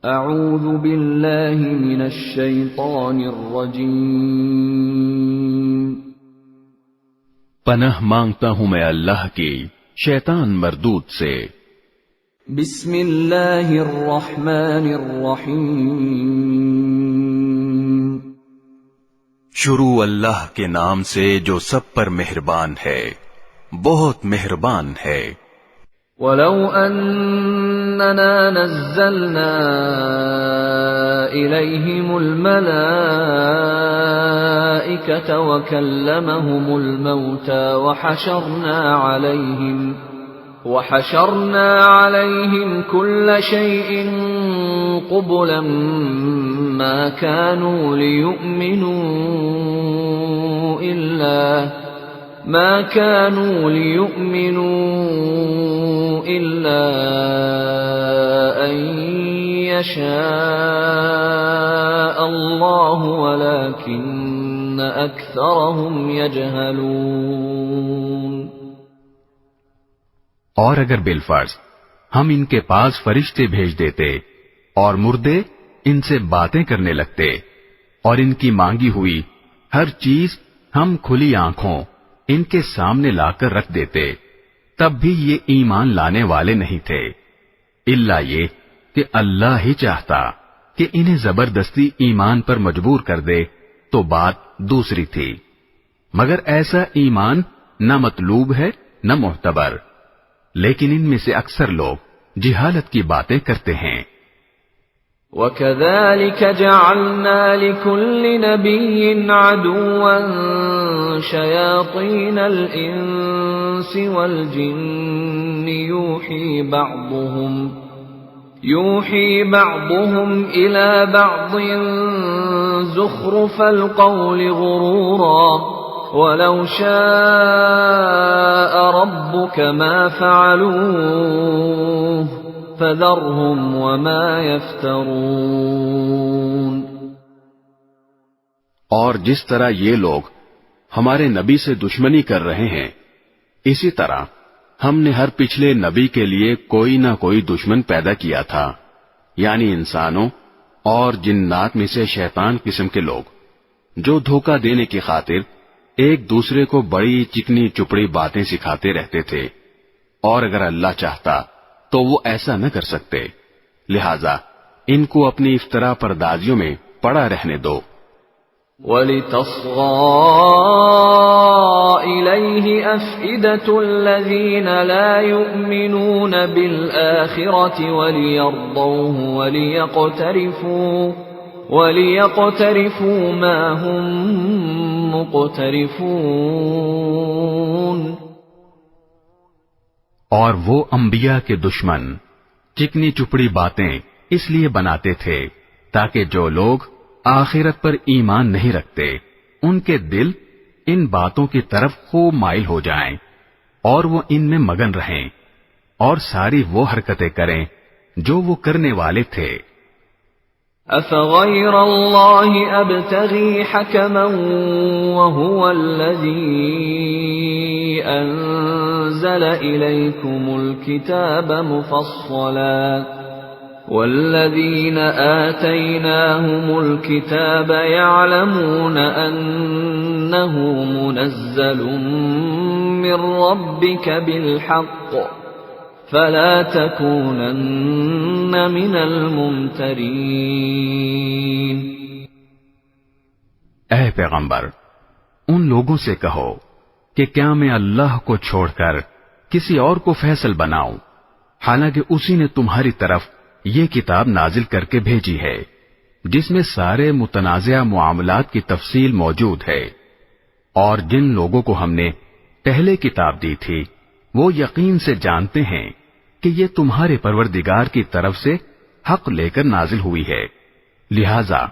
اعوذ باللہ من الشیطان الرجیم، پناہ مانگتا ہوں میں اللہ کی شیطان مردود سے۔ بسم اللہ الرحمن الرحیم، شروع اللہ کے نام سے جو سب پر مہربان ہے، بہت مہربان ہے۔ وَلَوْ أَنَّنَا نَزَّلْنَا إِلَيْهِمُ الْمَلَائِكَةَ وَكَلَّمَهُمُ الْمَوْتَى وَحَشَرْنَا عَلَيْهِمْ كُلَّ شَيْءٍ قُبُلًا مَا كَانُوا لِيُؤْمِنُوا إِلَّا أَن يَشَاءَ اللَّهُ وَلَكِنَّ أَكْثَرَهُمْ يَجْهَلُونَ۔ اور اگر بالفرض ہم ان کے پاس فرشتے بھیج دیتے اور مردے ان سے باتیں کرنے لگتے اور ان کی مانگی ہوئی ہر چیز ہم کھلی آنکھوں ان کے سامنے لا کر رکھ دیتے، تب بھی یہ ایمان لانے والے نہیں تھے، الا یہ کہ اللہ ہی چاہتا کہ انہیں زبردستی ایمان پر مجبور کر دے تو بات دوسری تھی، مگر ایسا ایمان نہ مطلوب ہے نہ معتبر، لیکن ان میں سے اکثر لوگ جہالت کی باتیں کرتے ہیں۔ وَكَذَلِكَ جَعَلْنَا لِكُلِّ نَبِيٍّ عَدُوًّا شَيَاطِينَ الْإِنسِ وَالْجِنِّ يُوحِي بَعْضُهُمْ إِلَى بَعْضٍ زُخْرُفَ الْقَوْلِ غُرُورًا وَلَوْ شَاءَ رَبُّكَ مَا فَعَلُوهُ فَذَرْهُمْ وَمَا يَفْتَرُونَ۔ اور جس طرح یہ لوگ ہمارے نبی سے دشمنی کر رہے ہیں، اسی طرح ہم نے ہر پچھلے نبی کے لیے کوئی نہ کوئی دشمن پیدا کیا تھا، یعنی انسانوں اور جنات میں سے شیطان قسم کے لوگ، جو دھوکہ دینے کی خاطر ایک دوسرے کو بڑی چکنی چپڑی باتیں سکھاتے رہتے تھے، اور اگر اللہ چاہتا تو وہ ایسا نہ کر سکتے، لہذا ان کو اپنی افطرا پردازیوں میں پڑا رہنے دو۔ وَلِتَصْغَىٰ إِلَيْهِ أَفْئِدَةُ الَّذِينَ لَا يُؤْمِنُونَ بِالْآخِرَةِ وَلِيَرْضَوْهُ وَلِيَقْتَرِفُوا مَا هُمْ مُقْتَرِفُونَ۔ اور وہ انبیاء کے دشمن چکنی چپڑی باتیں اس لیے بناتے تھے تاکہ جو لوگ آخرت پر ایمان نہیں رکھتے ان کے دل ان باتوں کی طرف خوب مائل ہو جائیں اور وہ ان میں مگن رہیں اور ساری وہ حرکتیں کریں جو وہ کرنے والے تھے۔ أَفَغَيْرَ اللَّهِ أَبْتَغِي حَكَمًا وَهُوَ الَّذِي أَنزَلَ إِلَيْكُمُ الْكِتَابَ مُفَصَّلًا وَالَّذِينَ آتَيْنَاهُمُ الْكِتَابَ يَعْلَمُونَ أَنَّهُ مُنَزَّلٌ مِّن رَّبِّكَ بِالْحَقِّ فَلَا تَكُونَنَّ مِنَ الْمُمْتَرِينَ۔ اے پیغمبر، ان لوگوں سے کہو کہ کیا میں اللہ کو چھوڑ کر کسی اور کو فیصل بناؤں، حالانکہ اسی نے تمہاری طرف یہ کتاب نازل کر کے بھیجی ہے جس میں سارے متنازعہ معاملات کی تفصیل موجود ہے، اور جن لوگوں کو ہم نے پہلے کتاب دی تھی وہ یقین سے جانتے ہیں کہ یہ تمہارے پروردگار کی طرف سے حق لے کر نازل ہوئی ہے، لہذا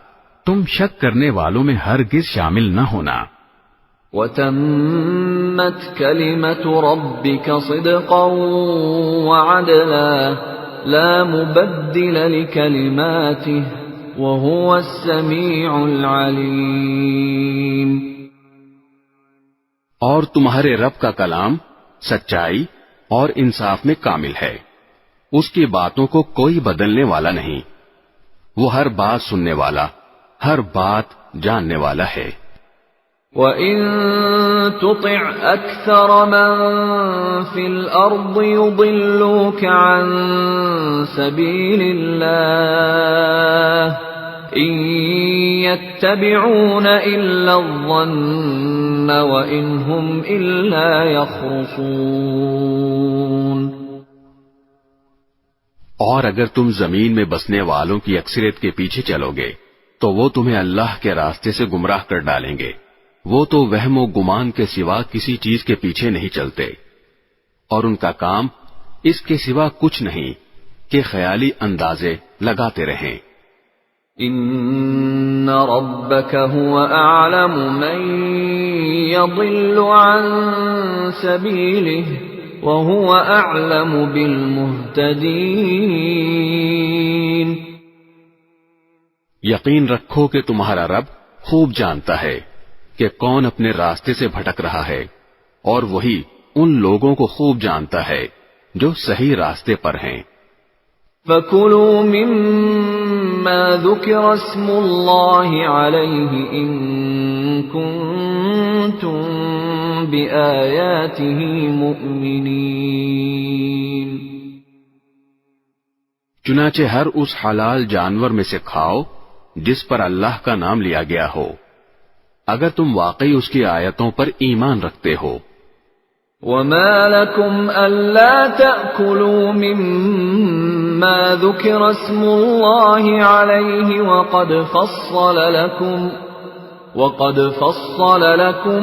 تم شک کرنے والوں میں ہرگز شامل نہ ہونا۔ وَتَمَّتْ كَلِمَةُ رَبِّكَ صِدْقًا وَعَدْلًا لَا مُبَدِّلَ لِكَلِمَاتِهِ وَهُوَ السَّمِيعُ الْعَلِيمُ۔ اور تمہارے رب کا کلام سچائی اور انصاف میں کامل ہے، اس کی باتوں کو کوئی بدلنے والا نہیں، وہ ہر بات سننے والا، ہر بات جاننے والا ہے۔ وَإِن تُطِعْ أَكْثَرَ مَن فِي الْأَرْضِ يُضِلُّوكَ عَن سَبِيلِ اللَّهِ إِن يَتَّبِعُونَ إِلَّا الظَّنَّ وَإِنْ هُمْ إِلَّا يَخْرُصُونَ۔ اور اگر تم زمین میں بسنے والوں کی اکثریت کے پیچھے چلو گے تو وہ تمہیں اللہ کے راستے سے گمراہ کر ڈالیں گے۔ وہ تو وہم و گمان کے سوا کسی چیز کے پیچھے نہیں چلتے، اور ان کا کام اس کے سوا کچھ نہیں کہ خیالی اندازے لگاتے رہیں۔ ان ربك هو اعلم من يضل عن سبيله وهو اعلم بالمهتدين۔ یقین رکھو کہ تمہارا رب خوب جانتا ہے کہ کون اپنے راستے سے بھٹک رہا ہے، اور وہی ان لوگوں کو خوب جانتا ہے جو صحیح راستے پر ہیں۔ فَكُلُوا مِمَّا ذُكِرَ اسْمُ اللَّهِ عَلَيْهِ إِن كُنتُم بِآيَاتِهِ مُؤْمِنِينَ۔ چنانچہ ہر اس حلال جانور میں سے کھاؤ جس پر اللہ کا نام لیا گیا ہو، اگر تم واقعی اس کی آیتوں پر ایمان رکھتے ہو۔ وَمَا لَكُمْ أَلَّا تَأْكُلُوا مِمَّا ذُكِرَ اسْمُ اللَّهِ عَلَيْهِ وَقَدْ فَصَّلَ لَكُم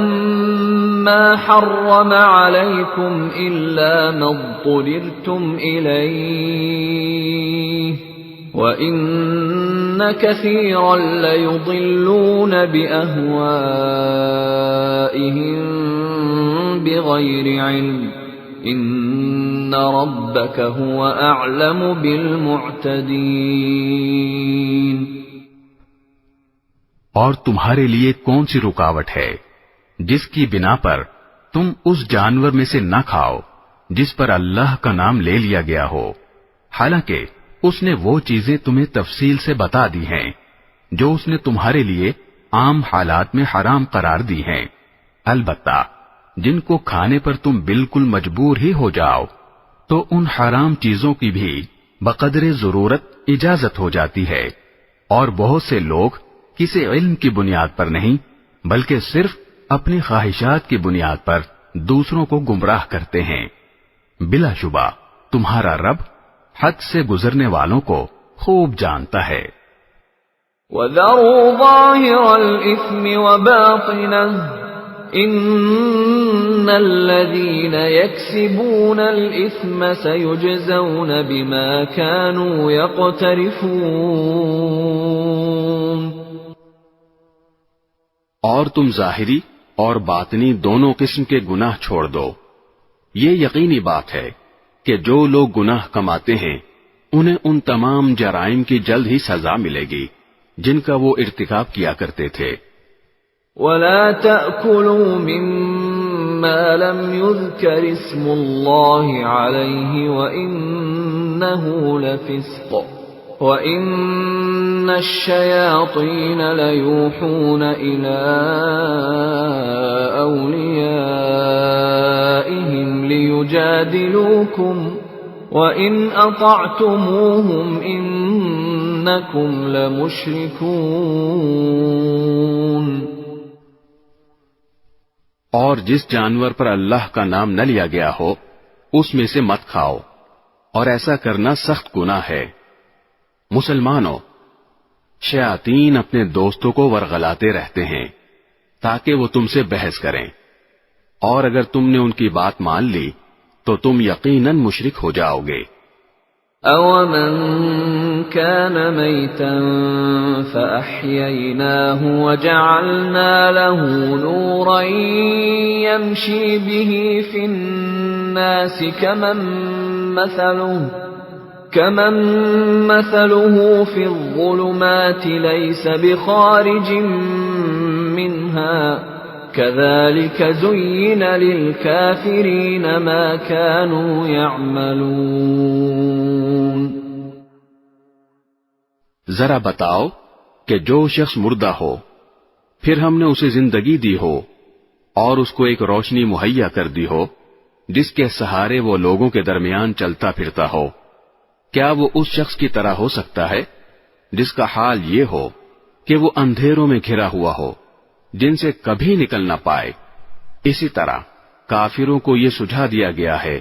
مَّا حَرَّمَ عَلَيْكُمْ إِلَّا مَا اضْطُرِرْتُمْ إِلَيْهِ وَإِنَّ كَثِيرًا لَّيُضِلُّونَ بِأَهْوَائِهِم بِغَيْرِ عِلْمٍ إِنَّ رَبَّكَ هُوَ أَعْلَمُ بِالْمُعْتَدِينَ۔ اور تمہارے لیے کون سی رکاوٹ ہے جس کی بنا پر تم اس جانور میں سے نہ کھاؤ جس پر اللہ کا نام لے لیا گیا ہو، حالانکہ اس نے وہ چیزیں تمہیں تفصیل سے بتا دی ہیں جو اس نے تمہارے لیے عام حالات میں حرام قرار دی ہیں۔ البتہ جن کو کھانے پر تم بالکل مجبور ہی ہو جاؤ تو ان حرام چیزوں کی بھی بقدر ضرورت اجازت ہو جاتی ہے، اور بہت سے لوگ کسی علم کی بنیاد پر نہیں بلکہ صرف اپنی خواہشات کی بنیاد پر دوسروں کو گمراہ کرتے ہیں۔ بلا شبہ تمہارا رب حد سے گزرنے والوں کو خوب جانتا ہے۔ وَذَرُوا ظَاهِرَ الْإِثْمِ وَبَاطِنَهُ إِنَّ الَّذِينَ يَكْسِبُونَ الْإِثْمَ سَيُجْزَوْنَ بِمَا كَانُوا يَقْتَرِفُونَ۔ اور تم ظاہری اور باطنی دونوں قسم کے گناہ چھوڑ دو۔ یہ یقینی بات ہے کہ جو لوگ گناہ کماتے ہیں انہیں ان تمام جرائم کی جلد ہی سزا ملے گی جن کا وہ ارتکاب کیا کرتے تھے۔ وَلَا تَأْكُلُوا مِمَّا لَمْ يُذْكَرِ اسْمُ اللَّهِ عَلَيْهِ وَإِنَّهُ لَفِسْقٌ وَإِنَّ الشَّيَاطِينَ لَيُوحُونَ إِلَىٰ أَوْلِيَائِهِمْ لِيُجَادِلُوكُمْ وَإِنْ أَطَعْتُمُوهُمْ إِنَّكُمْ لَمُشْرِكُونَ۔ اور جس جانور پر اللہ کا نام نہ لیا گیا ہو اس میں سے مت کھاؤ، اور ایسا کرنا سخت گناہ ہے۔ مسلمانوں، شیاطین اپنے دوستوں کو ورغلاتے رہتے ہیں تاکہ وہ تم سے بحث کریں، اور اگر تم نے ان کی بات مان لی تو تم یقیناً مشرک ہو جاؤ گے۔ أَوَمَنْ كَانَ مَيْتًا فَأَحْيَيْنَاهُ وَجَعَلْنَا لَهُ نُورًا يَمْشِي بِهِ فِي النَّاسِ كَمَنْ مَثَلُهُ فِي الظُّلُمَاتِ لَيْسَ بِخَارِجٍ مِّنْهَا كَذَلِكَ زُيِّنَ لِلْكَافِرِينَ مَا كَانُوا يَعْمَلُونَ۔ ذرا بتاؤ کہ جو شخص مردہ ہو پھر ہم نے اسے زندگی دی ہو اور اس کو ایک روشنی مہیا کر دی ہو جس کے سہارے وہ لوگوں کے درمیان چلتا پھرتا ہو، کیا وہ اس شخص کی طرح ہو سکتا ہے جس کا حال یہ ہو کہ وہ اندھیروں میں گھرا ہوا ہو جن سے کبھی نکل نہ پائے؟ اسی طرح کافروں کو یہ سجھا دیا گیا ہے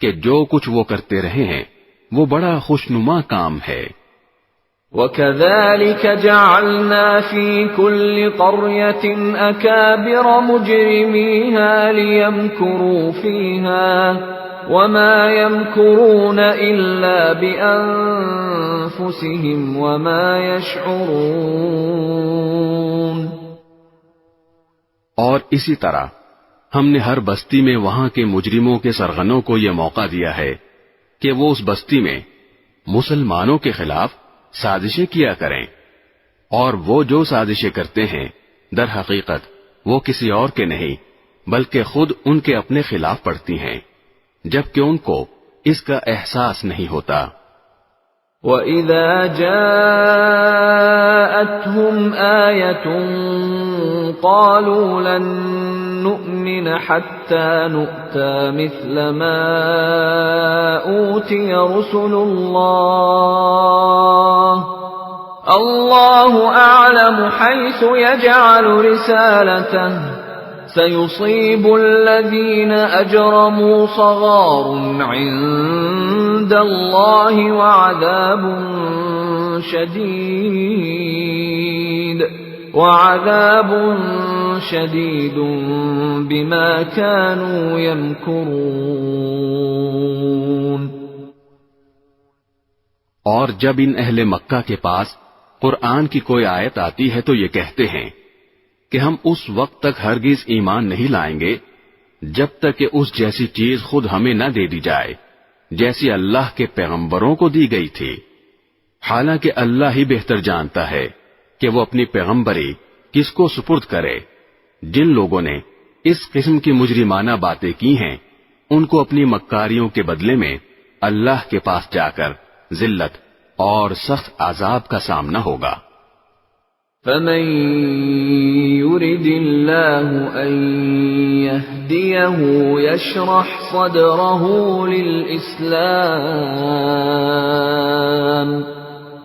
کہ جو کچھ وہ کرتے رہے ہیں وہ بڑا خوشنما کام ہے۔ وَكَذَلِكَ جَعَلْنَا فِي كُلِّ قَرْيَةٍ أَكَابِرَ مُجْرِمِيهَا لِيَمْكُرُوا فِيهَا وَمَا يَمْكُرُونَ إِلَّا بِأَنفُسِهِمْ وَمَا يَشْعُرُونَ۔ اور اسی طرح ہم نے ہر بستی میں وہاں کے مجرموں کے سرغنوں کو یہ موقع دیا ہے کہ وہ اس بستی میں مسلمانوں کے خلاف سازشیں کیا کریں، اور وہ جو سازشیں کرتے ہیں در حقیقت وہ کسی اور کے نہیں بلکہ خود ان کے اپنے خلاف پڑتی ہیں، جبکہ ان کو اس کا احساس نہیں ہوتا۔ وَإِذَا جَاءَتْهُمْ آيَةٌ قَالُوا لَن نُّؤْمِنَ حَتَّى نُؤْتَى مِثْلَ مَا أُوتِيَ رُسُلُ اللَّهُ أَعْلَمُ حَيْثُ يَجْعَلُ رِسَالَتَهُ سَيُصِيبُ الَّذِينَ أَجْرَمُوا صَغَارٌ عِندَ اللَّهِ وَعَذَابٌ شَدِيدٌ بِمَا كَانُوا يَمْكُرُونَ۔ اور جب ان اہل مکہ کے پاس قرآن کی کوئی آیت آتی ہے تو یہ کہتے ہیں کہ ہم اس وقت تک ہرگز ایمان نہیں لائیں گے جب تک کہ اس جیسی چیز خود ہمیں نہ دے دی جائے جیسی اللہ کے پیغمبروں کو دی گئی تھی، حالانکہ اللہ ہی بہتر جانتا ہے کہ وہ اپنی پیغمبری کس کو سپرد کرے۔ جن لوگوں نے اس قسم کی مجرمانہ باتیں کی ہیں ان کو اپنی مکاریوں کے بدلے میں اللہ کے پاس جا کر ذلت اور سخت عذاب کا سامنا ہوگا۔ فَمَن يُرِدِ اللَّهُ أَن يَهْدِيَهُ يَشْرَحْ صَدْرَهُ لِلْإِسْلَامِ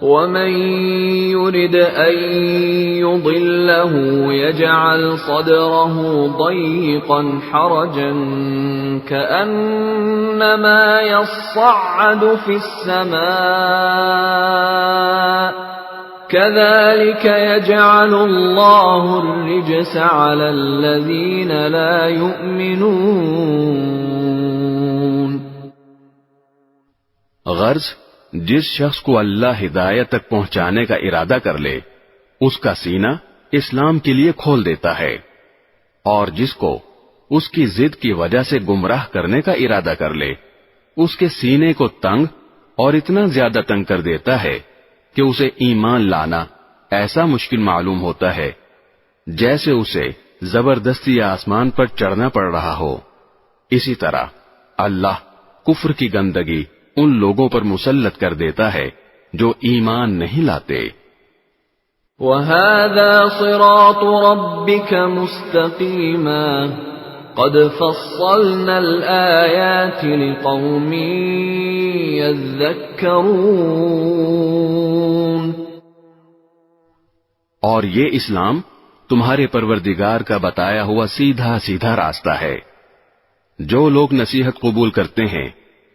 وَمَن يُرِدْ أَن يُضِلَّهُ يَجْعَلْ صَدْرَهُ ضَيِّقًا حَرَجًا كَأَنَّمَا يَصَّعَّدُ فِي السَّمَاءِ كَذَلِكَ يَجْعَلُ اللَّهُ الرِّجْسَ عَلَى الَّذِينَ لَا يُؤْمِنُونَ۔ غرض جس شخص کو اللہ ہدایت تک پہنچانے کا ارادہ کر لے اس کا سینہ اسلام کے لیے کھول دیتا ہے، اور جس کو اس کی ضد کی وجہ سے گمراہ کرنے کا ارادہ کر لے اس کے سینے کو تنگ اور اتنا زیادہ تنگ کر دیتا ہے کہ اسے ایمان لانا ایسا مشکل معلوم ہوتا ہے جیسے اسے زبردستی آسمان پر چڑھنا پڑ رہا ہو۔ اسی طرح اللہ کفر کی گندگی ان لوگوں پر مسلط کر دیتا ہے جو ایمان نہیں لاتے۔ وَهَذَا صِرَاطُ رَبِّكَ مُسْتَقِيمًا قَدْ فَصَّلْنَا الْآيَاتِ لِقَوْمٍ يَذَّكَّرُونَ۔ اور یہ اسلام تمہارے پروردگار کا بتایا ہوا سیدھا سیدھا راستہ ہے، جو لوگ نصیحت قبول کرتے ہیں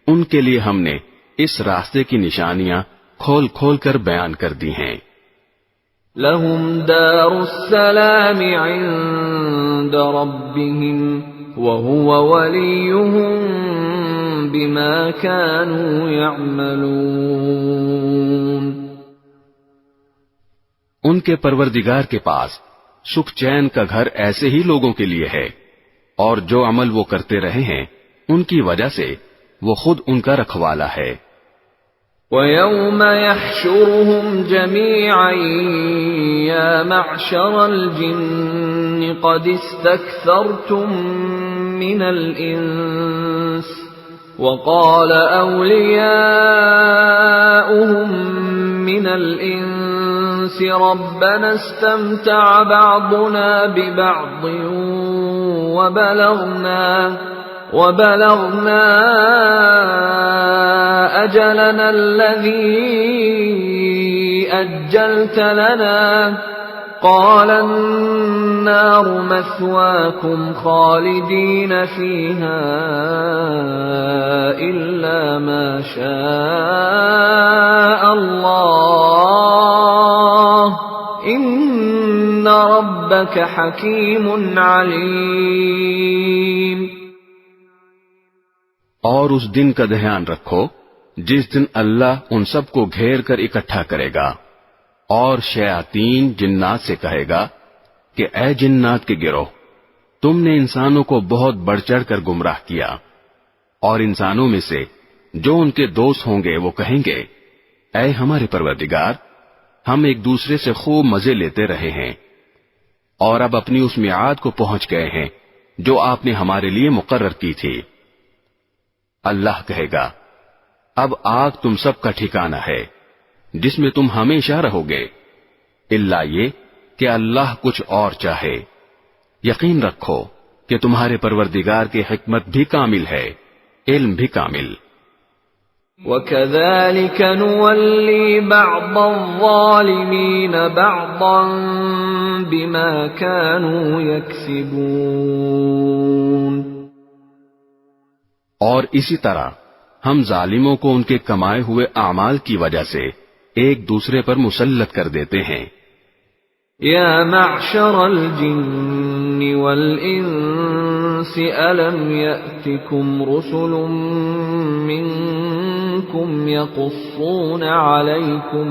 ان کے لیے ہم نے اس راستے کی نشانیاں کھول کھول کر بیان کر دی ہیں۔ لَهُمْ دَارُ السَّلَامِ عِندَ رَبِّهِمْ وَهُوَ وَلِيُّهُمْ بِمَا كَانُوا يَعْمَلُونَ۔ ان کے پروردگار کے پاس سکھ چین کا گھر ایسے ہی لوگوں کے لیے ہے، اور جو عمل وہ کرتے رہے ہیں ان کی وجہ سے وہ خود ان کا رکھوالا ہے۔ وَيَوْمَ يَحْشُرُهُمْ جَمِيعًا يَا مَعْشَرَ الْجِنِّ قَدِ اسْتَكْثَرْتُم مِّنَ الْإِنسِ وقال أولياؤهم من الإنس ربنا استمتع بعضنا ببعض وبلغنا أجلنا الذي أجلت لنا قال النار مثواكم خالدين فيها إلا ما شاء الله إن ربك حكيم عليم۔ اور اس دن کا دھیان رکھو جس دن اللہ ان سب کو گھیر کر اکٹھا کرے گا، اور شیاطین جنات سے کہے گا کہ اے جنات کے گروہ، تم نے انسانوں کو بہت بڑھ چڑھ کر گمراہ کیا، اور انسانوں میں سے جو ان کے دوست ہوں گے وہ کہیں گے اے ہمارے پروردگار، ہم ایک دوسرے سے خوب مزے لیتے رہے ہیں، اور اب اپنی اس میعاد کو پہنچ گئے ہیں جو آپ نے ہمارے لیے مقرر کی تھی۔ اللہ کہے گا اب آگ تم سب کا ٹھکانہ ہے جس میں تم ہمیشہ رہو گے، الا یہ کہ اللہ کچھ اور چاہے۔ یقین رکھو کہ تمہارے پروردگار کی حکمت بھی کامل ہے، علم بھی کامل۔ وَكَذَلِكَ نُوَلِّي بَعْضَ الظَّالِمِينَ بَعْضًا بِمَا كَانُوا يَكْسِبُونَ۔ اور اسی طرح ہم ظالموں کو ان کے کمائے ہوئے اعمال کی وجہ سے ایک دوسرے پر مسلط کر دیتے ہیں۔ یا معشر الجن والانس الم یأتکم رسل منکم یقصون علیکم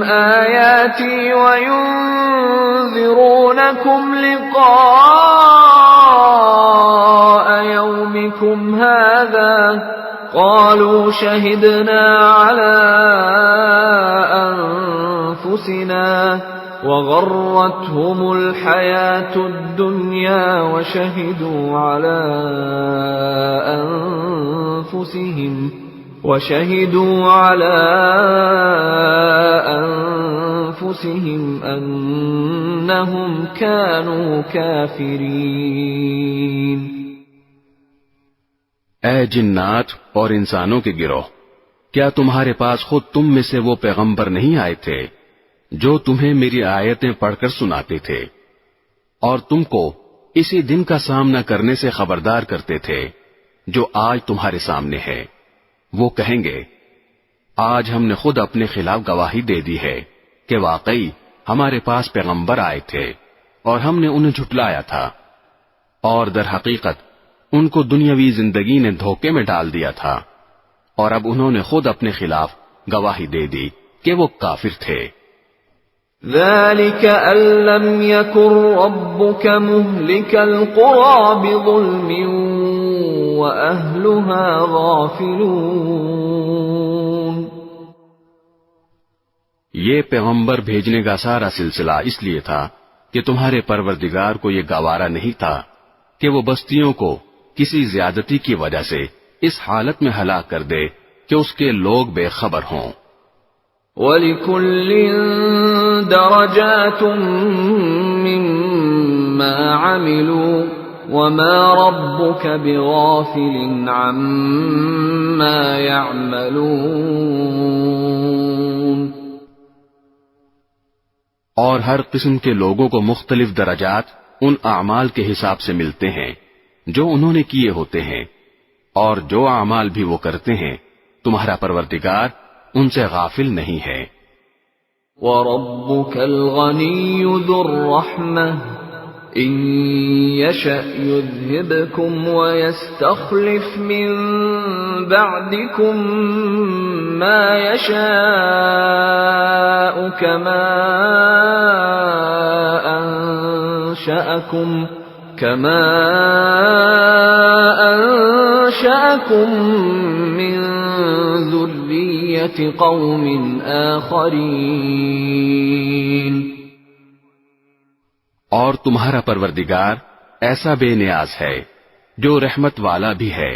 آیاتی وینذرونکم لقاء یومکم هذا قالوا شهدنا على أنفسنا وغرتهم الحياة الدنيا وشهدوا على أنفسهم أنهم كانوا كافرين۔ اے جنات اور انسانوں کے گروہ، کیا تمہارے پاس خود تم میں سے وہ پیغمبر نہیں آئے تھے جو تمہیں میری آیتیں پڑھ کر سناتے تھے اور تم کو اسی دن کا سامنا کرنے سے خبردار کرتے تھے جو آج تمہارے سامنے ہے؟ وہ کہیں گے آج ہم نے خود اپنے خلاف گواہی دے دی ہے کہ واقعی ہمارے پاس پیغمبر آئے تھے اور ہم نے انہیں جھٹلایا تھا، اور در حقیقت ان کو دنیاوی زندگی نے دھوکے میں ڈال دیا تھا، اور اب انہوں نے خود اپنے خلاف گواہی دے دی کہ وہ کافر تھے۔ ذلك أن لم يكن ربك مهلك القرى بظلم وأهلها غافلون۔ یہ پیغمبر بھیجنے کا سارا سلسلہ اس لیے تھا کہ تمہارے پروردگار کو یہ گوارا نہیں تھا کہ وہ بستیوں کو کسی زیادتی کی وجہ سے اس حالت میں ہلاک کر دے کہ اس کے لوگ بے خبر ہوں۔ وَلِكُلٍّ دَرَجَاتٌ مِّمَّا عَمِلُوا وَمَا رَبُّكَ بِغَافِلٍ عَمَّا يَعْمَلُونَ۔ اور ہر قسم کے لوگوں کو مختلف درجات ان اعمال کے حساب سے ملتے ہیں جو انہوں نے کیے ہوتے ہیں، اور جو اعمال بھی وہ کرتے ہیں تمہارا پروردگار ان سے غافل نہیں ہے۔ وَرَبُّكَ الْغَنِيُّ ذُو الرَّحْمَةِ إِن يَشَأْ يُذْهِبْكُمْ وَيَسْتَخْلِفْ مِن بَعْدِكُم مَّا يَشَاءُ كَمَا أَنشَأَكُم مِّن ذُرِّيَّةِ قَوْمٍ آخَرِينَ۔ اور تمہارا پروردگار ایسا بے نیاز ہے جو رحمت والا بھی ہے.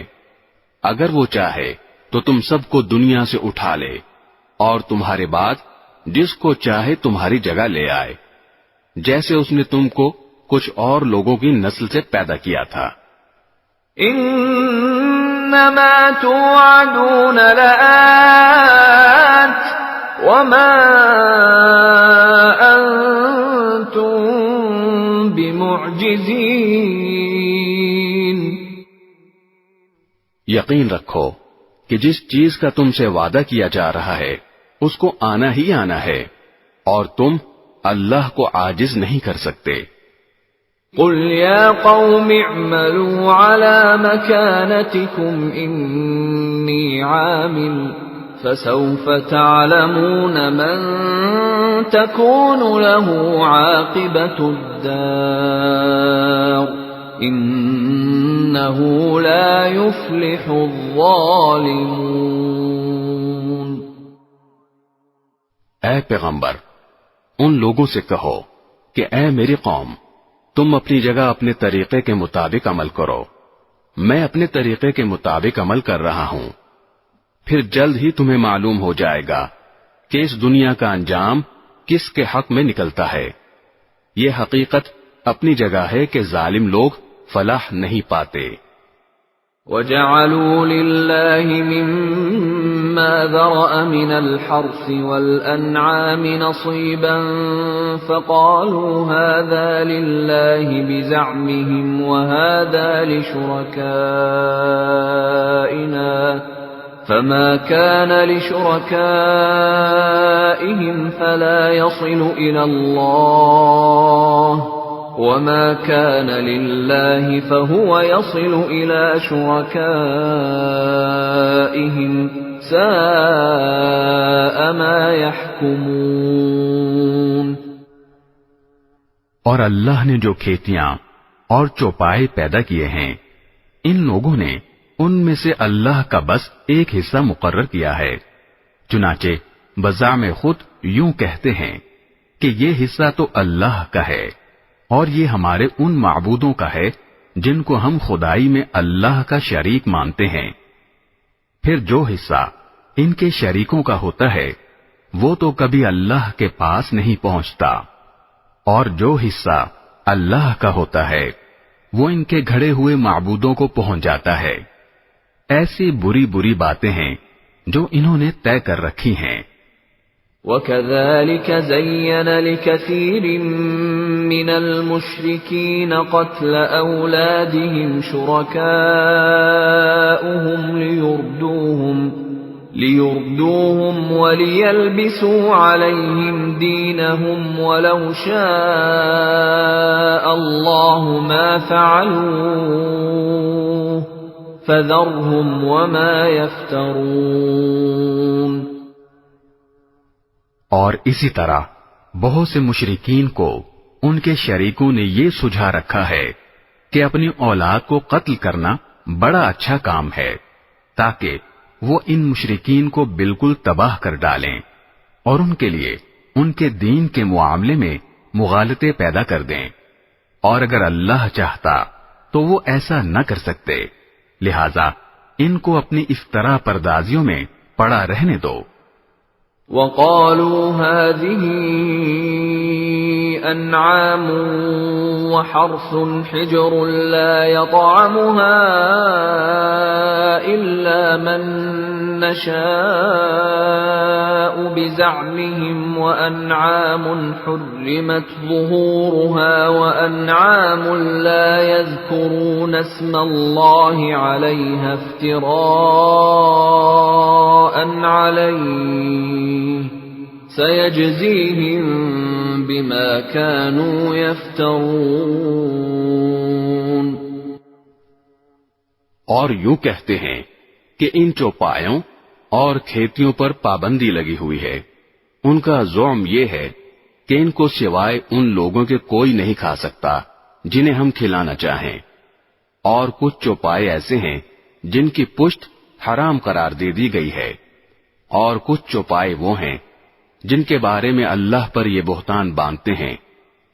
اگر وہ چاہے تو تم سب کو دنیا سے اٹھا لے اور تمہارے بعد جس کو چاہے تمہاری جگہ لے آئے، جیسے اس نے تم کو کچھ اور لوگوں کی نسل سے پیدا کیا تھا. انما توعدون لآت وما انتم بمعجزین. یقین رکھو کہ جس چیز کا تم سے وعدہ کیا جا رہا ہے اس کو آنا ہی آنا ہے، اور تم اللہ کو عاجز نہیں کر سکتے. قل يا قوم اعملوا على مكانتكم إني عامل فسوف تعلمون من تكون له عاقبة الدار إنه لا يفلح الظالمون. اے پیغمبر، ان لوگوں سے کہو کہ اے میری قوم، تم اپنی جگہ اپنے طریقے کے مطابق عمل کرو، میں اپنے طریقے کے مطابق عمل کر رہا ہوں. پھر جلد ہی تمہیں معلوم ہو جائے گا کہ اس دنیا کا انجام کس کے حق میں نکلتا ہے. یہ حقیقت اپنی جگہ ہے کہ ظالم لوگ فلاح نہیں پاتے. وَجَعَلُوا لِلَّهِ مِمَّا ذَرَأَ مِنَ الْحَرْثِ وَالْأَنْعَامِ نَصِيبًا فَقَالُوا هَذَا لِلَّهِ بِزَعْمِهِمْ وَهَذَا لِشُرَكَائِنَا فَمَا كَانَ لِشُرَكَائِهِمْ فَلَا يَصِلُ إِلَى اللَّهِ وَمَا كَانَ لِلَّهِ فَهُوَ يَصِلُ إِلَى شُرَكَائِهِمْ سَاءَ مَا يَحْكُمُونَ. اور اللہ نے جو کھیتیاں اور چوپائے پیدا کیے ہیں، ان لوگوں نے ان میں سے اللہ کا بس ایک حصہ مقرر کیا ہے. چنانچہ بزعم خود یوں کہتے ہیں کہ یہ حصہ تو اللہ کا ہے اور یہ ہمارے ان معبودوں کا ہے جن کو ہم خدائی میں اللہ کا شریک مانتے ہیں. پھر جو حصہ ان کے شریکوں کا ہوتا ہے وہ تو کبھی اللہ کے پاس نہیں پہنچتا، اور جو حصہ اللہ کا ہوتا ہے وہ ان کے گھڑے ہوئے معبودوں کو پہنچ جاتا ہے. ایسی بری بری باتیں ہیں جو انہوں نے طے کر رکھی ہیں. وَكَذَلِكَ زَيَّنَ لِكَثِيرٍ مِّنَ الْمُشْرِكِينَ قَتْلَ أَوْلَادِهِمْ شُرَكَاؤُهُمْ لِيُرْدُوهُمْ وَلِيَلْبِسُوا عَلَيْهِمْ دِينَهُمْ وَلَوْ شَاءَ اللَّهُ مَا فَعَلُوهُ فَذَرْهُمْ وَمَا يَفْتَرُونَ. اور اسی طرح بہت سے مشرکین کو ان کے شریکوں نے یہ سجھا رکھا ہے کہ اپنی اولاد کو قتل کرنا بڑا اچھا کام ہے، تاکہ وہ ان مشرکین کو بالکل تباہ کر ڈالیں اور ان کے لیے ان کے دین کے معاملے میں مغالطے پیدا کر دیں. اور اگر اللہ چاہتا تو وہ ایسا نہ کر سکتے، لہذا ان کو اپنی افترا پردازیوں میں پڑا رہنے دو. وَقَالُوا هَٰذِهِ أَنْعَامٌ وَحَرْثٌ حِجْرٌ لَّا يَطْعَمُهَا إِلَّا مَن نَّشَاءُ بِزَعْمِهِمْ وَأَنْعَامٌ حُرِّمَتْ ظُهُورُهَا وَأَنْعَامٌ لَّا يَذْكُرُونَ اسْمَ اللَّهِ عَلَيْهَا افْتِرَاءً عَلَيْهِ سَيَجْزِيهِم بِمَا كَانُوا يَفْتَرُونَ. اور یوں کہتے ہیں کہ ان چوپایوں اور کھیتیوں پر پابندی لگی ہوئی ہے. ان کا زعم یہ ہے کہ ان کو سوائے ان لوگوں کے کوئی نہیں کھا سکتا جنہیں ہم کھلانا چاہیں. اور کچھ چوپائے ایسے ہیں جن کی پشت حرام قرار دے دی گئی ہے، اور کچھ چوپائے وہ ہیں جن کے بارے میں اللہ پر یہ بہتان باندھتے ہیں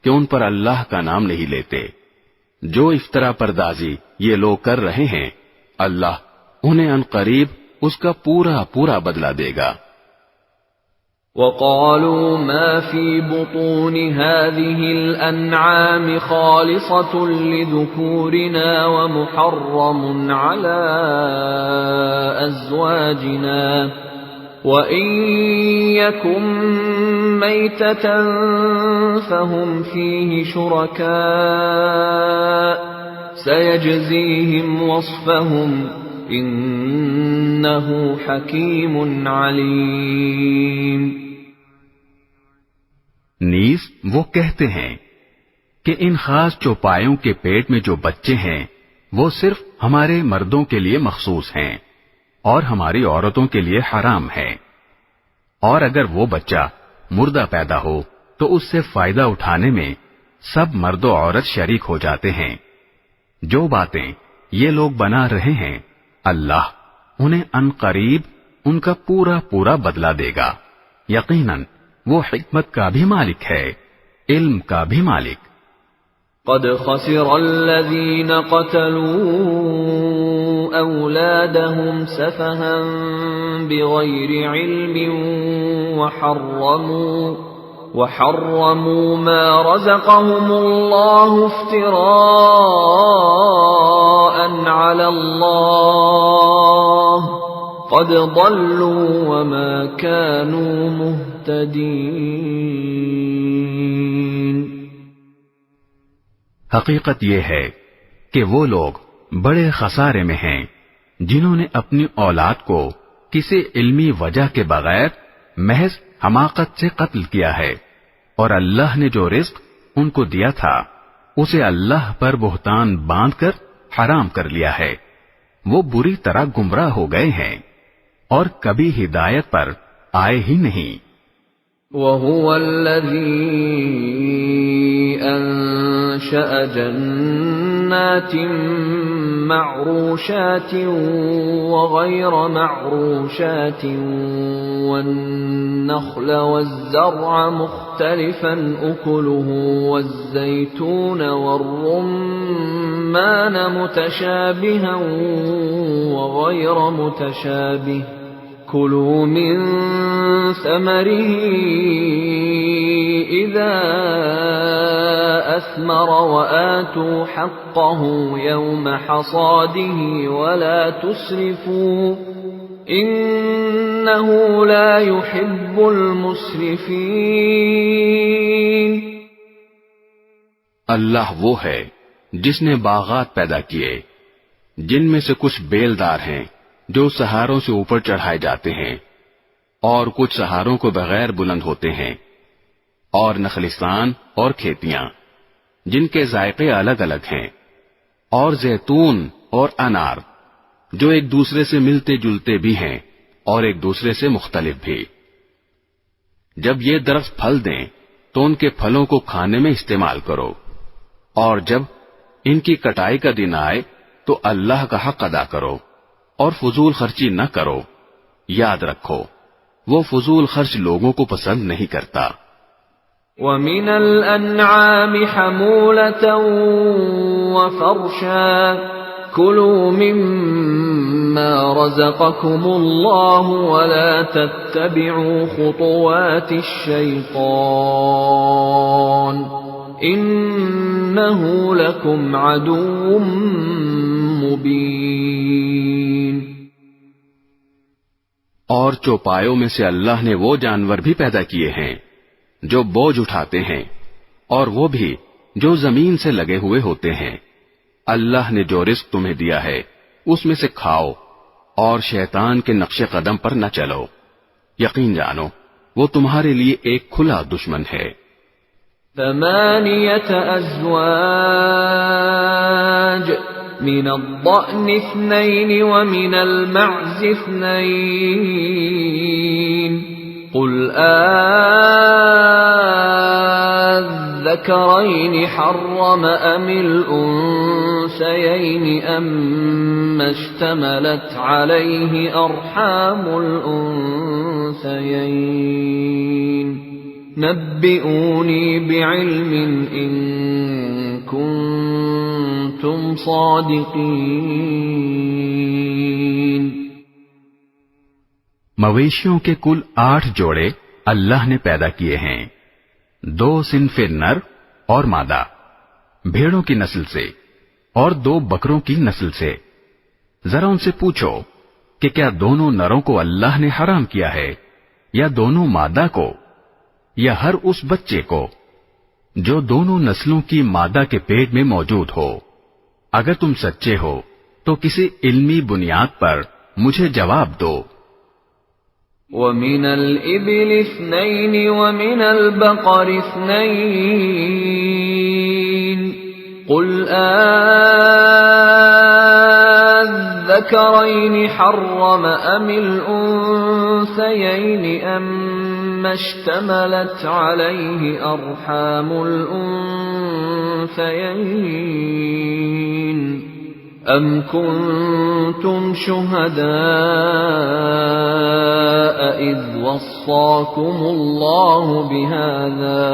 کہ ان پر اللہ کا نام نہیں لیتے. جو افطرا پردازی یہ لوگ کر رہے ہیں اللہ انہیں ان قریب اس کا پورا پورا بدلہ دے گا. وَقَالُوا مَا فِي بُطُونِ هَذِهِ الْأَنْعَامِ خَالِصَةٌ لِذُكُورِنَا وَمُحَرَّمٌ عَلَى أَزْوَاجِنَا وَإِنْ يَكُنْ مَيْتَةً فَهُمْ فِيهِ شُرَكَاءُ سَيَجْزِيهِمْ وَصْفَهُمْ إِنَّهُ حَكِيمٌ عَلِيمٌ. نیز وہ کہتے ہیں کہ ان خاص چوپایوں کے پیٹ میں جو بچے ہیں وہ صرف ہمارے مردوں کے لیے مخصوص ہیں اور ہماری عورتوں کے لیے حرام ہے، اور اگر وہ بچہ مردہ پیدا ہو تو اس سے فائدہ اٹھانے میں سب مرد و عورت شریک ہو جاتے ہیں. جو باتیں یہ لوگ بنا رہے ہیں اللہ انہیں ان قریب ان کا پورا پورا بدلہ دے گا. یقیناً وہ حکمت کا بھی مالک ہے، علم کا بھی مالک. قد خسر الذين قتلوا أولادهم سفها بغير علم وحرموا ما رزقهم الله افتراء على الله قد ضلوا وما كانوا مهتدين. حقیقت یہ ہے کہ وہ لوگ بڑے خسارے میں ہیں جنہوں نے اپنی اولاد کو کسی علمی وجہ کے بغیر محض حماقت سے قتل کیا ہے، اور اللہ نے جو رزق ان کو دیا تھا اسے اللہ پر بہتان باندھ کر حرام کر لیا ہے. وہ بری طرح گمراہ ہو گئے ہیں اور کبھی ہدایت پر آئے ہی نہیں. وَهُوَ الَّذِي أَنشَأَ جَنَّاتٍ مَّعْرُوشَاتٍ وَغَيْرَ مَعْرُوشَاتٍ وَالنَّخْلَ وَالزَّرْعَ مُخْتَلِفًا أُكُلُهُ وَالزَّيْتُونَ وَالرُّمَّانَ مُتَشَابِهًا وَغَيْرَ مُتَشَابِهٍ كُلُوا مِن ثَمَرِهِ إِذَا أَثْمَرَ وَآتُوا حَقَّهُ يَوْمَ حَصَادِهِ وَلَا تُسْرِفُوا إِنَّهُ لَا يُحِبُّ الْمُسْرِفِينَ. اللہ وہ ہے جس نے باغات پیدا کیے جن میں سے کچھ بیلدار ہیں جو سہاروں سے اوپر چڑھائے جاتے ہیں اور کچھ سہاروں کو بغیر بلند ہوتے ہیں، اور نخلستان اور کھیتیاں جن کے ذائقے الگ الگ ہیں، اور زیتون اور انار جو ایک دوسرے سے ملتے جلتے بھی ہیں اور ایک دوسرے سے مختلف بھی. جب یہ درخت پھل دیں تو ان کے پھلوں کو کھانے میں استعمال کرو، اور جب ان کی کٹائی کا دن آئے تو اللہ کا حق ادا کرو اور فضول خرچی نہ کرو. یاد رکھو وہ فضول خرچ لوگوں کو پسند نہیں کرتا. وَمِنَ الْأَنْعَامِ حَمُولَةً وَفَرْشًا كُلُوا مِمَّا رَزَقَكُمُ اللَّهُ وَلَا تَتَّبِعُوا خُطُوَاتِ الشَّيْطَانِ إِنَّهُ لَكُمْ عَدُوٌّ مُبِينٌ. اور چوپایوں میں سے اللہ نے وہ جانور بھی پیدا کیے ہیں جو بوجھ اٹھاتے ہیں اور وہ بھی جو زمین سے لگے ہوئے ہوتے ہیں. اللہ نے جو رزق تمہیں دیا ہے اس میں سے کھاؤ اور شیطان کے نقش قدم پر نہ چلو. یقین جانو وہ تمہارے لیے ایک کھلا دشمن ہے. 8 أزواج من الضأن 2 ومن المعز 2 قل الذكرين حرم أم الأنثيين أما اشتملت عليه أرحام الأنثيين نبئوني بعلم إن كنتم كنتم صادقين. مویشیوں کے کل 8 جوڑے اللہ نے پیدا کیے ہیں، 2 صنف نر اور مادہ بھیڑوں کی نسل سے اور 2 بکروں کی نسل سے. ذرا ان سے پوچھو کہ کیا دونوں نروں کو اللہ نے حرام کیا ہے یا دونوں مادہ کو یا ہر اس بچے کو جو دونوں نسلوں کی مادہ کے پیٹ میں موجود ہو؟ اگر تم سچے ہو تو کسی علمی بنیاد پر مجھے جواب دو. وَمِنَ الْإِبِلِ 2 وَمِنَ الْبَقَرِ 2 قُلْ الذَّكَرَيْنِ حَرَّمَ أَمِ الْأُنثَيَيْنِ أَمَّا اشْتَمَلَتْ عَلَيْهِ أَرْحَامُ الْأُنثَيَيْنِ أَمْ كُنتُمْ شُهَدَاءَ إِذْ وَصَّاكُمُ اللَّهُ بِهَذَا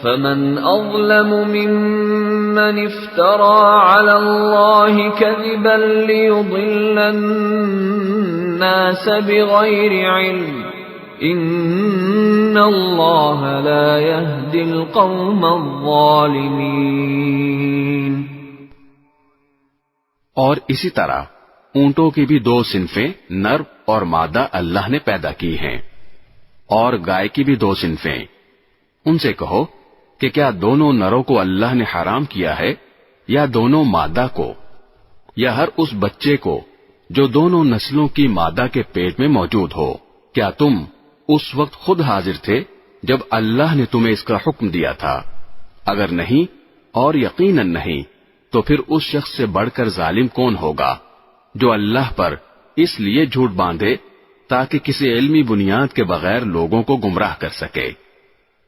فَمَنْ أَظْلَمُ مِمَّنِ افْتَرَى عَلَى اللَّهِ كَذِبًا لِيُضِلَّ النَّاسَ بِغَيْرِ عِلْمٍ إِنَّ اللَّهَ لَا يَهْدِي الْقَوْمَ الظَّالِمِينَ. اور اسی طرح اونٹوں کی بھی 2 صنفیں نر اور مادہ اللہ نے پیدا کی ہیں، اور گائے کی بھی 2 صنفیں. ان سے کہو کہ کیا دونوں نروں کو اللہ نے حرام کیا ہے یا دونوں مادہ کو یا ہر اس بچے کو جو دونوں نسلوں کی مادہ کے پیٹ میں موجود ہو؟ کیا تم اس وقت خود حاضر تھے جب اللہ نے تمہیں اس کا حکم دیا تھا؟ اگر نہیں اور یقیناً نہیں تو پھر اس شخص سے بڑھ کر ظالم کون ہوگا جو اللہ پر اس لیے جھوٹ باندھے تاکہ کسی علمی بنیاد کے بغیر لوگوں کو گمراہ کر سکے.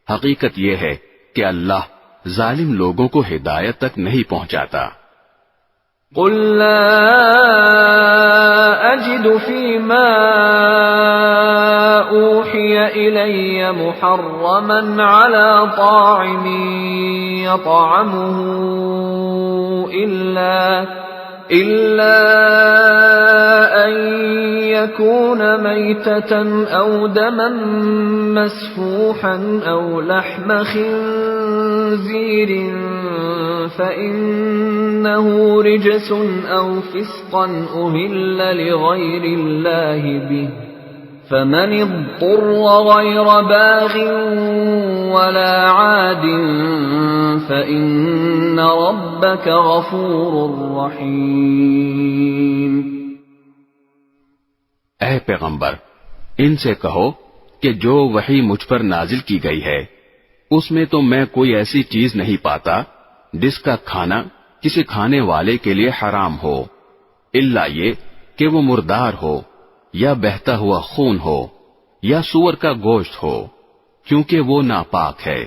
حقیقت یہ ہے کہ اللہ ظالم لوگوں کو ہدایت تک نہیں پہنچاتا. قل لا أجد فيما أوحي إلي محرما على طاعم يطعمه إلا أن يكون ميتة أو دما مسفوحا أو لحم خنزير فإنه رجس أو فسقا أهل لغير الله به فمن اضطر غير باغ ولا عاد فإن ربك غفور رحيم. اے پیغمبر، ان سے کہو کہ جو وحی مجھ پر نازل کی گئی ہے اس میں تو میں کوئی ایسی چیز نہیں پاتا جس کا کھانا کسی کھانے والے کے لیے حرام ہو، الا یہ کہ وہ مردار ہو یا بہتا ہوا خون ہو یا سور کا گوشت ہو کیونکہ وہ ناپاک ہے،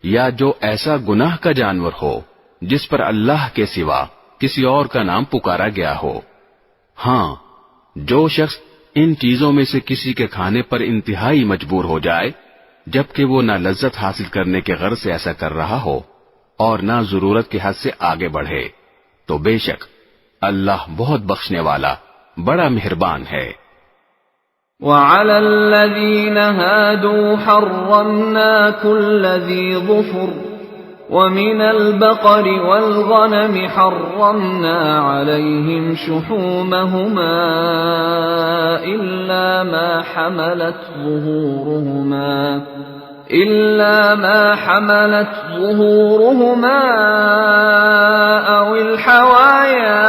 یا جو ایسا گناہ کا جانور ہو جس پر اللہ کے سوا کسی اور کا نام پکارا گیا ہو. ہاں، جو شخص ان چیزوں میں سے کسی کے کھانے پر انتہائی مجبور ہو جائے جبکہ وہ نہ لذت حاصل کرنے کے غرض سے ایسا کر رہا ہو اور نہ ضرورت کے حد سے آگے بڑھے تو بے شک اللہ بہت بخشنے والا بڑا مہربان ہے. وَعَلَى الَّذِينَ هَادُوا حَرَّمْنَا كُلَّ ذِي ظُفُرٍ وَمِنَ الْبَقَرِ وَالْغَنَمِ حَرَّمْنَا عَلَيْهِمْ شُحُومَهُمَا إِلَّا مَا حَمَلَتْ ظُهُورُهُمَا أَوِ الْحَوَايَا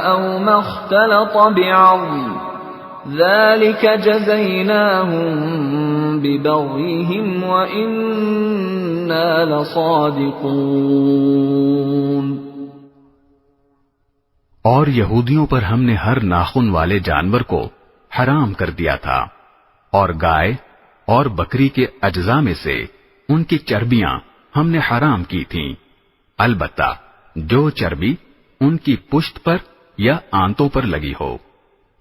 أَوْ مَا اخْتَلَطَ بِعَظْمٍ ذَلِكَ جَزَيْنَاهُمْ بِبَغْيِهِمْ وَإِنَّا لَصَادِقُونَ. اور یہودیوں پر ہم نے ہر ناخن والے جانور کو حرام کر دیا تھا، اور گائے اور بکری کے اجزاء میں سے ان کی چربیاں ہم نے حرام کی تھیں، البتہ جو چربی ان کی پشت پر یا آنتوں پر لگی ہو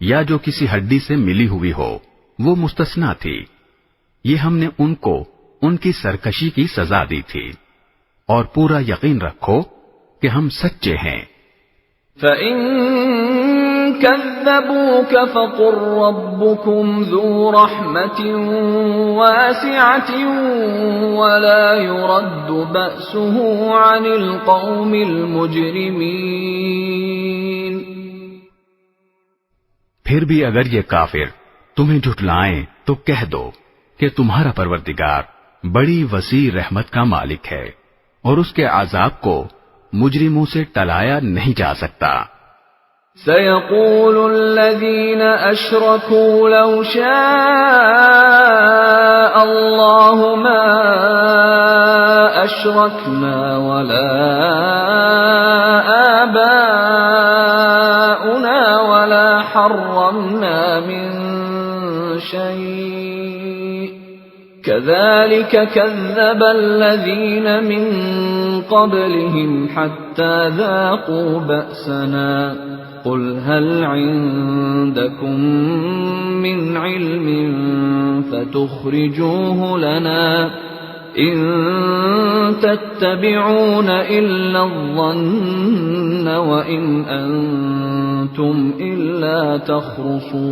یا جو کسی ہڈی سے ملی ہوئی ہو وہ مستثنا تھی. یہ ہم نے ان کو ان کی سرکشی کی سزا دی تھی. اور پورا یقین رکھو کہ ہم سچے ہیں۔ فَإِن كَذَّبُوكَ فَقُل رَّبُّكُمْ ذُو رَحْمَةٍ وَاسِعَةٍ وَلَا يُرَدُّ بَأْسُهُ عَنِ الْقَوْمِ الْمُجْرِمِينَ۔ پھر بھی اگر یہ کافر تمہیں جھٹلائیں تو کہہ دو کہ تمہارا پروردگار بڑی وسیع رحمت کا مالک ہے اور اس کے عذاب کو مجرموں سے ٹلایا نہیں جا سکتا۔ سَيَقُولُ الَّذِينَ أَشْرَكُوا لَوْ شَاءَ اللَّهُ مَا أَشْرَكْنَا وَلَا آبَاؤُنَا وَلَا حَرَّمْنَا مِن شَيْءٍ كَذَلِكَ كَذَّبَ الَّذِينَ مِن قَبْلِهِمْ حَتَّى ذَاقُوا بَأْسَنَا قُلْ هَلْ عِندَكُم مِّنْ عِلْمٍ فَتُخْرِجُوهُ لَنَا إِن تَتَّبِعُونَ إِلَّا الظَّنَّ وَإِنْ أَنتُمْ إِلَّا تَخْرُصُونَ۔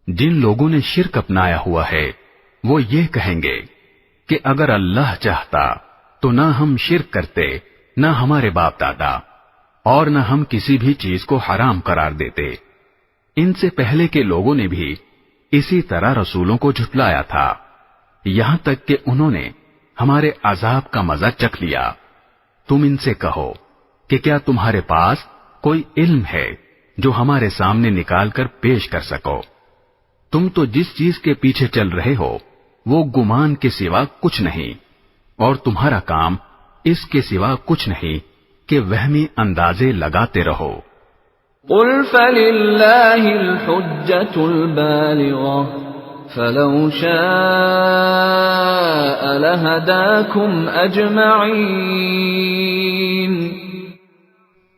جن لوگوں نے شرک اپنایا ہوا ہے وہ یہ کہیں گے کہ اگر اللہ چاہتا تو نہ ہم شرک کرتے، نہ ہمارے باپ دادا، اور نہ ہم کسی بھی چیز کو حرام قرار دیتے۔ ان سے پہلے کے لوگوں نے بھی اسی طرح رسولوں کو جھٹلایا تھا، یہاں تک کہ انہوں نے ہمارے عذاب کا مزہ چکھ لیا۔ تم ان سے کہو کہ کیا تمہارے پاس کوئی علم ہے جو ہمارے سامنے نکال کر پیش کر سکو؟ تم تو جس چیز کے پیچھے چل رہے ہو وہ گمان کے سوا کچھ نہیں، اور تمہارا کام اس کے سوا کچھ نہیں کہ وہمی اندازے لگاتے رہو۔ قُلْ فَلِلَّهِ الْحُجَّةُ الْبَالِغَةُ فَلَوْ شَاءَ لَهَدَاكُمْ أَجْمَعِينَ۔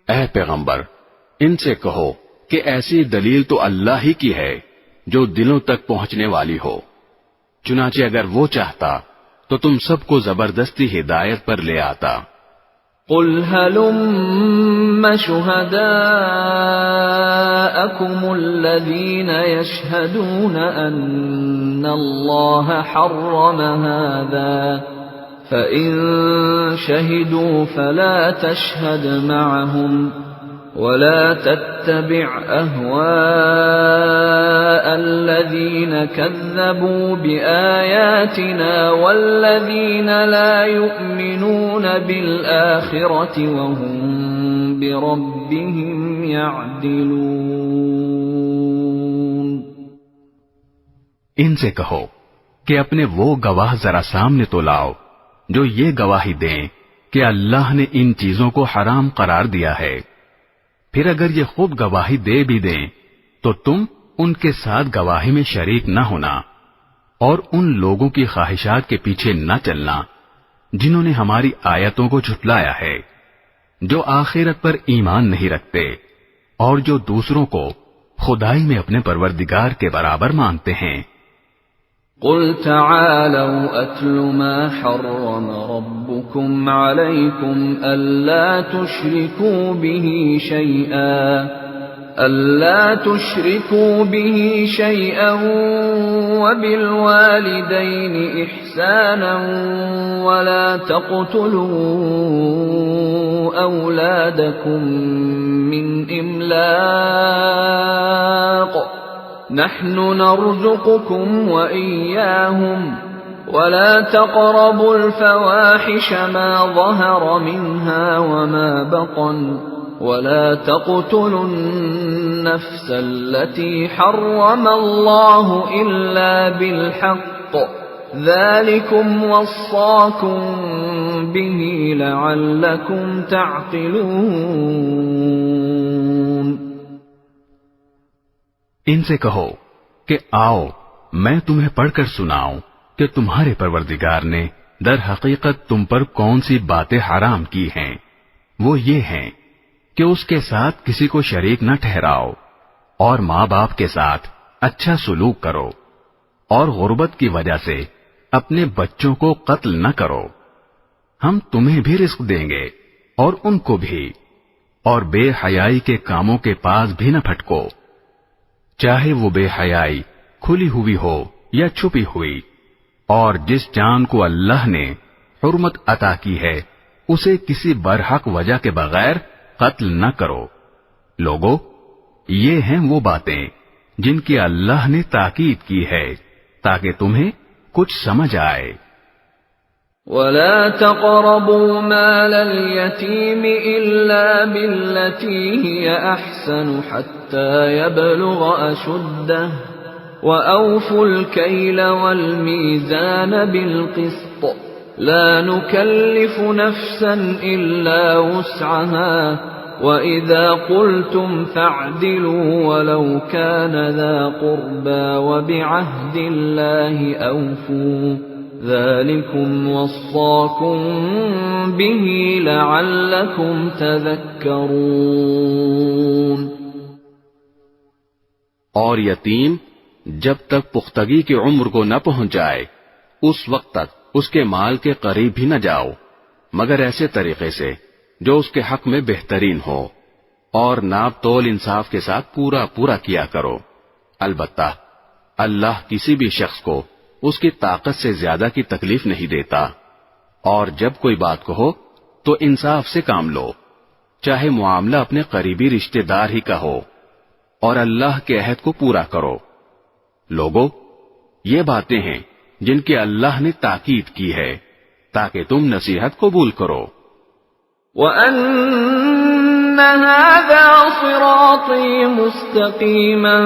اے پیغمبر، ان سے کہو کہ ایسی دلیل تو اللہ ہی کی ہے جو دلوں تک پہنچنے والی ہو، چنانچہ اگر وہ چاہتا تو تم سب کو زبردستی ہدایت پر لے آتا۔ قُلْ هَلُمَّ شُهَدَاءَكُمُ الَّذِينَ يَشْهَدُونَ أَنَّ اللَّهَ حَرَّمَ هَذَا فَإِن شَهِدُوا فَلَا تَشْهَدْ مَعَهُمْ وَلَا تَتَّبِعْ أَهْوَاءَ الَّذِينَ كَذَّبُوا بِآيَاتِنَا وَالَّذِينَ لَا يُؤْمِنُونَ بِالْآخِرَةِ وَهُمْ بِرَبِّهِمْ يَعْدِلُونَ۔ ان سے کہو کہ اپنے وہ گواہ ذرا سامنے تو لاؤ جو یہ گواہی دیں کہ اللہ نے ان چیزوں کو حرام قرار دیا ہے، پھر اگر یہ خود گواہی دے بھی دیں تو تم ان کے ساتھ گواہی میں شریک نہ ہونا، اور ان لوگوں کی خواہشات کے پیچھے نہ چلنا جنہوں نے ہماری آیتوں کو جھٹلایا ہے، جو آخرت پر ایمان نہیں رکھتے اور جو دوسروں کو خدائی میں اپنے پروردگار کے برابر مانتے ہیں۔ قُلْ تَعَالَوْا أَتْلُ مَا حَرَّمَ رَبُّكُمْ عَلَيْكُمْ أَلَّا تُشْرِكُوا بِهِ شَيْئًا وَبِالْوَالِدَيْنِ إِحْسَانًا وَلَا تَقْتُلُوا أَوْلَادَكُمْ مِنْ إِمْلَاقٍ نَحْنُ نَرْزُقُكُمْ وَإِيَّاهُمْ وَلَا تَقْرَبُوا الْفَوَاحِشَ مَا ظَهَرَ مِنْهَا وَمَا بَطَنَ وَلَا تَقْتُلُوا النَّفْسَ الَّتِي حَرَّمَ اللَّهُ إِلَّا بِالْحَقِّ ذَلِكُمْ وَصَّاكُمْ بِهِ لَعَلَّكُمْ تَعْقِلُونَ۔ ان سے کہو کہ آؤ میں تمہیں پڑھ کر سناؤں کہ تمہارے پروردگار نے در حقیقت تم پر کون سی باتیں حرام کی ہیں۔ وہ یہ ہیں کہ اس کے ساتھ کسی کو شریک نہ ٹھہراؤ، اور ماں باپ کے ساتھ اچھا سلوک کرو، اور غربت کی وجہ سے اپنے بچوں کو قتل نہ کرو۔ ہم تمہیں بھی رزق دیں گے اور ان کو بھی، اور بے حیائی کے کاموں کے پاس بھی نہ پھٹکو، چاہے وہ بے حیائی کھلی ہوئی ہو یا چھپی ہوئی، اور جس جان کو اللہ نے حرمت عطا کی ہے اسے کسی برحق وجہ کے بغیر قتل نہ کرو۔ لوگو، یہ ہیں وہ باتیں جن کی اللہ نے تاکید کی ہے تاکہ تمہیں کچھ سمجھ آئے۔ وَلَا تَقْرَبُوا مَالَ الْيَتِيمِ إِلَّا بِالَّتِي هِيَ أَحْسَنُ حَتَّى يَبْلُغَ أَشُدَّهُ وَأَوْفُوا الْكَيْلَ وَالْمِيزَانَ بِالْقِسْطِ لَا نُكَلِّفُ نَفْسًا إِلَّا وُسْعَهَا وَإِذَا قُلْتُمْ فَاعْدِلُوا وَلَوْ كَانَ ذَا قُرْبَى وَبِعَهْدِ اللَّهِ أَوْفُوا ذَلِكُمْ وَصَّاكُمْ بِهِ لَعَلَّكُمْ تَذَكَّرُونَ۔ اور یتیم جب تک پختگی کی عمر کو نہ پہنچ جائے اس وقت تک اس کے مال کے قریب بھی نہ جاؤ، مگر ایسے طریقے سے جو اس کے حق میں بہترین ہو، اور ناپ تول انصاف کے ساتھ پورا پورا کیا کرو۔ البتہ اللہ کسی بھی شخص کو اس کی طاقت سے زیادہ کی تکلیف نہیں دیتا، اور جب کوئی بات کہو تو انصاف سے کام لو، چاہے معاملہ اپنے قریبی رشتہ دار ہی کا ہو، اور اللہ کے عہد کو پورا کرو۔ لوگو، یہ باتیں ہیں جن کی اللہ نے تاکید کی ہے تاکہ تم نصیحت قبول کرو۔ وَأَنَّ هَذَا صِرَاطِي مُسْتَقِيمًا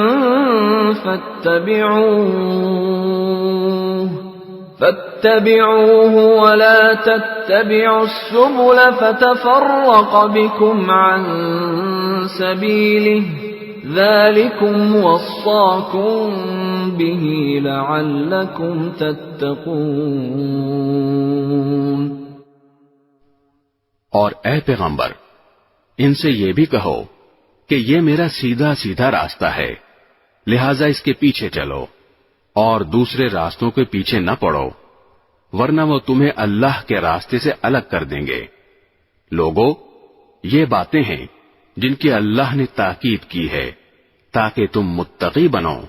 فَاتَّبِعُوهُ وَلَا تَتَّبِعُوا السُّبُلَ فَتَفَرَّقَ بِكُمْ عَن سَبِيلِهِ ذَلِكُمْ وَصَّاكُمْ بِهِ لَعَلَّكُمْ تَتَّقُونَ۔ اور اے پیغمبر، ان سے یہ بھی کہو کہ یہ میرا سیدھا سیدھا راستہ ہے، لہذا اس کے پیچھے چلو اور دوسرے راستوں کے پیچھے نہ پڑو، ورنہ وہ تمہیں اللہ کے راستے سے الگ کر دیں گے۔ لوگو، یہ باتیں ہیں جن کی اللہ نے تاکید کی ہے تاکہ تم متقی بنو۔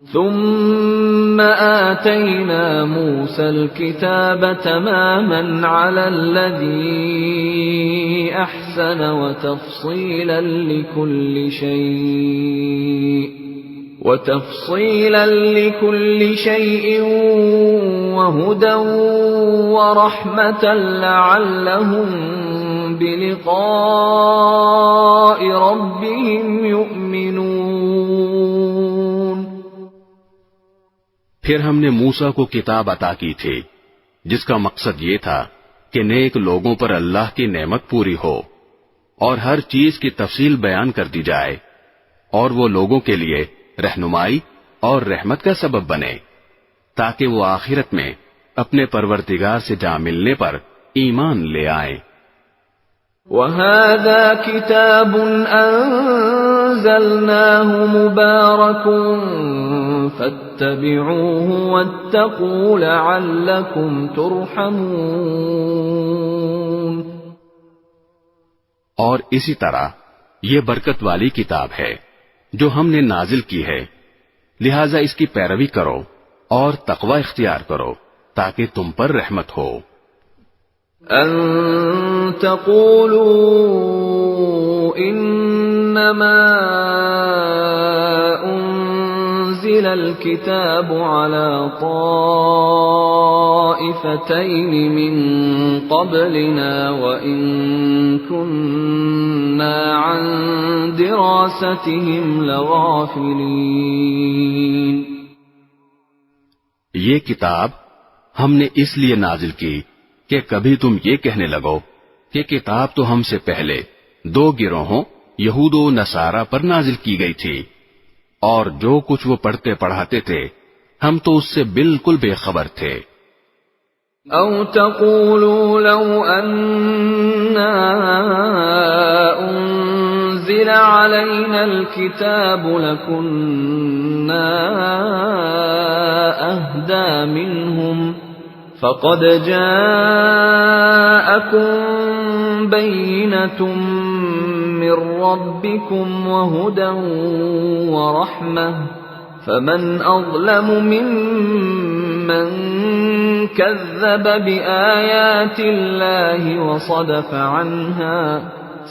ثم آتينا موسى الكتاب تماما على الذي أحسن وتفصيلا لكل شيء وهدى ورحمة لعلهم بلقاء ربهم يؤمنون۔ پھر ہم نے موسیٰ کو کتاب عطا کی تھی جس کا مقصد یہ تھا کہ نیک لوگوں پر اللہ کی نعمت پوری ہو اور ہر چیز کی تفصیل بیان کر دی جائے، اور وہ لوگوں کے لیے رہنمائی اور رحمت کا سبب بنے تاکہ وہ آخرت میں اپنے پروردگار سے جا ملنے پر ایمان لے آئیں۔ وَهَذَا كِتَابٌ أَنزَلْنَاهُ مُبَارَكٌ فَاتَّبِعُوهُ وَاتَّقُوا لَعَلَّكُمْ تُرْحَمُونَ۔ اور اسی طرح یہ برکت والی کتاب ہے جو ہم نے نازل کی ہے، لہذا اس کی پیروی کرو اور تقوی اختیار کرو تاکہ تم پر رحمت ہو۔ أَن تَقُولُوا إِنَّمَا أُنزِلَ الْكِتَابُ عَلَى طَائِفَتَيْنِ مِن قَبْلِنَا وَإِن كُنَّا عَن دِرَاسَتِهِمْ لَغَافِلِينَ۔ یہ کتاب ہم نے اس لیے نازل کی کہ کبھی تم یہ کہنے لگو کہ کتاب تو ہم سے پہلے دو گروہوں یہود و نصارہ پر نازل کی گئی تھی، اور جو کچھ وہ پڑھتے پڑھاتے تھے ہم تو اس سے بالکل بے خبر تھے۔ أَوْ تَقُولُوا لَوْ أَنَّا أُنزِلَ عَلَيْنَا الْكِتَابُ لَكُنَّا أَهْدَىٰ مِنْهُمْ فقد جاءكم بينة من ربكم وهدى ورحمة فمن أظلم ممن كذب بآيات الله وصدف عنها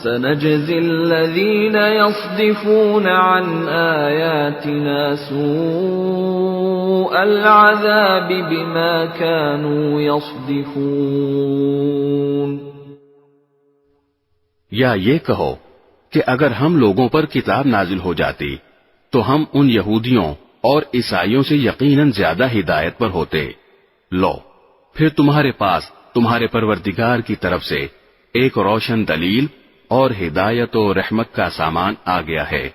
سنجزي الذين يصدفون عن آياتنا سوء العذاب بما كانوا يصدفون۔ یا یہ کہو کہ اگر ہم لوگوں پر کتاب نازل ہو جاتی تو ہم ان یہودیوں اور عیسائیوں سے یقیناً زیادہ ہدایت پر ہوتے۔ لو پھر تمہارے پاس تمہارے پروردگار کی طرف سے ایک روشن دلیل اور ہدایت و رحمت کا سامان آ گیا ہے۔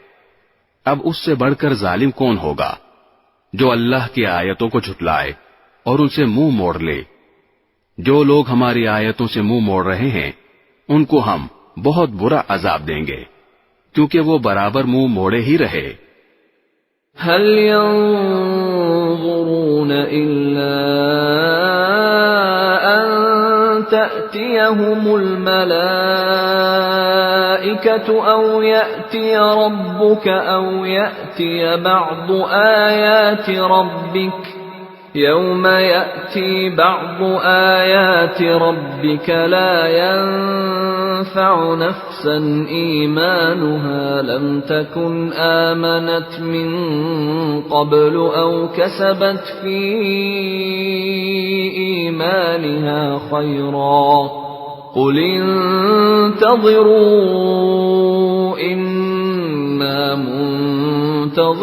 اب اس سے بڑھ کر ظالم کون ہوگا جو اللہ کی آیتوں کو جھٹلائے اور ان سے منہ موڑ لے۔ جو لوگ ہماری آیتوں سے منہ موڑ رہے ہیں ان کو ہم بہت برا عذاب دیں گے، کیونکہ وہ برابر منہ موڑے ہی رہے۔ هل ينظرون إلا أن تأتيهم الملائكة أو يأتي ربك أو يأتي بعض آيات ربك يوم يأتي بعض آيات ربك لا ينفع نفسا إيمانها لم تكن آمنت من قبل أو كسبت في إيمانها خيرا قل انتظروا إنا منتظرون۔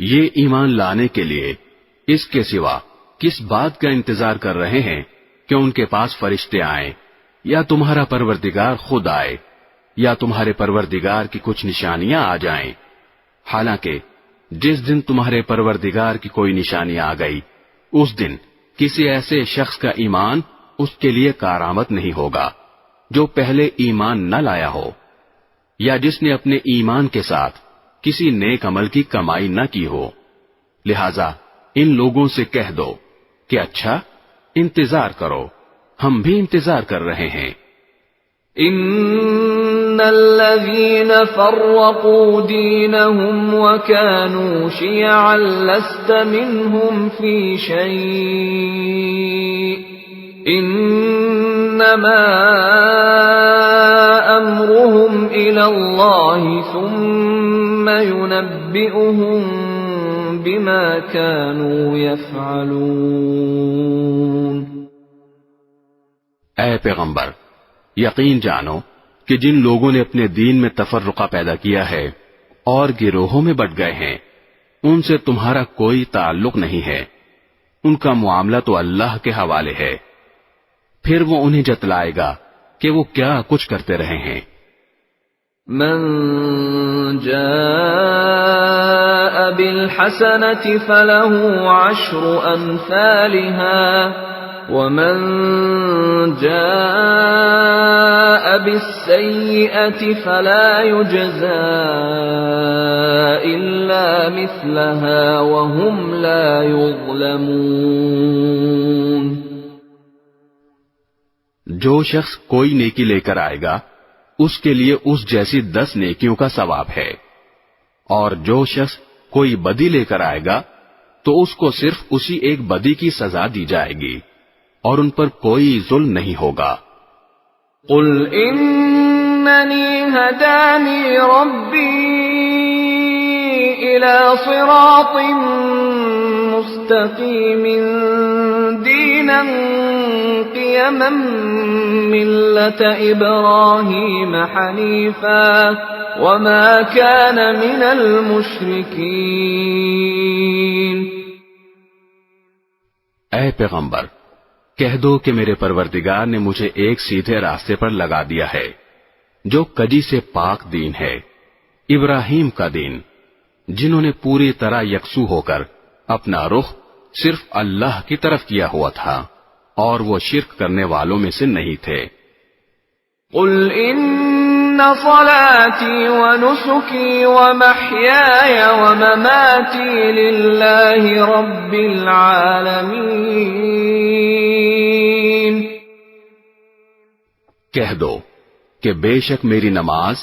یہ ایمان لانے کے لیے اس کے سوا کس بات کا انتظار کر رہے ہیں کہ ان کے پاس فرشتے آئیں یا تمہارا پروردگار خود آئے یا تمہارے پروردگار کی کچھ نشانیاں آ جائیں؟ حالانکہ جس دن تمہارے پروردگار کی کوئی نشانی آ گئی اس دن کسی ایسے شخص کا ایمان اس کے لیے کارآمد نہیں ہوگا جو پہلے ایمان نہ لایا ہو یا جس نے اپنے ایمان کے ساتھ کسی نیک عمل کی کمائی نہ کی ہو۔ لہذا ان لوگوں سے کہہ دو کہ اچھا انتظار کرو، ہم بھی انتظار کر رہے ہیں۔ ان الذين فرقوا دينهم وكانوا شيعا لست منهم في شيء انما امرهم الى الله ثم ينبئهم بما كانوا يفعلون۔ اے پیغمبر، یقین جانو کہ جن لوگوں نے اپنے دین میں تفرقہ پیدا کیا ہے اور گروہوں میں بٹ گئے ہیں ان سے تمہارا کوئی تعلق نہیں ہے، ان کا معاملہ تو اللہ کے حوالے ہے، پھر وہ انہیں جتلائے گا کہ وہ کیا کچھ کرتے رہے ہیں۔ من جاء بالحسنة فله عشر أمثالها ومن جاء بالسيئة فلا يجزى إلا مثلها وهم لا يظلمون۔ جو شخص کوئی نیکی لے کر آئے گا اس کے لیے اس جیسی 10 نیکیوں کا ثواب ہے، اور جو شخص کوئی بدی لے کر آئے گا تو اس کو صرف اسی ایک بدی کی سزا دی جائے گی اور ان پر کوئی ظلم نہیں ہوگا۔ قل اننی ہدانی ربی الى صراط مستقیم دینا قیما ملة ابراہیم حنیفا وما كان من المشرکین۔ اے پیغمبر، کہہ دو کہ میرے پروردگار نے مجھے ایک سیدھے راستے پر لگا دیا ہے جو کجی سے پاک دین ہے، ابراہیم کا دین، جنہوں نے پوری طرح یکسو ہو کر اپنا رخ صرف اللہ کی طرف کیا ہوا تھا اور وہ شرک کرنے والوں میں سے نہیں تھے۔ قل صلاتي ونسكي ومحياي ومماتي لله رب العالمين. کہہ دو کہ بے شک میری نماز،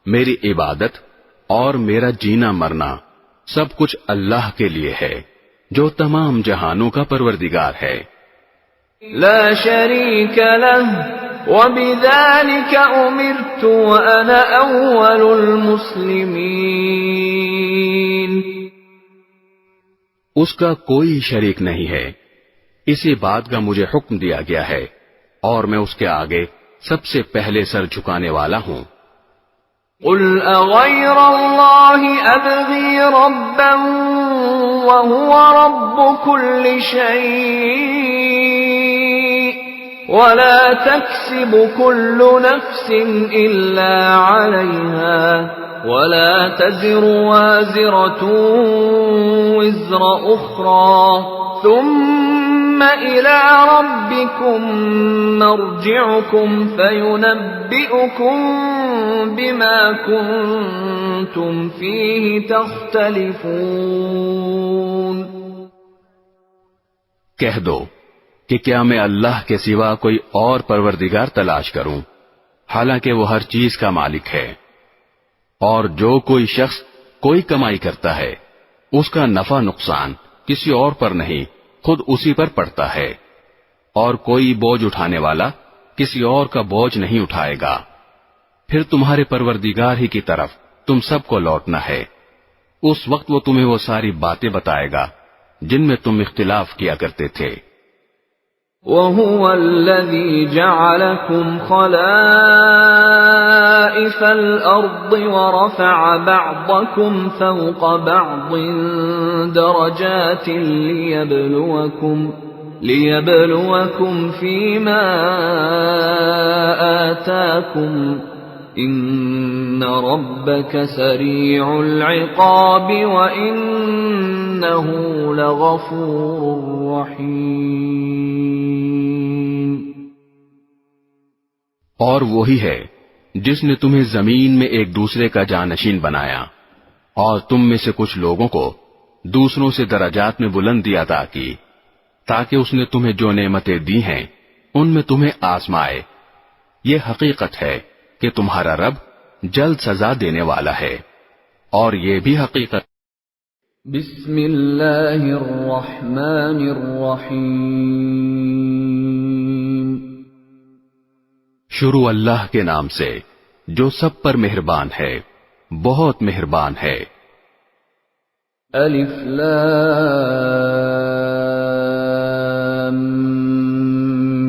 میری عبادت اور میرا جینا مرنا سب کچھ اللہ کے لیے ہے جو تمام جہانوں کا پروردگار ہے. لا شريك له وبذلك أمرت وأنا أول المسلمين. اس کا کوئی شریک نہیں ہے، اسی بات کا مجھے حکم دیا گیا ہے اور میں اس کے آگے سب سے پہلے سر جھکانے والا ہوں. قل أغير الله أبغي ربا وهو رب كل شيء ولا تكسب كل نفس إلا عليها ولا تزر وازرة وزر أخرى ثم إلى ربكم مرجعكم فينبئكم بما كنتم فيه تختلفون. کہہ دو کہ کیا میں اللہ کے سوا کوئی اور پروردگار تلاش کروں، حالانکہ وہ ہر چیز کا مالک ہے، اور جو کوئی شخص کوئی کمائی کرتا ہے اس کا نفع نقصان کسی اور پر نہیں، خود اسی پر پڑتا ہے، اور کوئی بوجھ اٹھانے والا کسی اور کا بوجھ نہیں اٹھائے گا. پھر تمہارے پروردگار ہی کی طرف تم سب کو لوٹنا ہے. اس وقت وہ تمہیں وہ ساری باتیں بتائے گا جن میں تم اختلاف کیا کرتے تھے. وَهُوَ الَّذِي جَعَلَكُمْ خَلَائِفَ الْأَرْضِ وَرَفَعَ بَعْضَكُمْ فَوْقَ بَعْضٍ دَرَجَاتٍ لِيَبْلُوَكُمْ فِيمَا آتَاكُمْ إِنَّ رَبَّكَ سَرِيعُ الْعِقَابِ وَإِنَّهُ لَغَفُورٌ رَّحِيمٌ. اور وہی ہے جس نے تمہیں زمین میں ایک دوسرے کا جانشین بنایا اور تم میں سے کچھ لوگوں کو دوسروں سے درجات میں بلندی عطا کی تاکہ اس نے تمہیں جو نعمتیں دی ہیں ان میں تمہیں آزمائے. یہ حقیقت ہے کہ تمہارا رب جلد سزا دینے والا ہے، اور یہ بھی حقیقت. بسم اللہ الرحمن الرحیم. شروع اللہ کے نام سے جو سب پر مہربان ہے، بہت مہربان ہے. الف لام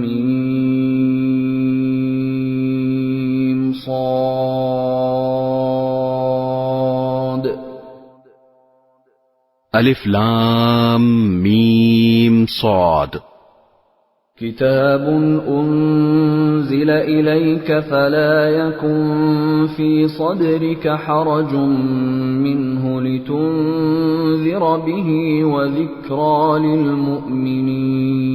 میم صاد. الف لام میم صاد. كتاب أنزل إليك فلا يكن في صدرك حرج منه لتنذر به وذكرى للمؤمنين.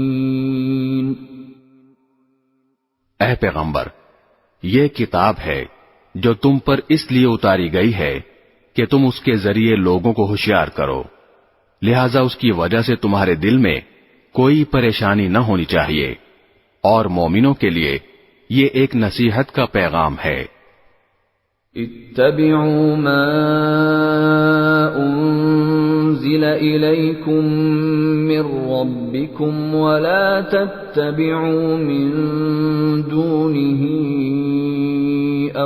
اے پیغمبر، یہ کتاب ہے جو تم پر اس لیے اتاری گئی ہے کہ تم اس کے ذریعے لوگوں کو ہوشیار کرو، لہذا اس کی وجہ سے تمہارے دل میں کوئی پریشانی نہ ہونی چاہیے، اور مومنوں کے لیے یہ ایک نصیحت کا پیغام ہے. اتبعوا ما انزل الیکم من ربکم ولا تتبعوا من دونه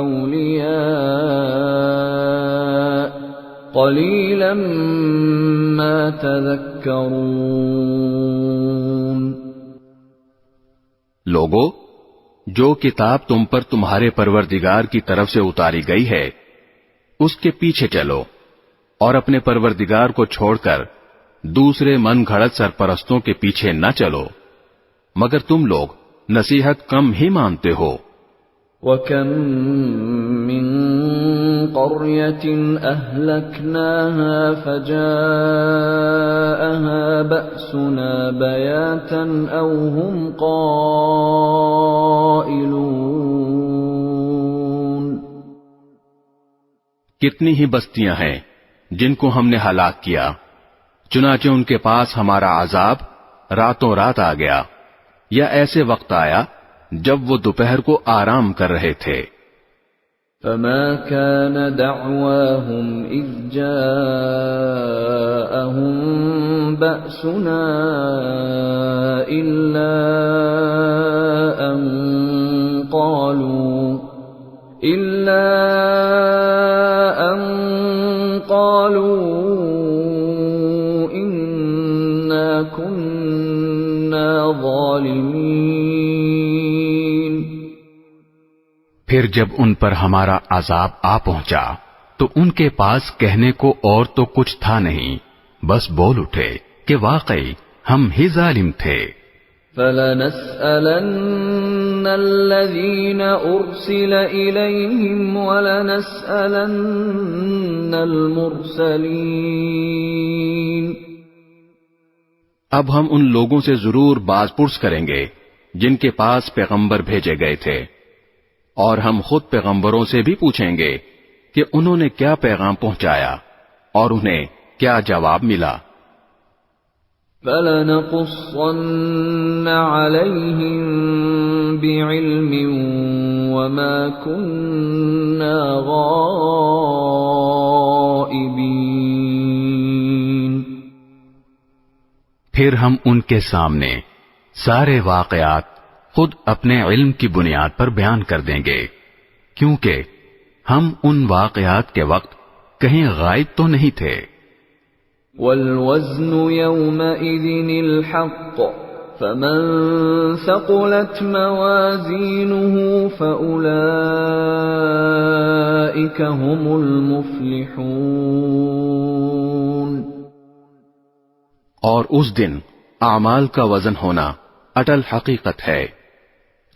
اولیاء قلیلا ما تذکرون. لوگو، جو کتاب تم پر تمہارے پروردگار کی طرف سے اتاری گئی ہے اس کے پیچھے چلو، اور اپنے پروردگار کو چھوڑ کر دوسرے من گھڑت سرپرستوں کے پیچھے نہ چلو، مگر تم لوگ نصیحت کم ہی مانتے ہو. وَكَمْ مِنْ قَرْيَةٍ أَهْلَكْنَاهَا فَجَاءَهَا بَأْسُنَا بَيَاتًا أَوْ هُمْ قَائِلُونَ. کتنی ہی بستیاں ہیں جن کو ہم نے ہلاک کیا، چنانچہ ان کے پاس ہمارا عذاب راتوں رات آ گیا، یا ایسے وقت آیا جب وہ دوپہر کو آرام کر رہے تھے۔ فما كان دعواهم إذ جاءهم بأسنا إلا أن قالوا إنا كنا ظالمين۔ پھر جب ان پر ہمارا عذاب آ پہنچا تو ان کے پاس کہنے کو اور تو کچھ تھا نہیں، بس بول اٹھے کہ واقعی ہم ہی ظالم تھے۔ فَلَنَسْأَلَنَّ الَّذِينَ أُرْسِلَ إِلَيْهِمْ وَلَنَسْأَلَنَّ الْمُرْسَلِينَ۔ اب ہم ان لوگوں سے ضرور باز پرس کریں گے جن کے پاس پیغمبر بھیجے گئے تھے، اور ہم خود پیغمبروں سے بھی پوچھیں گے کہ انہوں نے کیا پیغام پہنچایا اور انہیں کیا جواب ملا۔ فَلَنَقُصَّنَّ عَلَيْهِمْ بِعِلْمٍ وَمَا كُنَّا غَائِبِينَ۔ پھر ہم ان کے سامنے سارے واقعات خود اپنے علم کی بنیاد پر بیان کر دیں گے، کیونکہ ہم ان واقعات کے وقت کہیں غائب تو نہیں تھے۔ وَالْوَزْنُ يَوْمَئِذٍ الْحَقُّ فَمَنْ ثَقُلَتْ مَوَازِينُهُ فَأُولَئِكَ هُمُ الْمُفْلِحُونَ۔ اور اس دن اعمال کا وزن ہونا اٹل حقیقت ہے،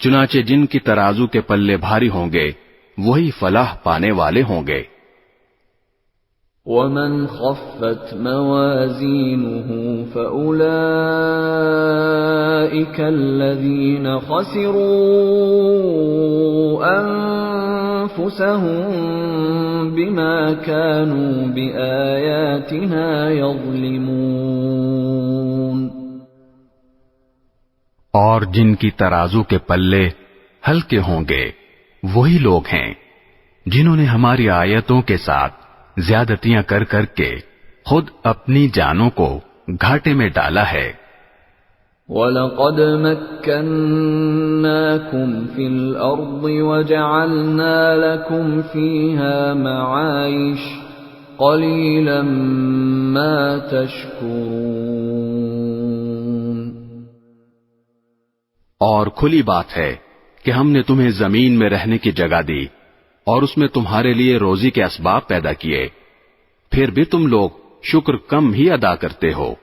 چنانچہ جن کی ترازو کے پلے بھاری ہوں گے وہی فلاح پانے والے ہوں گے۔ وَمَنْ خَفَّتْ مَوَازِينُهُ فَأُولَئِكَ الَّذِينَ خَسِرُوا أَنفُسَهُم بِمَا كَانُوا بِآيَاتِنَا يَظْلِمُونَ۔ اور جن کی ترازو کے پلے ہلکے ہوں گے وہی لوگ ہیں جنہوں نے ہماری آیتوں کے ساتھ زیادتیاں کر کر کے خود اپنی جانوں کو گھاٹے میں ڈالا ہے۔ وَلَقَدْ مَكَّنَّاكُمْ فِي الْأَرْضِ وَجَعَلْنَا لَكُمْ فِيهَا مَعَايِشَ قَلِيلًا مَا تَشْكُرُونَ۔ اور کھلی بات ہے کہ ہم نے تمہیں زمین میں رہنے کی جگہ دی اور اس میں تمہارے لیے روزی کے اسباب پیدا کیے، پھر بھی تم لوگ شکر کم ہی ادا کرتے ہو۔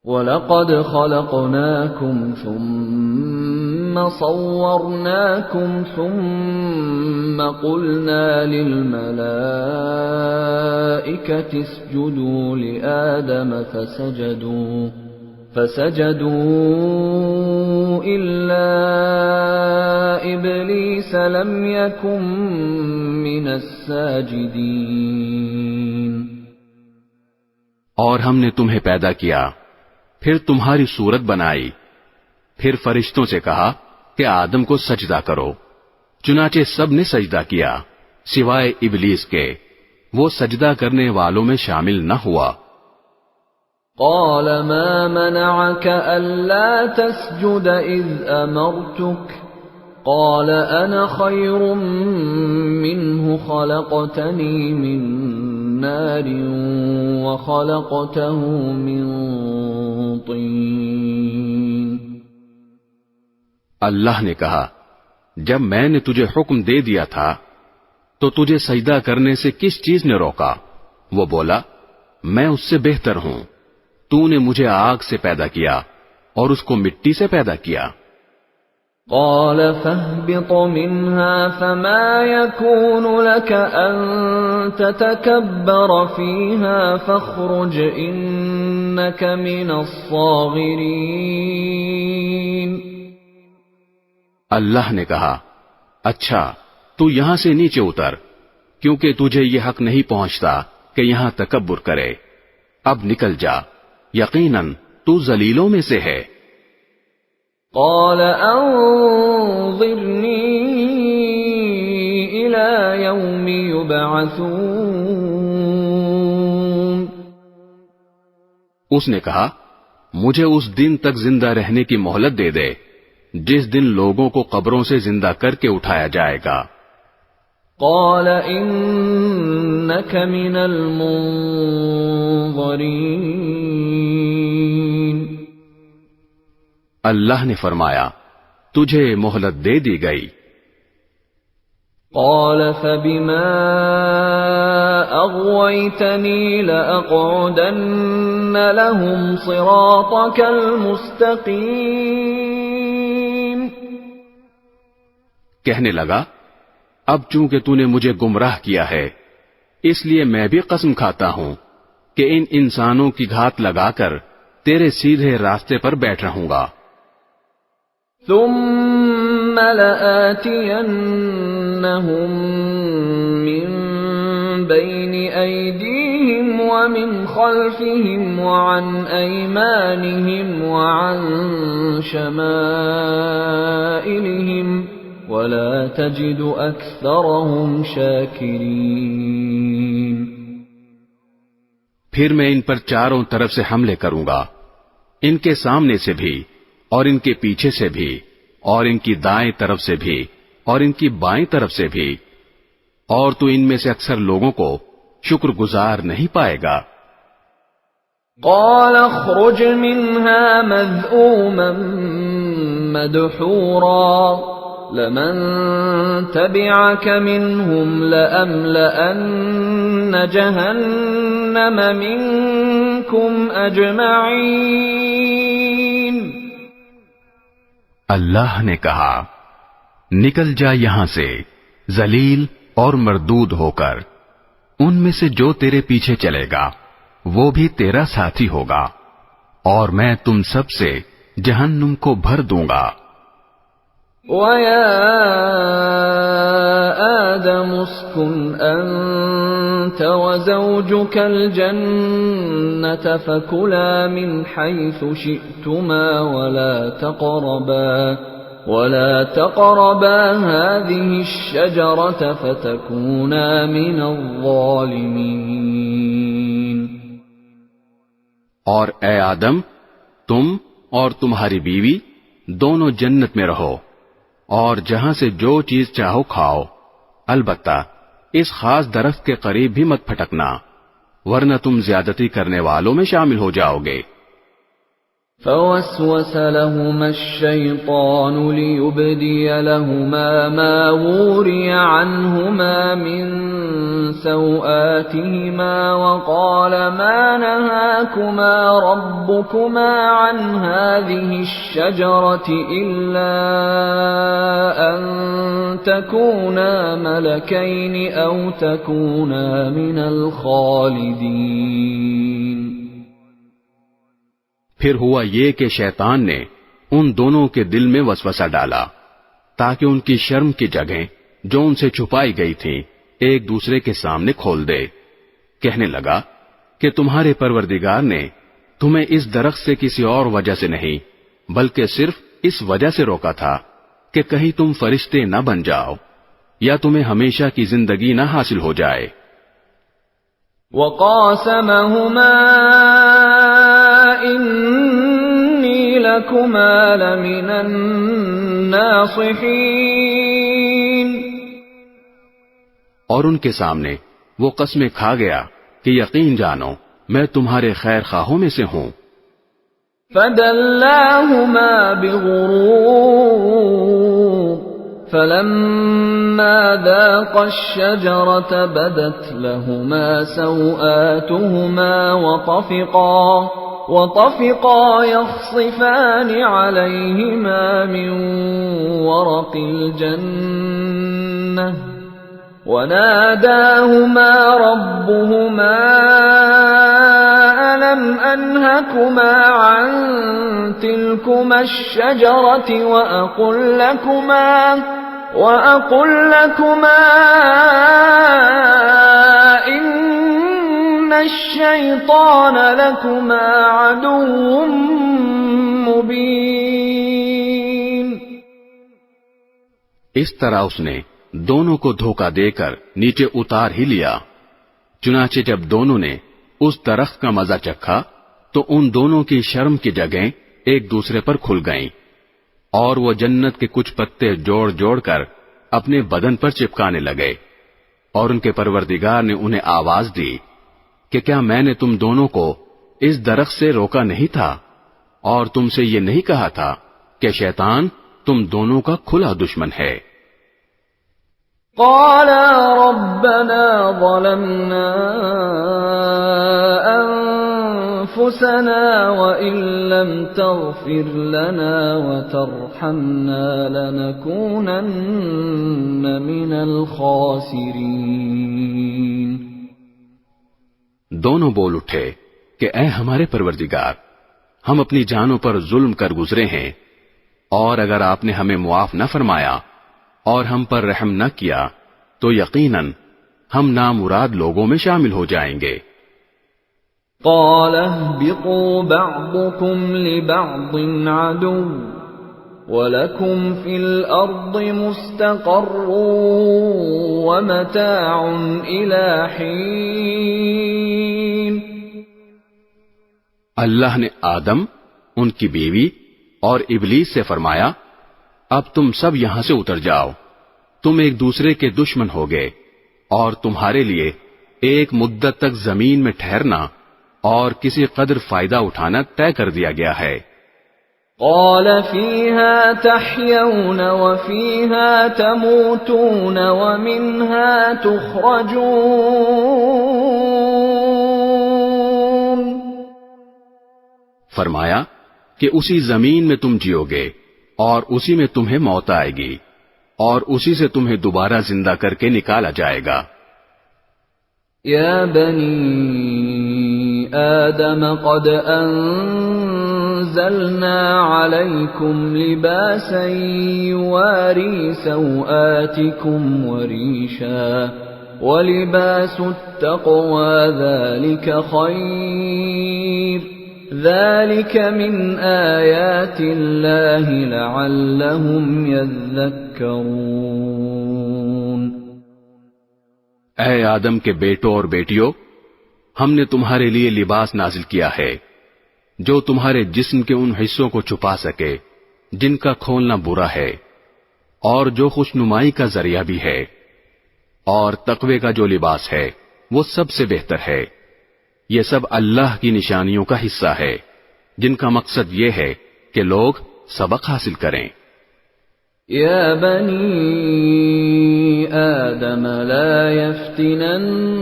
وَلَقَدْ خَلَقْنَاكُمْ ثُمَّ صَوَّرْنَاكُمْ ثُمَّ قُلْنَا لِلْمَلَائِكَةِ اسْجُدُوا لِآدَمَ فسجدوا إلا إبليس لم يكن من الساجدين۔ اور ہم نے تمہیں پیدا کیا، پھر تمہاری صورت بنائی، پھر فرشتوں سے کہا کہ آدم کو سجدہ کرو، چنانچہ سب نے سجدہ کیا سوائے ابلیس کے، وہ سجدہ کرنے والوں میں شامل نہ ہوا۔ قال ما منعك ألا تسجد إذ أمرتك قال أنا خير منه خلقتني من نار وخلقته من طين۔ اللہ نے کہا جب میں نے تجھے حکم دے دیا تھا تو تجھے سجدہ کرنے سے کس چیز نے روکا؟ وہ بولا میں اس سے بہتر ہوں، تو نے مجھے آگ سے پیدا کیا اور اس کو مٹی سے پیدا کیا۔ قال فاهبط منها فما يكون لك أن تتكبر فيها فاخرج إنك من الصاغرين۔ اللہ نے کہا اچھا تو یہاں سے نیچے اتر، کیونکہ تجھے یہ حق نہیں پہنچتا کہ یہاں تکبر کرے. اب نکل جا، یقیناً تو ذلیلوں میں سے ہے. قال انظرنی الی یوم یبعثون. اس نے کہا مجھے اس دن تک زندہ رہنے کی مہلت دے دے جس دن لوگوں کو قبروں سے زندہ کر کے اٹھایا جائے گا. قال انک من المنظرین. اللہ نے فرمایا تجھے مہلت دے دی گئی. قال فبما اغويتني لأقعدن لهم صراطك المستقيم. کہنے لگا اب چونکہ تو نے مجھے گمراہ کیا ہے اس لیے میں بھی قسم کھاتا ہوں کہ ان انسانوں کی گھات لگا کر تیرے سیدھے راستے پر بیٹھ رہوں گا. ثم لآتينهم من بين أيديهم ومن خلفهم وعن أيمانهم وعن شمائلهم ولا تجد أكثرهم شاكرين. پھر میں ان پر چاروں طرف سے حملے کروں گا، ان کے سامنے سے بھی اور ان کے پیچھے سے بھی اور ان کی دائیں طرف سے بھی اور ان کی بائیں طرف سے بھی، اور تو ان میں سے اکثر لوگوں کو شکر گزار نہیں پائے گا. قال اخرج منها مذءوما مدحورا لمن تبعك منهم لأملأن جهنم منكم أجمعين. اللہ نے کہا نکل جا یہاں سے ذلیل اور مردود ہو کر، ان میں سے جو تیرے پیچھے چلے گا وہ بھی تیرا ساتھی ہوگا، اور میں تم سب سے جہنم کو بھر دوں گا. وَيَا آدَمُ اسْكُنْ أَنْتَ وَزَوْجُكَ الْجَنَّةَ فَكُلَا مِنْ حَيْثُ شِئْتُمَا وَلَا تَقْرَبَا هَذِهِ الشَّجَرَةَ فَتَكُونَا مِنَ الظَّالِمِينَ. اور اے آدم تم اور تمہاری بیوی دونوں جنت میں رہو اور جہاں سے جو چیز چاہو کھاؤ، البتہ اس خاص درخت کے قریب بھی مت پھٹکنا ورنہ تم زیادتی کرنے والوں میں شامل ہو جاؤ گے. فوسوس لهما الشيطان ليبدي لهما ما وري عنهما من سوآتهما وقال ما نهاكما ربكما عن هذه الشجرة إلا أن تكونا ملكين أو تكونا من الخالدين. پھر ہوا یہ کہ شیطان نے ان دونوں کے دل میں وسوسہ ڈالا تاکہ ان کی شرم کی جگہیں جو ان سے چھپائی گئی تھیں ایک دوسرے کے سامنے کھول دے. کہنے لگا کہ تمہارے پروردگار نے تمہیں اس درخت سے کسی اور وجہ سے نہیں بلکہ صرف اس وجہ سے روکا تھا کہ کہیں تم فرشتے نہ بن جاؤ یا تمہیں ہمیشہ کی زندگی نہ حاصل ہو جائے. وَقَاسَمَهُمَا إِنِّي لَكُمَا لَمِنَ النَّاصِحِينَ. اور ان کے سامنے وہ قسمیں کھا گیا کہ یقین جانو میں تمہارے خیر خواہوں میں سے ہوں. فَدَلَّاهُمَا بِغُرُورٍ فَلَمَّا ذَاقَا الشَّجَرَةَ بَدَتْ لَهُمَا سَوْآتُهُمَا وَطَفِقَا يَخْصِفَانِ عَلَيْهِمَا مِنْ وَرَقِ الْجَنَّةِ وَنَادَاهُمَا رَبُّهُمَا أَلَمْ أَنْهَكُمَا عَنْ تِلْكُمَا الشَّجَرَةِ وَأَقُلْ لَكُمَا الشيطان لكما عدو مبين. اس طرح اس نے دونوں کو دھوکہ دے کر نیچے اتار ہی لیا. چنانچہ جب دونوں نے اس درخت کا مزہ چکھا تو ان دونوں کی شرم کی جگہیں ایک دوسرے پر کھل گئیں، اور وہ جنت کے کچھ پتے جوڑ جوڑ کر اپنے بدن پر چپکانے لگے. اور ان کے پروردگار نے انہیں آواز دی کہ کیا میں نے تم دونوں کو اس درخت سے روکا نہیں تھا، اور تم سے یہ نہیں کہا تھا کہ شیطان تم دونوں کا کھلا دشمن ہے؟ قالا ربنا ظلمنا انفسنا وان لم تغفر لنا وترحمنا لنكونن من الخاسرین. دونوں بول اٹھے کہ اے ہمارے پروردگار، ہم اپنی جانوں پر ظلم کر گزرے ہیں، اور اگر آپ نے ہمیں معاف نہ فرمایا اور ہم پر رحم نہ کیا تو یقیناً ہم نامراد لوگوں میں شامل ہو جائیں گے. قال اهبطوا بعضكم لبعض عدو وَلَكُمْ فِي الْأَرْضِ مُسْتَقَرٌّ وَمَتَاعٌ إِلَى حِينٍ. اللہ نے آدم، ان کی بیوی اور ابلیس سے فرمایا، اب تم سب یہاں سے اتر جاؤ، تم ایک دوسرے کے دشمن ہو گئے، اور تمہارے لیے ایک مدت تک زمین میں ٹھہرنا اور کسی قدر فائدہ اٹھانا طے کر دیا گیا ہے. قال فيها تحيون وفيها تموتون ومنها تخرجون. فرمایا کہ اسی زمین میں تم جیو گے اور اسی میں تمہیں موت آئے گی اور اسی سے تمہیں دوبارہ زندہ کر کے نکالا جائے گا. یا بنی آدم قد انزلنا علیکم لباسا یواری سوآتکم وریشا ولباس التقوى ذلك خیر ذلك من آیات اللہ لعلهم یذکرون. اے آدم کے بیٹوں اور بیٹیوں، ہم نے تمہارے لیے لباس نازل کیا ہے جو تمہارے جسم کے ان حصوں کو چھپا سکے جن کا کھولنا برا ہے، اور جو خوشنمائی کا ذریعہ بھی ہے، اور تقوی کا جو لباس ہے وہ سب سے بہتر ہے. یہ سب اللہ کی نشانیوں کا حصہ ہے جن کا مقصد یہ ہے کہ لوگ سبق حاصل کریں. یا بنی آدم لا يفتننكم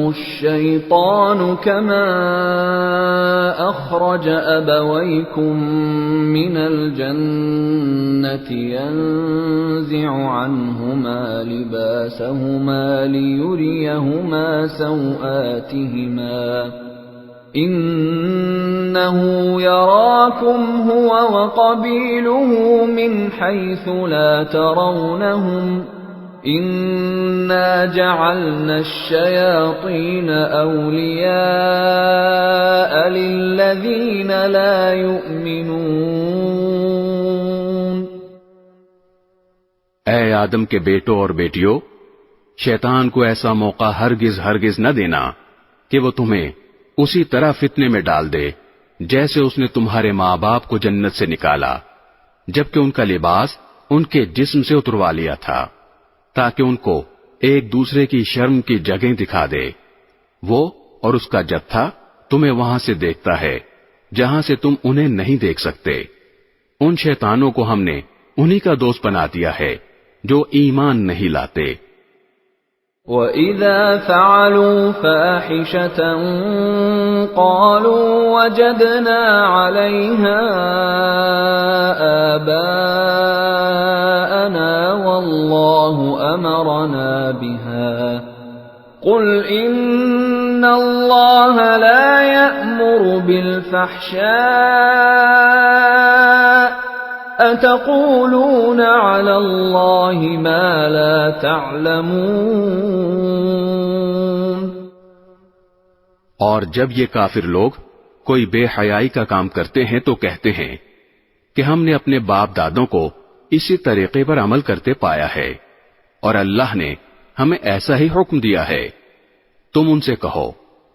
الشیطان كما اخرج ابویکم من الجنة ينزع عنهما لباسهما ليريهما سوآتهما إِنَّهُ يَرَاكُمْ هُوَ وَقَبِيلُهُ مِنْ حَيْثُ لَا تَرَوْنَهُمْ إِنَّا جَعَلْنَا الشَّيَاطِينَ أَوْلِيَاءَ لِلَّذِينَ لَا يُؤْمِنُونَ. اے آدم کے بیٹوں اور بیٹیوں، شیطان کو ایسا موقع ہرگز نہ دینا کہ وہ تمہیں اسی طرح فتنے میں ڈال دے جیسے اس نے تمہارے ماں باپ کو جنت سے نکالا جبکہ ان کا لباس ان کے جسم سے اتروا لیا تھا تاکہ ان کو ایک دوسرے کی شرم کی جگہیں دکھا دے. وہ اور اس کا جتھا تمہیں وہاں سے دیکھتا ہے جہاں سے تم انہیں نہیں دیکھ سکتے. ان شیطانوں کو ہم نے انہی کا دوست بنا دیا ہے جو ایمان نہیں لاتے. وَإِذَا فَعَلُوا فَاحِشَةً قَالُوا وَجَدْنَا عَلَيْهَا آبَاءَنَا وَاللَّهُ أَمَرَنَا بِهَا قُلْ إِنَّ اللَّهَ لَا يَأْمُرُ بِالْفَحْشَاءِ أَتَقُولُونَ عَلَى اللَّهِ مَا لَا تَعْلَمُونَ. اور جب یہ کافر لوگ کوئی بے حیائی کا کام کرتے ہیں تو کہتے ہیں کہ ہم نے اپنے باپ دادوں کو اسی طریقے پر عمل کرتے پایا ہے اور اللہ نے ہمیں ایسا ہی حکم دیا ہے۔ تم ان سے کہو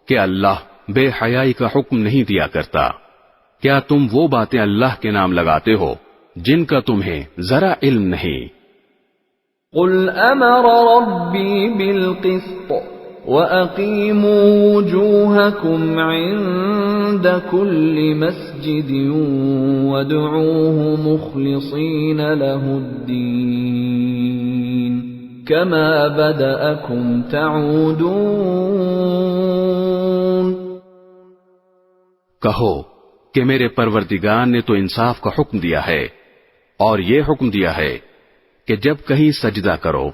کہ اللہ بے حیائی کا حکم نہیں دیا کرتا۔ کیا تم وہ باتیں اللہ کے نام لگاتے ہو جن کا تمہیں ذرا علم نہیں؟ قل امر ربی بالقسط وَأَقِيمُوا وُجُوهَكُمْ عِندَ كُلِّ مَسْجِدٍ وَادْعُوهُ مُخْلِصِينَ لَهُ الدِّينَ كَمَا بَدَأَكُمْ تَعُودُونَ۔ کہو کہ میرے پروردگار نے تو انصاف کا حکم دیا ہے اور یہ حکم دیا ہے کہ جب کہیں سجدہ کرو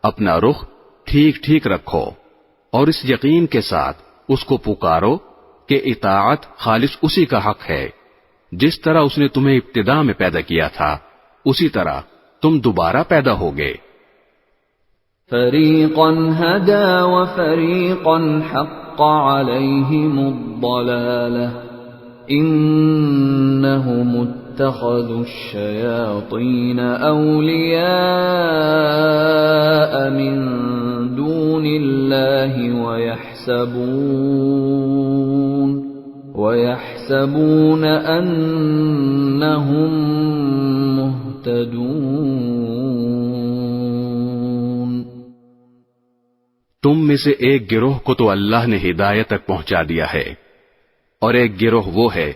اپنا رخ ٹھیک ٹھیک رکھو اور اس یقین کے ساتھ اس کو پکارو کہ اطاعت خالص اسی کا حق ہے، جس طرح اس نے تمہیں ابتدا میں پیدا کیا تھا اسی طرح تم دوبارہ پیدا ہوگے۔ فریقا ہدی وفریقا حق علیہم الضلالہ انہم اتخذوا الشیاطین اولیاء من دون اللہ ویحسبون انہم مہتدون۔ تم میں سے ایک گروہ کو تو اللہ نے ہدایت تک پہنچا دیا ہے اور ایک گروہ وہ ہے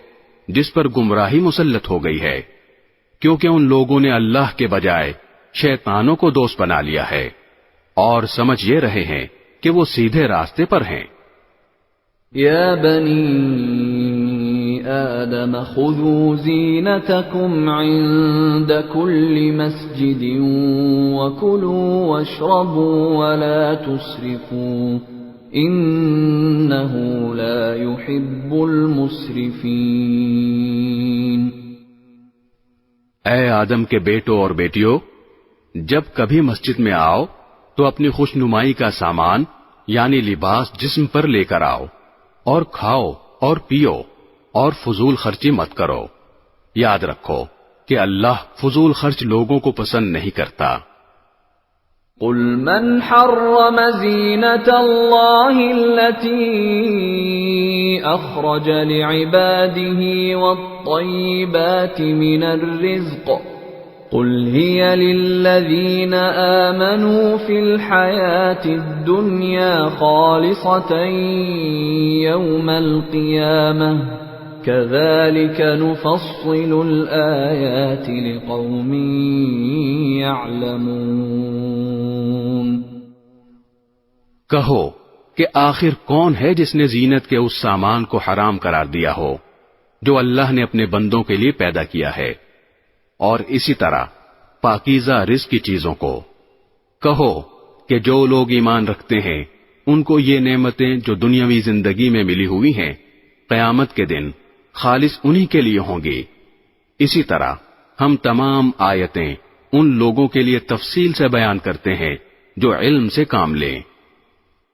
جس پر گمراہی مسلط ہو گئی ہے، کیونکہ ان لوگوں نے اللہ کے بجائے شیطانوں کو دوست بنا لیا ہے اور سمجھ یہ رہے ہیں کہ وہ سیدھے راستے پر ہیں۔ یا بنی آدم خذوا زینتکم عند کل مسجد وکلوا واشربوا ولا تسرفوا انہ لا يحب المسرفین۔ اے آدم کے بیٹوں اور بیٹیوں، جب کبھی مسجد میں آؤ تو اپنی خوش نمائی کا سامان یعنی لباس جسم پر لے کر آؤ اور کھاؤ اور پیو اور فضول خرچی مت کرو۔ یاد رکھو کہ اللہ فضول خرچ لوگوں کو پسند نہیں کرتا۔ قل من حرم زینة اللہ التي اخرج لعباده والطیبات من الرزق قل هي للذین آمنوا في الحیاة الدنیا خالصة یوم القیامة كذلك نفصل الآیات لقوم يعلمون۔ کہو کہ آخر کون ہے جس نے زینت کے اس سامان کو حرام قرار دیا ہو جو اللہ نے اپنے بندوں کے لیے پیدا کیا ہے، اور اسی طرح پاکیزہ رزق کی چیزوں کو۔ کہو کہ جو لوگ ایمان رکھتے ہیں ان کو یہ نعمتیں جو دنیاوی زندگی میں ملی ہوئی ہیں قیامت کے دن خالص انہی کے لیے ہوں گی۔ اسی طرح ہم تمام آیتیں ان لوگوں کے لیے تفصیل سے بیان کرتے ہیں جو علم سے کام لیں۔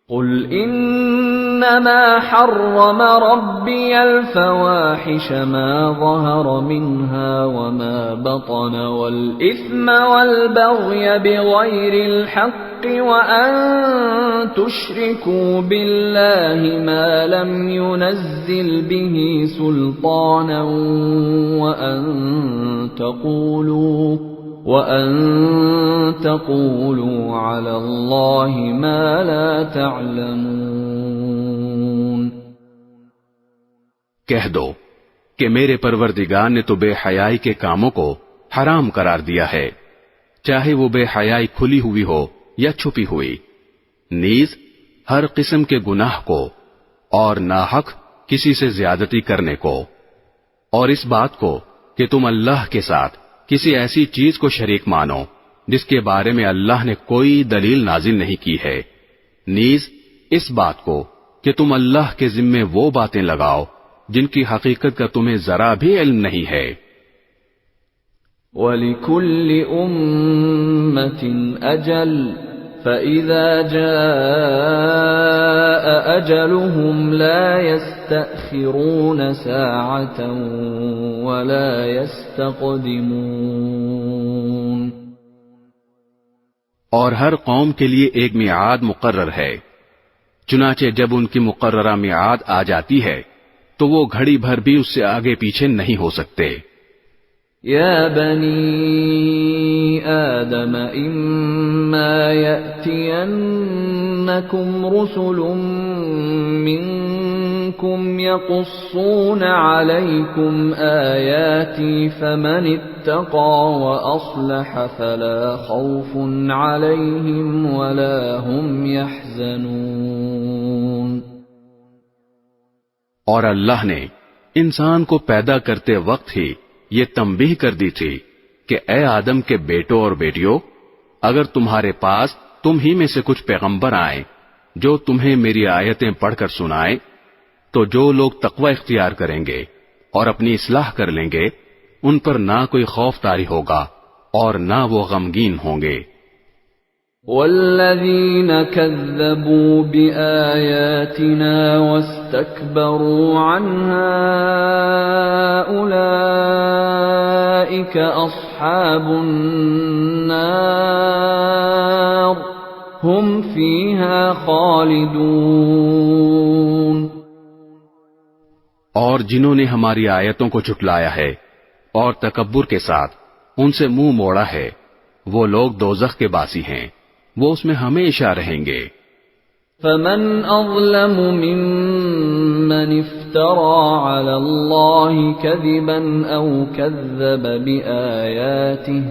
قل انما حرم ربی الفواحش ما ظهر منها وما بطن والاثم والبغي بغير الحق وان تشركوا بالله ما لم ينزل به سلطانا وَأَن تَقُولُوا عَلَى اللَّهِ مَا لَا تَعْلَمُونَ۔ کہہ دو کہ میرے پروردگار نے تو بے حیائی کے کاموں کو حرام قرار دیا ہے، چاہے وہ بے حیائی کھلی ہوئی ہو یا چھپی ہوئی، نیز ہر قسم کے گناہ کو اور ناحق کسی سے زیادتی کرنے کو، اور اس بات کو کہ تم اللہ کے ساتھ کسی ایسی چیز کو شریک مانو جس کے بارے میں اللہ نے کوئی دلیل نازل نہیں کی ہے، نیز اس بات کو کہ تم اللہ کے ذمے وہ باتیں لگاؤ جن کی حقیقت کا تمہیں ذرا بھی علم نہیں ہے۔ وَلِكُلِّ أُمَّةٍ أَجَلٌ فَإِذَا جَاءَ أَجَلُهُمْ لَا يَسْتَأْخِرُونَ سَاعَةً وَلَا يَسْتَقْدِمُونَ۔ اور ہر قوم کے لیے ایک میعاد مقرر ہے، چنانچہ جب ان کی مقررہ میعاد آ جاتی ہے تو وہ گھڑی بھر بھی اس سے آگے پیچھے نہیں ہو سکتے۔ یا بنی آدم اما یأتینکم رسل منکم یقصون علیکم آیاتی فمن اتقى واصلح فلا خوف علیہم ولا هم یحزنون۔ اور اللہ نے انسان کو پیدا کرتے وقت ہی یہ تنبیہ کر دی تھی کہ اے آدم کے بیٹوں اور بیٹیوں، اگر تمہارے پاس تم ہی میں سے کچھ پیغمبر آئیں جو تمہیں میری آیتیں پڑھ کر سنائیں تو جو لوگ تقوی اختیار کریں گے اور اپنی اصلاح کر لیں گے ان پر نہ کوئی خوف طاری ہوگا اور نہ وہ غمگین ہوں گے۔ والذین کذبوا بآیاتنا واستکبروا عنها اولئک اصحاب النار هم فیہا خالدون۔ اور جنہوں نے ہماری آیتوں کو جھٹلایا ہے اور تکبر کے ساتھ ان سے منہ موڑا ہے وہ لوگ دوزخ کے باسی ہیں، وہ اس میں ہمیشہ رہیں گے۔ فمن اظلم ممن افترى على الله كذبا او كذب بآياته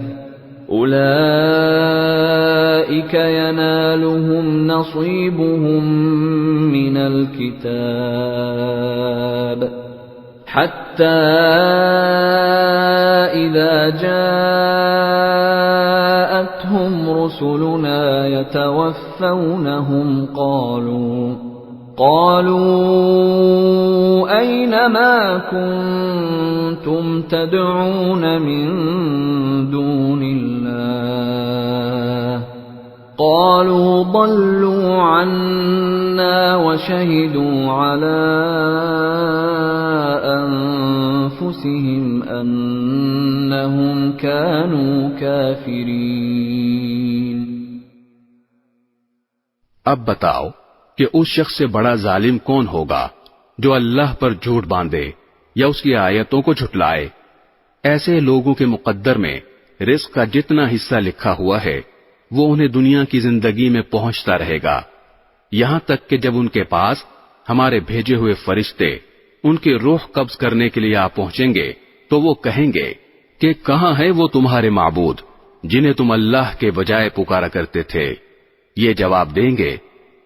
اولئك ينالهم نصيبهم من الكتاب حتى إذا جاءتهم رسلنا يتوفونهم قالوا أين ما كنتم تدعون من دون الله قالوا ضلوا عنا وشهدوا على أنفسهم أنهم كانوا كافرين۔ اب بتاؤ کہ اس شخص سے بڑا ظالم کون ہوگا جو اللہ پر جھوٹ باندھے یا اس کی آیتوں کو جھٹلائے۔ ایسے لوگوں کے مقدر میں رزق کا جتنا حصہ لکھا ہوا ہے وہ انہیں دنیا کی زندگی میں پہنچتا رہے گا، یہاں تک کہ جب ان کے پاس ہمارے بھیجے ہوئے فرشتے ان کی روح قبض کرنے کے لیے آ پہنچیں گے تو وہ کہیں گے کہ کہاں ہے وہ تمہارے معبود جنہیں تم اللہ کے بجائے پکارا کرتے تھے؟ یہ جواب دیں گے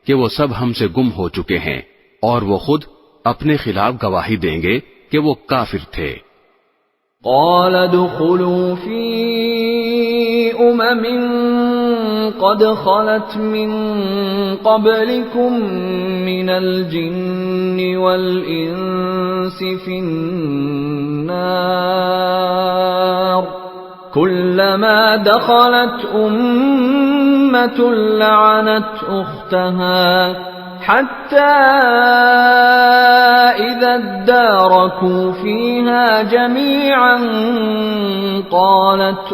کہ وہ سب ہم سے گم ہو چکے ہیں، اور وہ خود اپنے خلاف گواہی دیں گے کہ وہ کافر تھے۔ قال ادخلوا في قد خلت من قبلكم من الجن والإنس في النار كلما دخلت أمة لعنت أختها حتى إذا اداركوا فيها جميعا قالت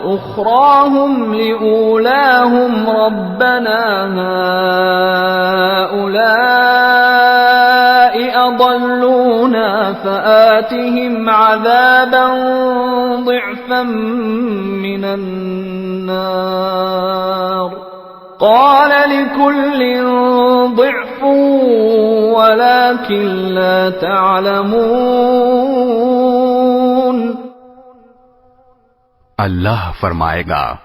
أخراهم لأولاهم ربنا هؤلاء أضلونا فآتهم عذابا ضعفا من النار قال لكل ضعف ولكن لا تعلمون۔ اللہ فرمائے گا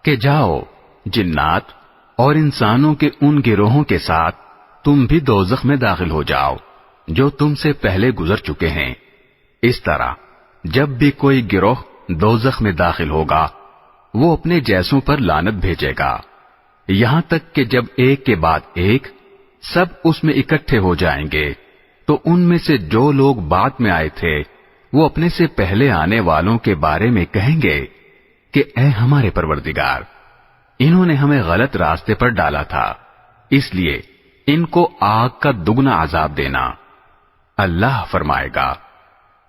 کہ جاؤ جنات اور انسانوں کے ان گروہوں کے ساتھ تم بھی دوزخ میں داخل ہو جاؤ جو تم سے پہلے گزر چکے ہیں۔ اس طرح جب بھی کوئی گروہ دوزخ میں داخل ہوگا وہ اپنے جیسوں پر لعنت بھیجے گا، یہاں تک کہ جب ایک کے بعد ایک سب اس میں اکٹھے ہو جائیں گے تو ان میں سے جو لوگ بعد میں آئے تھے وہ اپنے سے پہلے آنے والوں کے بارے میں کہیں گے کہ اے ہمارے پروردگار، انہوں نے ہمیں غلط راستے پر ڈالا تھا، اس لیے ان کو آگ کا دگنا عذاب دینا۔ اللہ فرمائے گا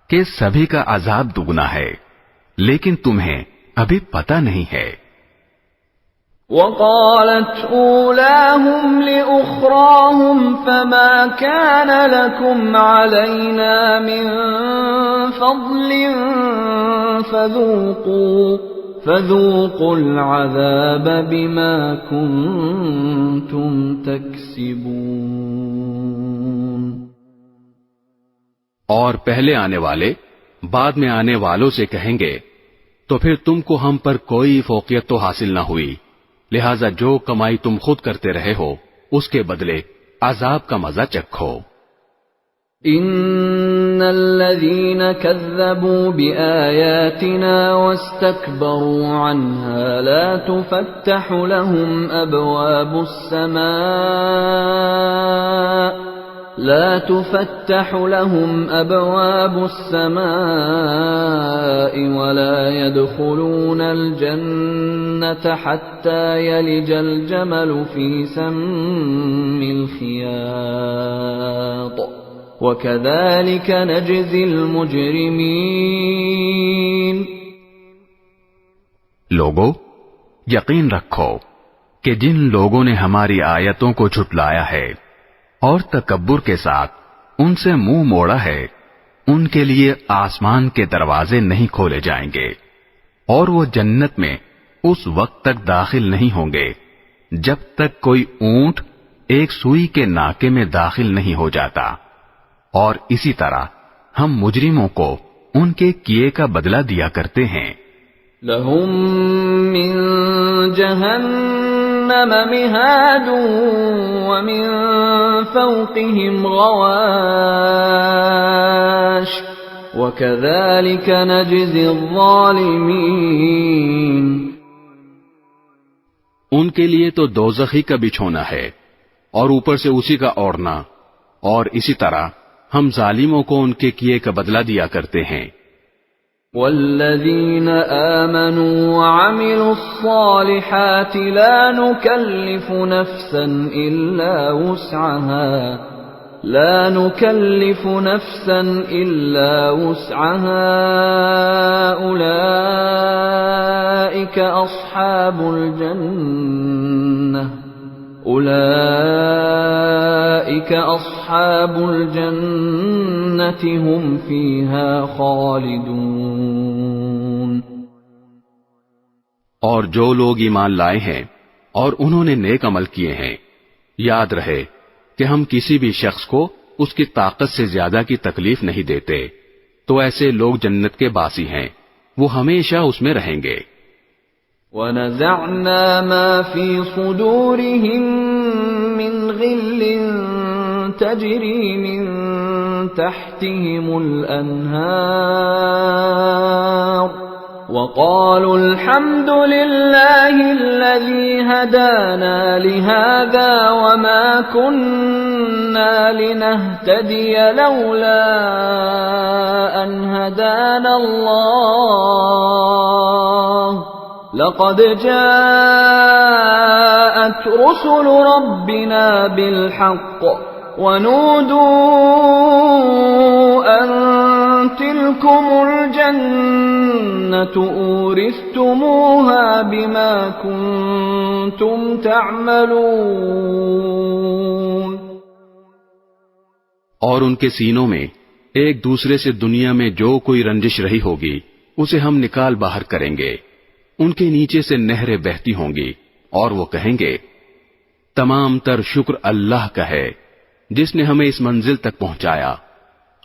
کہ سبھی کا عذاب دگنا ہے، لیکن تمہیں ابھی پتہ نہیں ہے۔ وقالت أولاهم لأخراهم فما كان لكم علينا من فضل فذوقوا العذاب بما كنتم تكسبون۔ اور پہلے آنے والے بعد میں آنے والوں سے کہیں گے تو پھر تم کو ہم پر کوئی فوقیت تو حاصل نہ ہوئی، لہذا جو کمائی تم خود کرتے رہے ہو اس کے بدلے عذاب کا مزہ چکھو۔ ان الذين كذبوا بآياتنا واستكبروا عنها لا تفتح لهم أبواب السماء ولا يدخلون الجنة حتى يلج الجمل في سم الخياط وكذلك نجزي المجرمين۔ لوگو، یقین رکھو کہ جن لوگوں نے ہماری آیتوں کو جھٹلایا ہے اور تکبر کے ساتھ ان سے منہ موڑا ہے، ان کے لیے آسمان کے دروازے نہیں کھولے جائیں گے، اور وہ جنت میں اس وقت تک داخل نہیں ہوں گے جب تک کوئی اونٹ ایک سوئی کے ناکے میں داخل نہیں ہو جاتا، اور اسی طرح ہم مجرموں کو ان کے کیے کا بدلہ دیا کرتے ہیں۔ لهم من جہنم مہاد ومن فوقهم غواش وكذلك نجزي الظالمين۔ ان کے لیے تو دوزخی کا بچھونا ہے اور اوپر سے اسی کا اوڑھنا، اور اسی طرح ہم ظالموں کو ان کے کیے کا بدلہ دیا کرتے ہیں۔ والذین آمنوا وعملوا الصالحات لا نكلف نفسا إلا وسعها أولئك أصحاب الجنة هم فيها خالدون۔ اور جو لوگ ایمان لائے ہیں اور انہوں نے نیک عمل کیے ہیں، یاد رہے کہ ہم کسی بھی شخص کو اس کی طاقت سے زیادہ کی تکلیف نہیں دیتے، تو ایسے لوگ جنت کے باسی ہیں، وہ ہمیشہ اس میں رہیں گے۔ وَنَزَعْنَا مَا فِي صُدُورِهِم مِّنْ غِلٍّ تَجْرِي مِن تَحْتِهِمُ الْأَنْهَارُ وَقَالُوا الْحَمْدُ لِلَّهِ الَّذِي هَدَانَا لِهَذَا وَمَا كُنَّا لِنَهْتَدِيَ لَوْلَا أَنْ هَدَانَا اللَّهُ لَقَدْ جَاءَتْ رُسُلُ رَبِّنَا بِالْحَقِّ وَنُودُوا أَن تِلْكُمُ الْجَنَّةُ أُورِثْتُمُوهَا بِمَا كُنتُمْ تَعْمَلُونَ۔ اور ان کے سینوں میں ایک دوسرے سے دنیا میں جو کوئی رنجش رہی ہوگی اسے ہم نکال باہر کریں گے، ان کے نیچے سے نہریں بہتی ہوں گی، اور وہ کہیں گے تمام تر شکر اللہ کا ہے جس نے ہمیں اس منزل تک پہنچایا،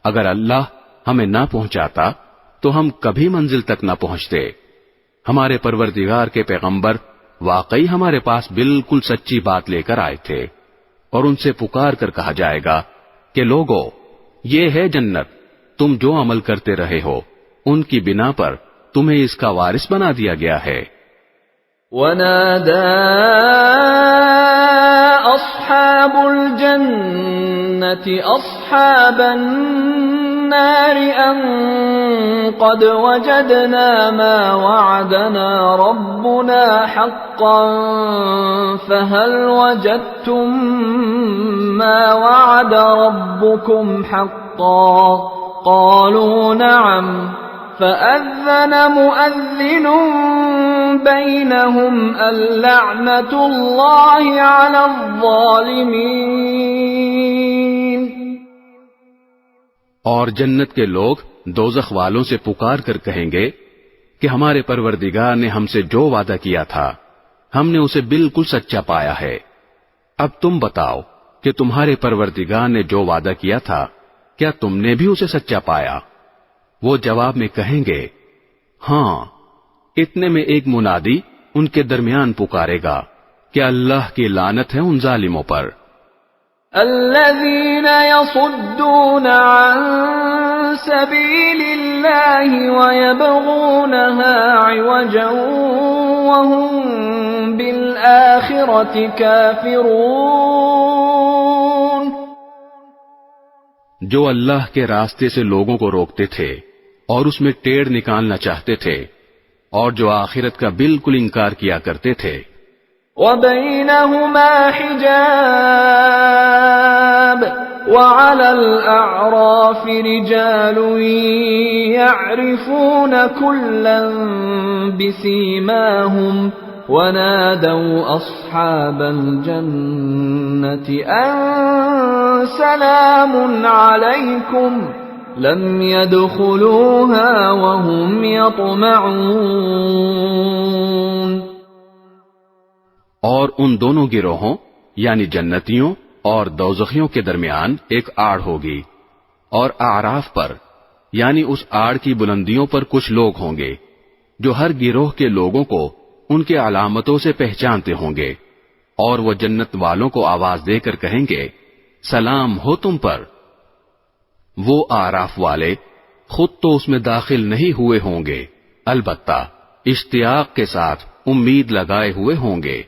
اگر اللہ ہمیں نہ پہنچاتا تو ہم کبھی منزل تک نہ پہنچتے۔ ہمارے پروردگار کے پیغمبر واقعی ہمارے پاس بالکل سچی بات لے کر آئے تھے، اور ان سے پکار کر کہا جائے گا کہ لوگو، یہ ہے جنت، تم جو عمل کرتے رہے ہو ان کی بنا پر تمہیں اس کا وارث بنا دیا گیا ہے۔ وَنَادَى أَصْحَابُ الْجَنَّةِ أَصْحَابَ النَّارِ النار أن قد وجدنا ما وعدنا ربنا حقا فهل وجدتم ما وعد ربكم حقا قالوا نعم فأذن مؤذن بينهم اللعنة الله على الظالمين. اور جنت کے لوگ دوزخ والوں سے پکار کر کہیں گے کہ ہمارے پروردگار نے ہم سے جو وعدہ کیا تھا ہم نے اسے بالکل سچا پایا ہے. اب تم بتاؤ کہ تمہارے پروردگار نے جو وعدہ کیا تھا کیا تم نے بھی اسے سچا پایا؟ وہ جواب میں کہیں گے ہاں. اتنے میں ایک منادی ان کے درمیان پکارے گا کہ اللہ کی لعنت ہے ان ظالموں پر. الذين يصدون عن سبيل الله ويبغونها عوجا وهم بالآخرة كافرون. جو اللہ کے راستے سے لوگوں کو روکتے تھے اور اس میں ٹیڑھ نکالنا چاہتے تھے اور جو آخرت کا بالکل انکار کیا کرتے تھے. وبينهما حجاب وعلى الأعراف رجال يعرفون كلا بسيماهم ونادوا أصحاب الجنة أن سلام عليكم لم يدخلوها وهم يطمعون. اور ان دونوں گروہوں یعنی جنتیوں اور دوزخیوں کے درمیان ایک آڑ ہوگی اور اعراف پر یعنی اس آڑ کی بلندیوں پر کچھ لوگ ہوں گے جو ہر گروہ کے لوگوں کو ان کے علامتوں سے پہچانتے ہوں گے اور وہ جنت والوں کو آواز دے کر کہیں گے سلام ہو تم پر. وہ اعراف والے خود تو اس میں داخل نہیں ہوئے ہوں گے البتہ اشتیاق کے ساتھ امید لگائے ہوئے ہوں گے.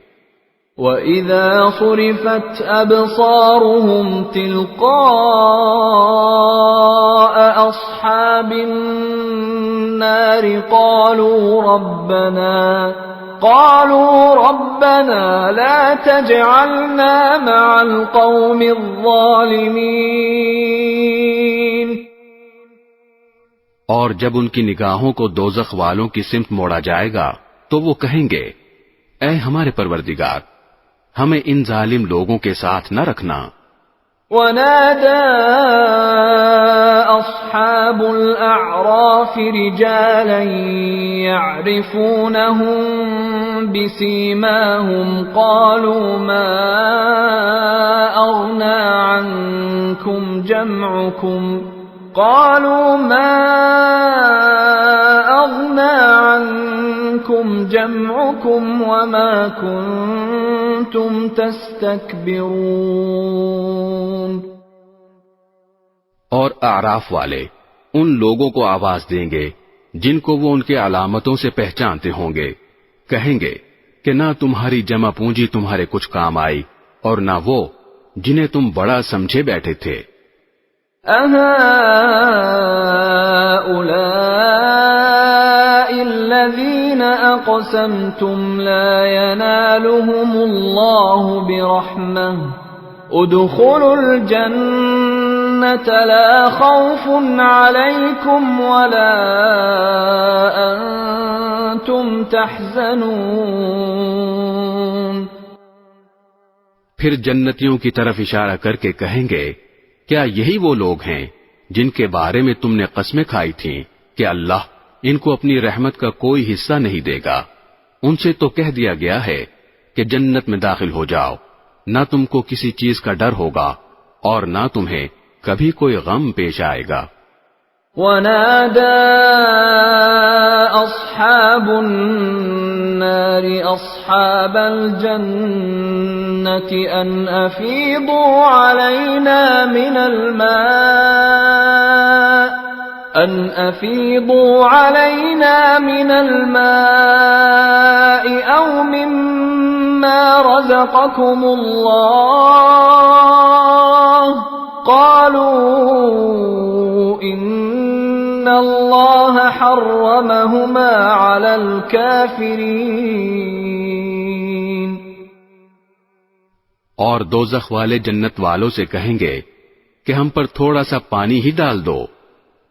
وَإِذَا صُرِفَتْ أَبْصَارُهُمْ تِلْقَاءَ أَصْحَابِ النَّارِ قَالُوا رَبَّنَا لَا تَجْعَلْنَا مَعَ الْقَوْمِ الظَّالِمِينَ. اور جب ان کی نگاہوں کو دوزخ والوں کی سمت موڑا جائے گا تو وہ کہیں گے اے ہمارے پروردگار ہمیں ان ظالم لوگوں کے ساتھ نہ رکھنا. وَنَادَى أَصْحَابُ الْأَعْرَافِ رِجَالًا يَعْرِفُونَهُم بِسِيمَاهُمْ قَالُوا مَا أَغْنَى عنكم جمعكم وما كنتم تستكبرون. اور اعراف والے ان لوگوں کو آواز دیں گے جن کو وہ ان کے علامتوں سے پہچانتے ہوں گے کہیں گے کہ نہ تمہاری جمع پونجی تمہارے کچھ کام آئی اور نہ وہ جنہیں تم بڑا سمجھے بیٹھے تھے. أَهَٰؤُلَاءِ الَّذِينَ أَقْسَمْتُمْ لَا يَنَالُهُمُ اللَّهُ بِرَحْمَةٍ ادْخُلُوا الْجَنَّةَ لَا خَوْفٌ عَلَيْكُمْ وَلَا أَنْتُمْ تَحْزَنُونَ. پھر جنتیوں کی طرف اشارہ کر کے کہیں گے کیا یہی وہ لوگ ہیں جن کے بارے میں تم نے قسمیں کھائی تھیں کہ اللہ ان کو اپنی رحمت کا کوئی حصہ نہیں دے گا؟ ان سے تو کہہ دیا گیا ہے کہ جنت میں داخل ہو جاؤ، نہ تم کو کسی چیز کا ڈر ہوگا اور نہ تمہیں کبھی کوئی غم پیش آئے گا. وَنَادَى أَصْحَابُ النَّارِ أَصْحَابَ الْجَنَّةِ أَنْ أَفِيضُوا عَلَيْنَا مِنَ الْمَاءِ أَوْ مِمَّا رَزَقَكُمُ اللَّهُ قَالُوا إن الله حرمهما على الكافرين. اور دوزخ والے جنت والوں سے کہیں گے کہ ہم پر تھوڑا سا پانی ہی ڈال دو،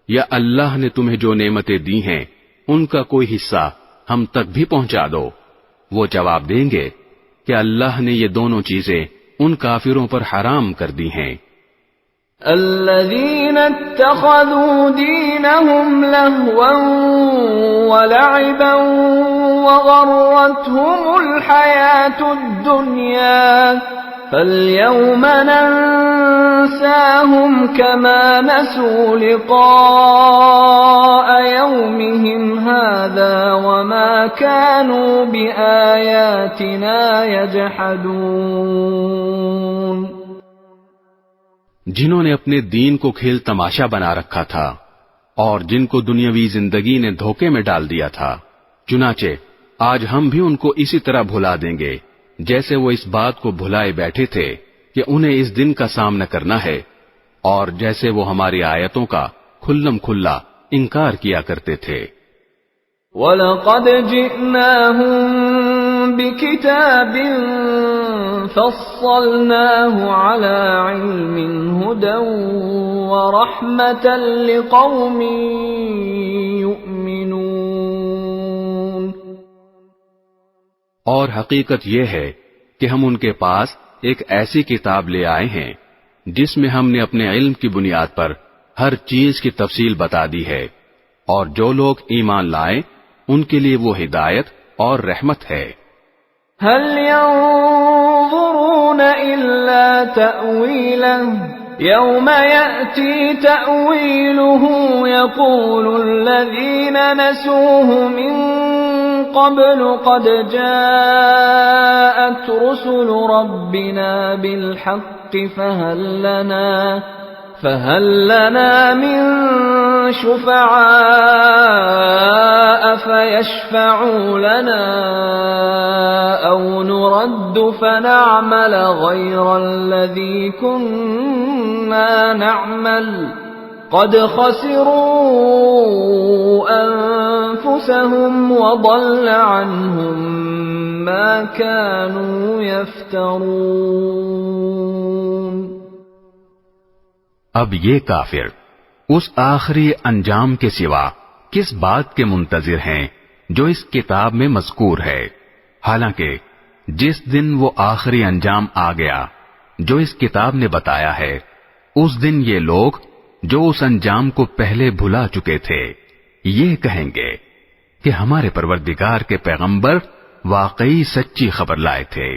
یا اللہ نے تمہیں جو نعمتیں دی ہیں ان کا کوئی حصہ ہم تک بھی پہنچا دو. وہ جواب دیں گے کہ اللہ نے یہ دونوں چیزیں ان کافروں پر حرام کر دی ہیں. الذين اتخذوا دينهم لهوا ولعبا وغرتهم الحياة الدنيا فاليوم ننساهم كما نسوا لقاء يومهم هذا وما كانوا بآياتنا يجحدون. جنہوں نے اپنے دین کو کھیل تماشا بنا رکھا تھا اور جن کو دنیاوی زندگی نے دھوکے میں ڈال دیا تھا، چنانچہ آج ہم بھی ان کو اسی طرح بھلا دیں گے جیسے وہ اس بات کو بھلائے بیٹھے تھے کہ انہیں اس دن کا سامنا کرنا ہے، اور جیسے وہ ہماری آیتوں کا کھلم کھلا انکار کیا کرتے تھے. وَلَقَدْ جِئْنَاهُمْ بِكِتَابٍ فَصَّلْنَاهُ عَلَى عِلْمٍ هُدًى وَرَحْمَةً لِقَوْمٍ يُؤْمِنُونَ. اور حقیقت یہ ہے کہ ہم ان کے پاس ایک ایسی کتاب لے آئے ہیں جس میں ہم نے اپنے علم کی بنیاد پر ہر چیز کی تفصیل بتا دی ہے، اور جو لوگ ایمان لائیں ان کے لیے وہ ہدایت اور رحمت ہے. هل ينظرون إلا تأويله يوم يأتي تأويله يقول الذين نسوه من قبل قد جاءت رسل ربنا بالحق فهل لنا من شفعاء فيشفعوا لنا أو نرد فنعمل غير الذي كنا نعمل قد خسروا أنفسهم وضل عنهم ما كانوا يفترون. اب یہ کافر اس آخری انجام کے سوا کس بات کے منتظر ہیں جو اس کتاب میں مذکور ہے، حالانکہ جس دن وہ آخری انجام آ گیا جو اس کتاب نے بتایا ہے، اس دن یہ لوگ جو اس انجام کو پہلے بھلا چکے تھے یہ کہیں گے کہ ہمارے پروردگار کے پیغمبر واقعی سچی خبر لائے تھے.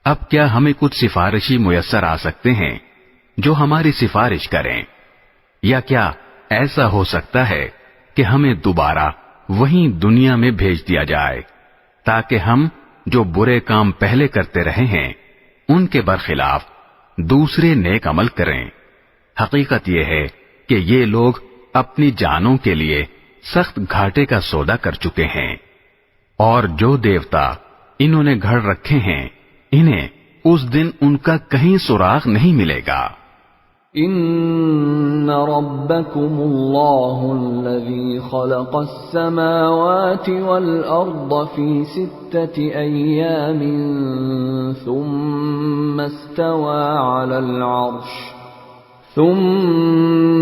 اب کیا ہمیں کچھ سفارشی میسر آ سکتے ہیں جو ہماری سفارش کریں، یا کیا ایسا ہو سکتا ہے کہ ہمیں دوبارہ وہیں دنیا میں بھیج دیا جائے تاکہ ہم جو برے کام پہلے کرتے رہے ہیں ان کے برخلاف دوسرے نیک عمل کریں. حقیقت یہ ہے کہ یہ لوگ اپنی جانوں کے لیے سخت گھاٹے کا سودا کر چکے ہیں، اور جو دیوتا انہوں نے گھڑ رکھے ہیں انہیں اس دن ان کا کہیں سراغ نہیں ملے گا. ان ربکم اللہ الذی خلق السماوات والارض فی 6 ایام ثم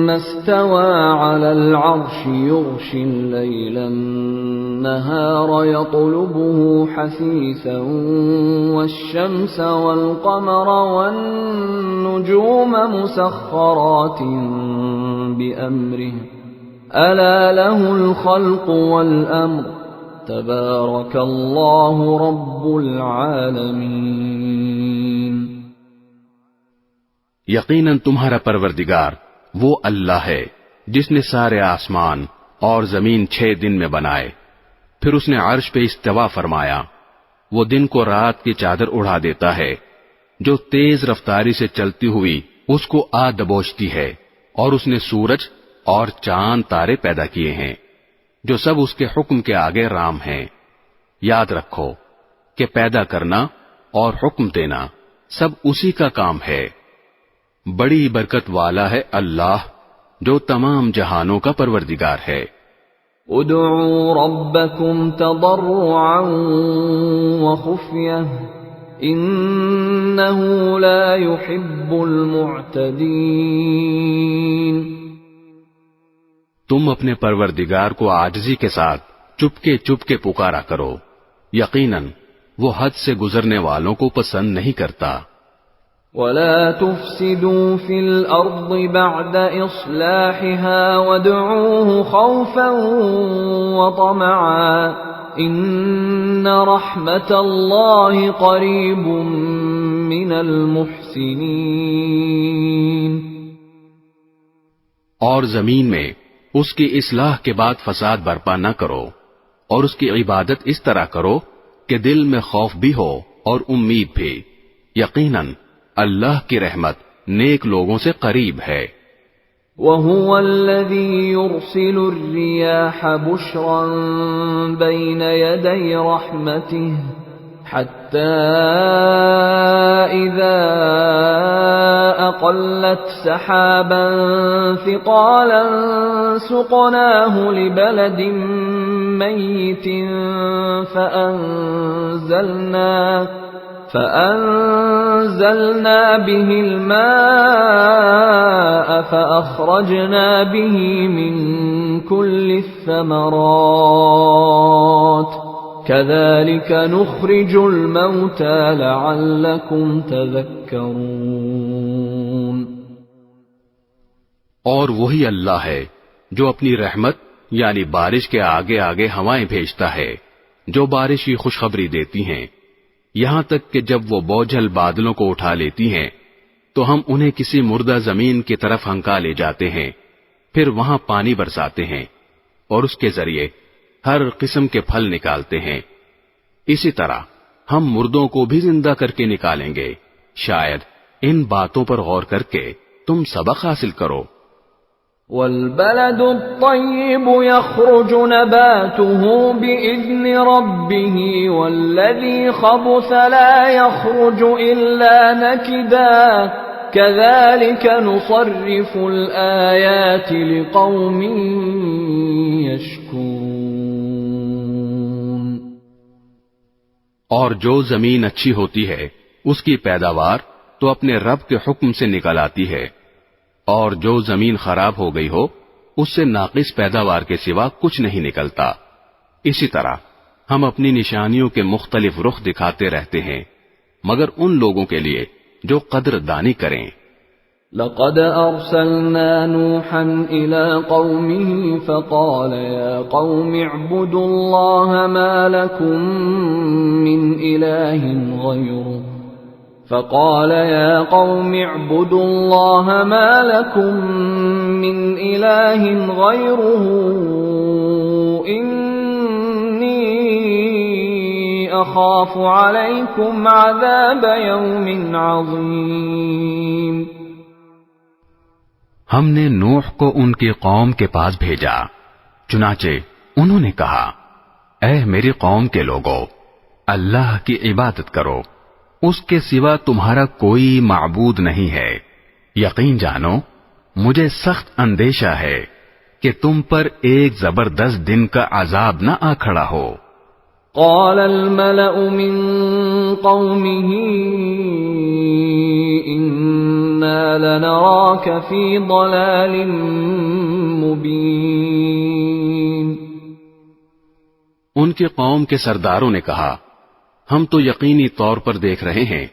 استوى على العرش يغشي الليل النهار يطلبه حثيثا والشمس والقمر والنجوم مسخرات بأمره ألا له الخلق والأمر تبارك الله رب العالمين. یقیناً تمہارا پروردگار وہ اللہ ہے جس نے سارے آسمان اور زمین 6 دن میں بنائے، پھر اس نے عرش پہ استوا فرمایا. وہ دن کو رات کی چادر اڑا دیتا ہے جو تیز رفتاری سے چلتی ہوئی اس کو آ دبوچتی ہے، اور اس نے سورج اور چاند تارے پیدا کیے ہیں جو سب اس کے حکم کے آگے رام ہیں. یاد رکھو کہ پیدا کرنا اور حکم دینا سب اسی کا کام ہے. بڑی برکت والا ہے اللہ جو تمام جہانوں کا پروردگار ہے۔ ادعوا ربكم تضرعا وخفية انه لا يحب المعتدين۔ تم اپنے پروردگار کو عاجزی کے ساتھ چپکے پکارا کرو، یقیناً وہ حد سے گزرنے والوں کو پسند نہیں کرتا۔ ولا تفسدوا في الأرض بعد إصلاحها وادعوه خوفا وطمعا إن رحمة الله قريب من المحسنين۔ اور زمین میں اس کی اصلاح کے بعد فساد برپا نہ کرو، اور اس کی عبادت اس طرح کرو کہ دل میں خوف بھی ہو اور امید بھی، یقیناً اللہ کی رحمت نیک لوگوں سے قریب ہے۔ وَهُوَ الَّذِي يُرْسِلُ الرِّيَاحَ بُشْرًا بَيْنَ يَدَيْ رَحْمَتِهِ حَتَّى إِذَا أَقَلَّتْ سَحَابًا ثِقَالًا سُقْنَاهُ لِبَلَدٍ مَّيِّتٍ فأنزلنا به الماء فأخرجنا به من كل الثمرات كذلك نخرج الموتى لعلكم تذكرون۔ اور وہی اللہ ہے جو اپنی رحمت یعنی بارش کے آگے آگے ہوائیں بھیجتا ہے جو بارش کی خوشخبری دیتی ہیں، یہاں تک کہ جب وہ بوجھل بادلوں کو اٹھا لیتی ہیں تو ہم انہیں کسی مردہ زمین کی طرف ہنکا لے جاتے ہیں، پھر وہاں پانی برساتے ہیں اور اس کے ذریعے ہر قسم کے پھل نکالتے ہیں۔ اسی طرح ہم مردوں کو بھی زندہ کر کے نکالیں گے، شاید ان باتوں پر غور کر کے تم سبق حاصل کرو۔ والبلد الطيب يخرج نباته بإذن ربه والذي خبث لا يخرج إلا نكدا كذلك نصرف الآيات لقوم يشكرون۔ اور جو زمین اچھی ہوتی ہے اس کی پیداوار تو اپنے رب کے حکم سے نکل آتی ہے، اور جو زمین خراب ہو گئی ہو اس سے ناقص پیداوار کے سوا کچھ نہیں نکلتا۔ اسی طرح ہم اپنی نشانیوں کے مختلف رخ دکھاتے رہتے ہیں مگر ان لوگوں کے لیے جو قدر دانی کریں۔ لقد أرسلنا نوحا إلى قومه فقال يا قوم اعبدوا الله ما لكم من إله غيره فقال يا قوم اعبدوا الله ما لكم من إله غيره إني أخاف عليكم عذاب يوم عظيم۔ ہم نے نوح کو ان کی قوم کے پاس بھیجا، چنانچہ انہوں نے کہا، اے میری قوم کے لوگو، اللہ کی عبادت کرو، اس کے سوا تمہارا کوئی معبود نہیں ہے۔ یقین جانو مجھے سخت اندیشہ ہے کہ تم پر ایک زبردست دن کا عذاب نہ آ کھڑا ہو۔ قال الملأ من قومه إنا لنراك في ضلال مبين۔ ان کی قوم کے سرداروں نے کہا، ہم تو یقینی طور پر دیکھ رہے ہیں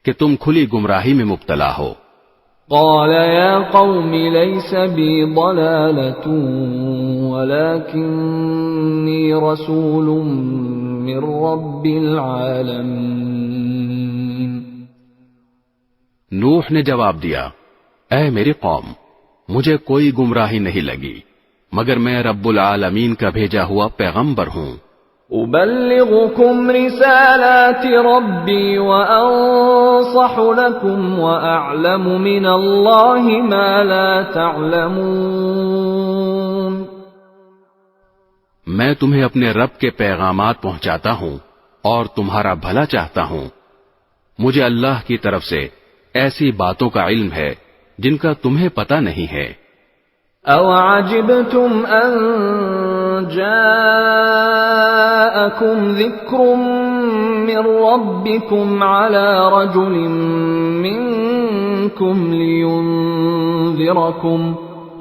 کہ تم کھلی گمراہی میں مبتلا ہو۔ قال يا قوم ليس بي ضلالة ولكني رسول من رب العالمين۔ نوح نے جواب دیا، اے میری قوم، مجھے کوئی گمراہی نہیں لگی مگر میں رب العالمین کا بھیجا ہوا پیغمبر ہوں۔ أبلغكم رسالات ربي وأنصح لكم وأعلم من الله ما لا تعلمون۔ میں تمہیں اپنے رب کے پیغامات پہنچاتا ہوں اور تمہارا بھلا چاہتا ہوں، مجھے اللہ کی طرف سے ایسی باتوں کا علم ہے جن کا تمہیں پتہ نہیں ہے۔ أَوَعَجِبْتُمْ أَنْ جَاءَكُمْ ذِكْرٌ مِّن رَّبِّكُمْ عَلَى رَجُلٍ مِّنكُمْ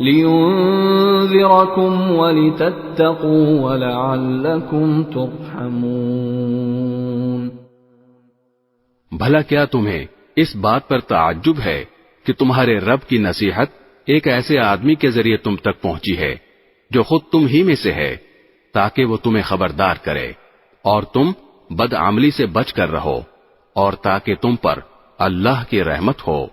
لِيُنذِرَكُمْ وَلِتَتَّقُوا وَلَعَلَّكُمْ تُرْحَمُونَ۔ بھلا کیا تمہیں اس بات پر تعجب ہے کہ تمہارے رب کی نصیحت ایک ایسے آدمی کے ذریعے تم تک پہنچی ہے جو خود تم ہی میں سے ہے، تاکہ وہ تمہیں خبردار کرے اور تم بدعملی سے بچ کر رہو اور تاکہ تم پر اللہ کی رحمت ہو۔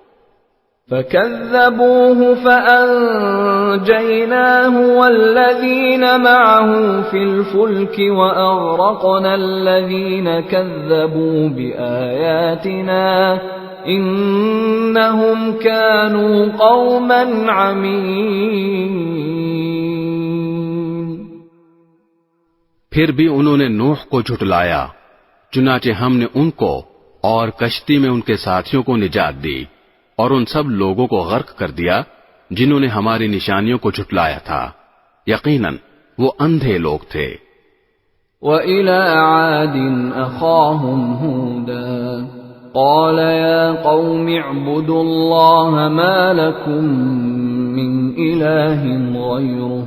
فَكَذَّبُوهُ فَأَنجَيْنَاهُ وَالَّذِينَ مَعَهُ فِي الْفُلْكِ وَأَغْرَقْنَا الَّذِينَ كَذَّبُوا بِآيَاتِنَا إِنَّهُمْ كَانُوا قَوْمًا عَمِينَ۔ پھر بھی انہوں نے نوح کو جھٹلایا، چنانچہ ہم نے ان کو اور کشتی میں ان کے ساتھیوں کو نجات دی اور ان سب لوگوں کو غرق کر دیا جنہوں نے ہماری نشانیوں کو جھٹلایا تھا، یقیناً وہ اندھے لوگ تھے۔ وَإِلَى عَادٍ أَخَاهُمْ هُودًا قَالَ يَا قَوْمِ اعْبُدُوا اللَّهَ مَا لَكُمْ مِنْ إِلَٰهٍ غَيْرُهُ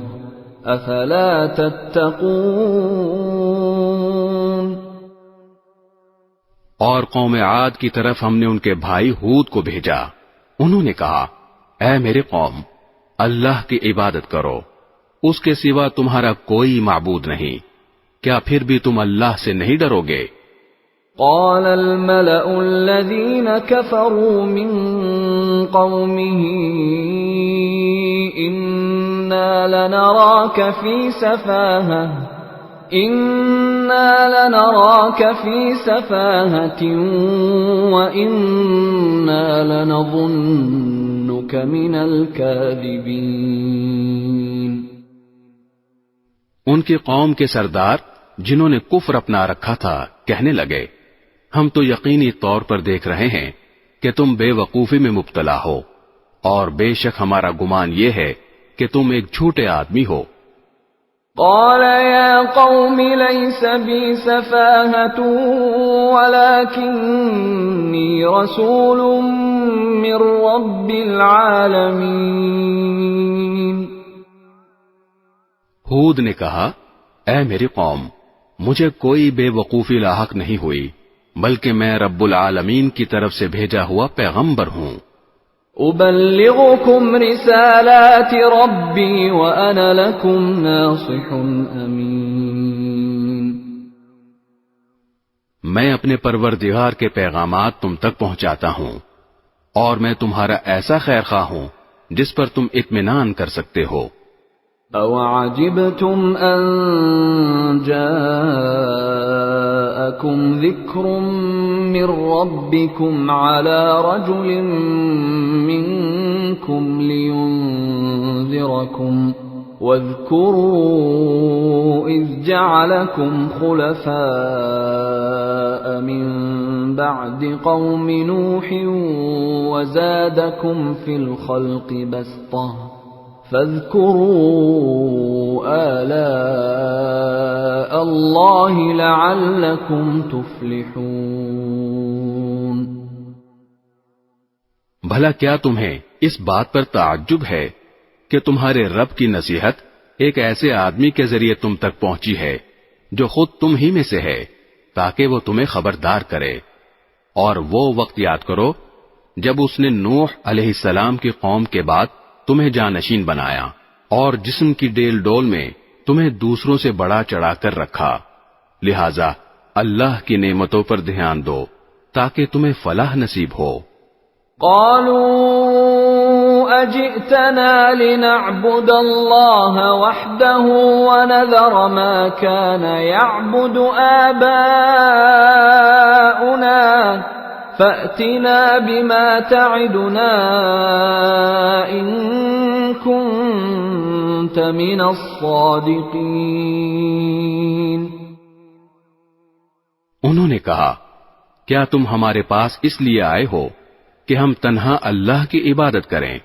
أَفَلَا تَتَّقُونَ۔ اور قوم عاد کی طرف ہم نے ان کے بھائی ہود کو بھیجا، انہوں نے کہا، اے میرے قوم، اللہ کی عبادت کرو، اس کے سوا تمہارا کوئی معبود نہیں، کیا پھر بھی تم اللہ سے نہیں ڈرو گے؟ قال الملأ الذين كفروا من قومه إنا لنراك في سفاهة وإنا لنظنك من الكاذبين۔ ان کی قوم کے سردار جنہوں نے کفر اپنا رکھا تھا کہنے لگے، ہم تو یقینی طور پر دیکھ رہے ہیں کہ تم بے وقوفی میں مبتلا ہو، اور بے شک ہمارا گمان یہ ہے کہ تم ایک جھوٹے آدمی ہو۔ قال يا قوم ليس بي سفاهة ولكني رسول من رب العالمين۔ ہود نے کہا، اے میری قوم، مجھے کوئی بے وقوفی لاحق نہیں ہوئی، بلکہ میں رب العالمین کی طرف سے بھیجا ہوا پیغمبر ہوں۔ أبلغكم رسالات ربي وأنا لكم ناصح أمين۔ میں اپنے پروردگار کے پیغامات تم تک پہنچاتا ہوں اور میں تمہارا ایسا خیر خواہ ہوں جس پر تم اطمینان کر سکتے ہو۔ أَوَعَجِبْتُمْ أَنْ جَاءَكُمْ ذِكْرٌ مِّن رَّبِّكُمْ عَلَى رَجُلٍ مِّنكُمْ لِيُنذِرَكُمْ وَاذْكُرُوا إِذْ جَعَلَكُمْ خُلَفَاءَ مِن بَعْدِ قَوْمِ نُوحٍ وَزَادَكُمْ فِي الْخَلْقِ بَسْطَةً فاذكروا آلاء اللہ لعلکم تفلحون۔ بھلا کیا تمہیں اس بات پر تعجب ہے کہ تمہارے رب کی نصیحت ایک ایسے آدمی کے ذریعے تم تک پہنچی ہے جو خود تم ہی میں سے ہے، تاکہ وہ تمہیں خبردار کرے؟ اور وہ وقت یاد کرو جب اس نے نوح علیہ السلام کی قوم کے بعد تمہیں جانشین بنایا اور جسم کی ڈیل ڈول میں تمہیں دوسروں سے بڑا چڑھا کر رکھا، لہذا اللہ کی نعمتوں پر دھیان دو تاکہ تمہیں فلاح نصیب ہو۔ قالوا اجئتنا لنعبد اللہ وحده ونذر ما كان يعبد آباؤنا فأتنا بما تعدنا إن كنت من الصادقين۔ انہوں نے کہا، کیا تم ہمارے پاس اس لیے آئے ہو کہ ہم تنہا اللہ کی عبادت کریں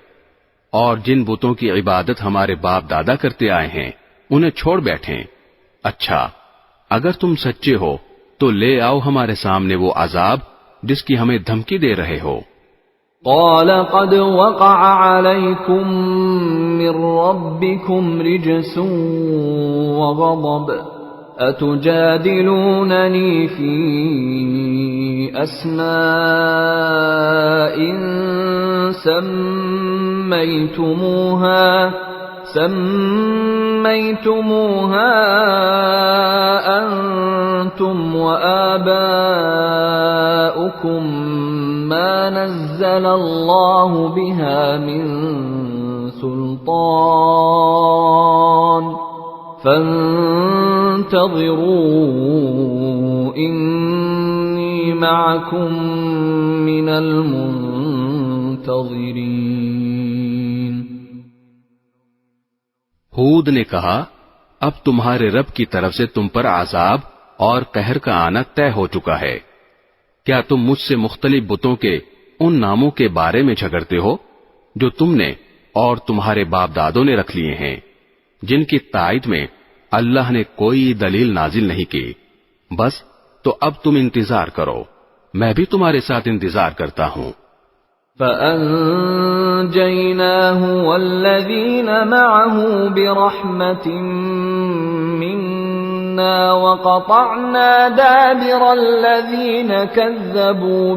اور جن بتوں کی عبادت ہمارے باپ دادا کرتے آئے ہیں انہیں چھوڑ بیٹھیں۔ اچھا اگر تم سچے ہو تو لے آؤ ہمارے سامنے وہ عذاب جس کی ہمیں دھمکی دے رہے ہو۔ قال قد وقع عليكم من ربكم رجس وغضب أتجادلونني في أسماء سميتموها أنتم وآباؤكم ما نزل الله بها من سلطان فانتظروا إني معكم من المنتظرين۔ ہود نے کہا اب تمہارے رب کی طرف سے تم پر عذاب اور قہر کا آنا طے ہو چکا ہے۔ کیا تم مجھ سے مختلف بتوں کے ان ناموں کے بارے میں جھگڑتے ہو جو تم نے اور تمہارے باپ دادوں نے رکھ لیے ہیں، جن کی تائید میں اللہ نے کوئی دلیل نازل نہیں کی؟ بس تو اب تم انتظار کرو، میں بھی تمہارے ساتھ انتظار کرتا ہوں۔ فَأَنجَيْنَاهُ وَالَّذِينَ مَعَهُ بِرَحْمَةٍ مِنَّا وَقَطَعْنَا دَابِرَ الَّذِينَ كَذَّبُوا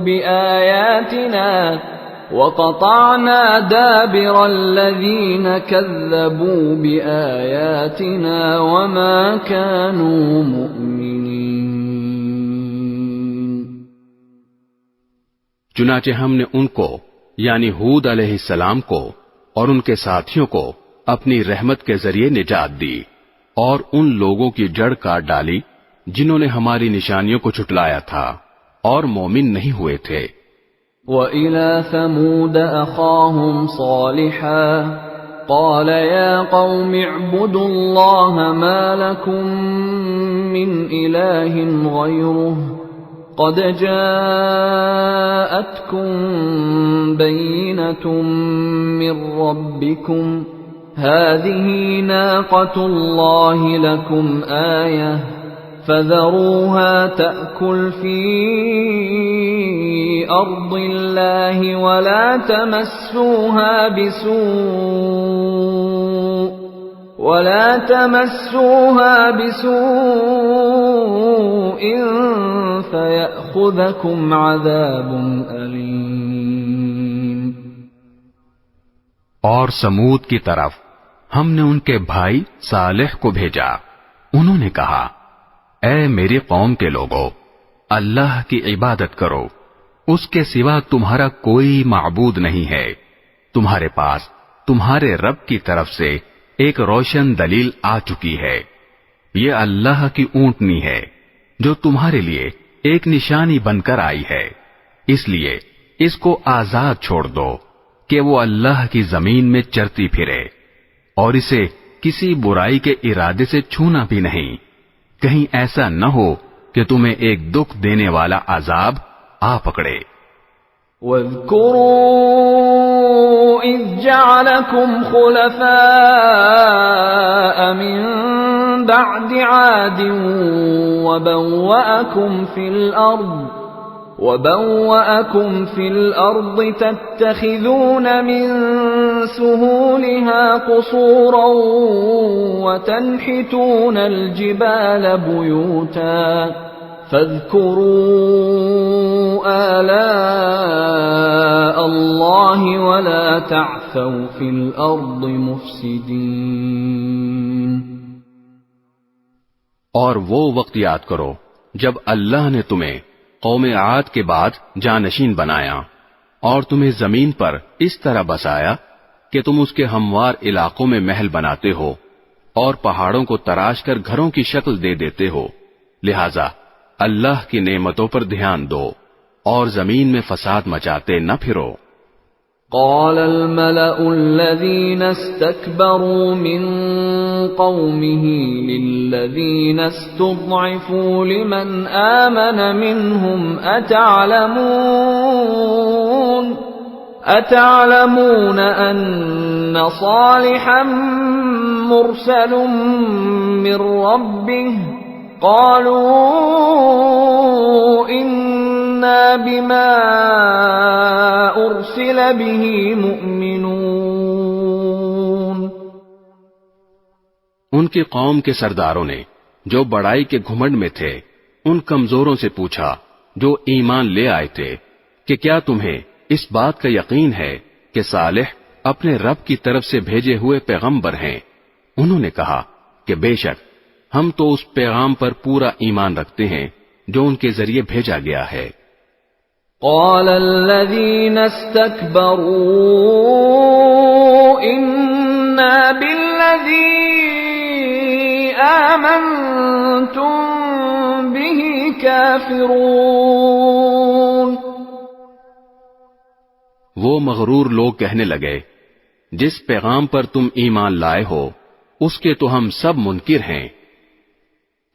بِآيَاتِنَا وَمَا كَانُوا مُؤْمِنِينَ۔ چنانچہ ہم نے ان کو یعنی ہود علیہ السلام کو اور ان کے ساتھیوں کو اپنی رحمت کے ذریعے نجات دی، اور ان لوگوں کی جڑ کاٹ ڈالی جنہوں نے ہماری نشانیوں کو جھٹلایا تھا اور مومن نہیں ہوئے تھے۔ وَإِلَى ثَمُودَ أَخَاهُمْ صَالِحًا قَالَ يَا قَوْمِ اعْبُدُوا اللَّهَ مَا لَكُمْ مِنْ إِلَٰهٍ غَيْرُهُ قَدْ جَاءَتْكُمْ بَيِّنَةٌ مِّن رَّبِّكُمْ هَٰذِهِ نَاقَةُ اللَّهِ لَكُمْ آيَةً فَذَرُوهَا تَأْكُلْ فِي أَرْضِ اللَّهِ وَلَا تَمَسُّوهَا بِسُوءٍ فَيَأْخُذَكُمْ عَذَابٌ أَلِيمٌ۔ اور سمود کی طرف ہم نے ان کے بھائی صالح کو بھیجا، انہوں نے کہا اے میری قوم کے لوگو، اللہ کی عبادت کرو، اس کے سوا تمہارا کوئی معبود نہیں ہے، تمہارے پاس تمہارے رب کی طرف سے ایک روشن دلیل آ چکی ہے، یہ اللہ کی اونٹنی ہے جو تمہارے لیے ایک نشانی بن کر آئی ہے، اس لیے اس کو آزاد چھوڑ دو کہ وہ اللہ کی زمین میں چرتی پھرے، اور اسے کسی برائی کے ارادے سے چھونا بھی نہیں، کہیں ایسا نہ ہو کہ تمہیں ایک دکھ دینے والا عذاب آ پکڑے۔ وَاذْكُرُوا إِذْ جَعَلَكُمْ خُلَفَاءَ مِن بَعْدِ عَادٍ وَبَوَّأَكُمْ فِي الْأَرْضِ تَتَّخِذُونَ مِن سُهُولِهَا قُصُورًا وَتَنْحِتُونَ الْجِبَالَ بُيُوتًا فَاذْكُرُوا آلَاءَ اللَّهِ وَلَا تَعْثَوْا فِي الْأَرْضِ مُفْسِدِينَ۔ اور وہ وقت یاد کرو جب اللہ نے تمہیں قوم عاد کے بعد جانشین بنایا اور تمہیں زمین پر اس طرح بسایا کہ تم اس کے ہموار علاقوں میں محل بناتے ہو اور پہاڑوں کو تراش کر گھروں کی شکل دے دیتے ہو، لہذا اللہ کی نعمتوں پر دھیان دو اور زمین میں فساد مچاتے نہ پھرو۔ قال الملأ الذين استكبروا من قومه للذين استضعفوا لمن آمن منهم أتعلمون أن صالحا مرسل من ربه قالوا إنا بما أرسل به مؤمنون. ان کی قوم کے سرداروں نے جو بڑائی کے گھمنڈ میں تھے ان کمزوروں سے پوچھا جو ایمان لے آئے تھے کہ کیا تمہیں اس بات کا یقین ہے کہ صالح اپنے رب کی طرف سے بھیجے ہوئے پیغمبر ہیں؟ انہوں نے کہا کہ بے شک ہم تو اس پیغام پر پورا ایمان رکھتے ہیں جو ان کے ذریعے بھیجا گیا ہے. قال الذين استكبروا إنا بالذي آمنتم به كافرون. وہ مغرور لوگ کہنے لگے جس پیغام پر تم ایمان لائے ہو اس کے تو ہم سب منکر ہیں.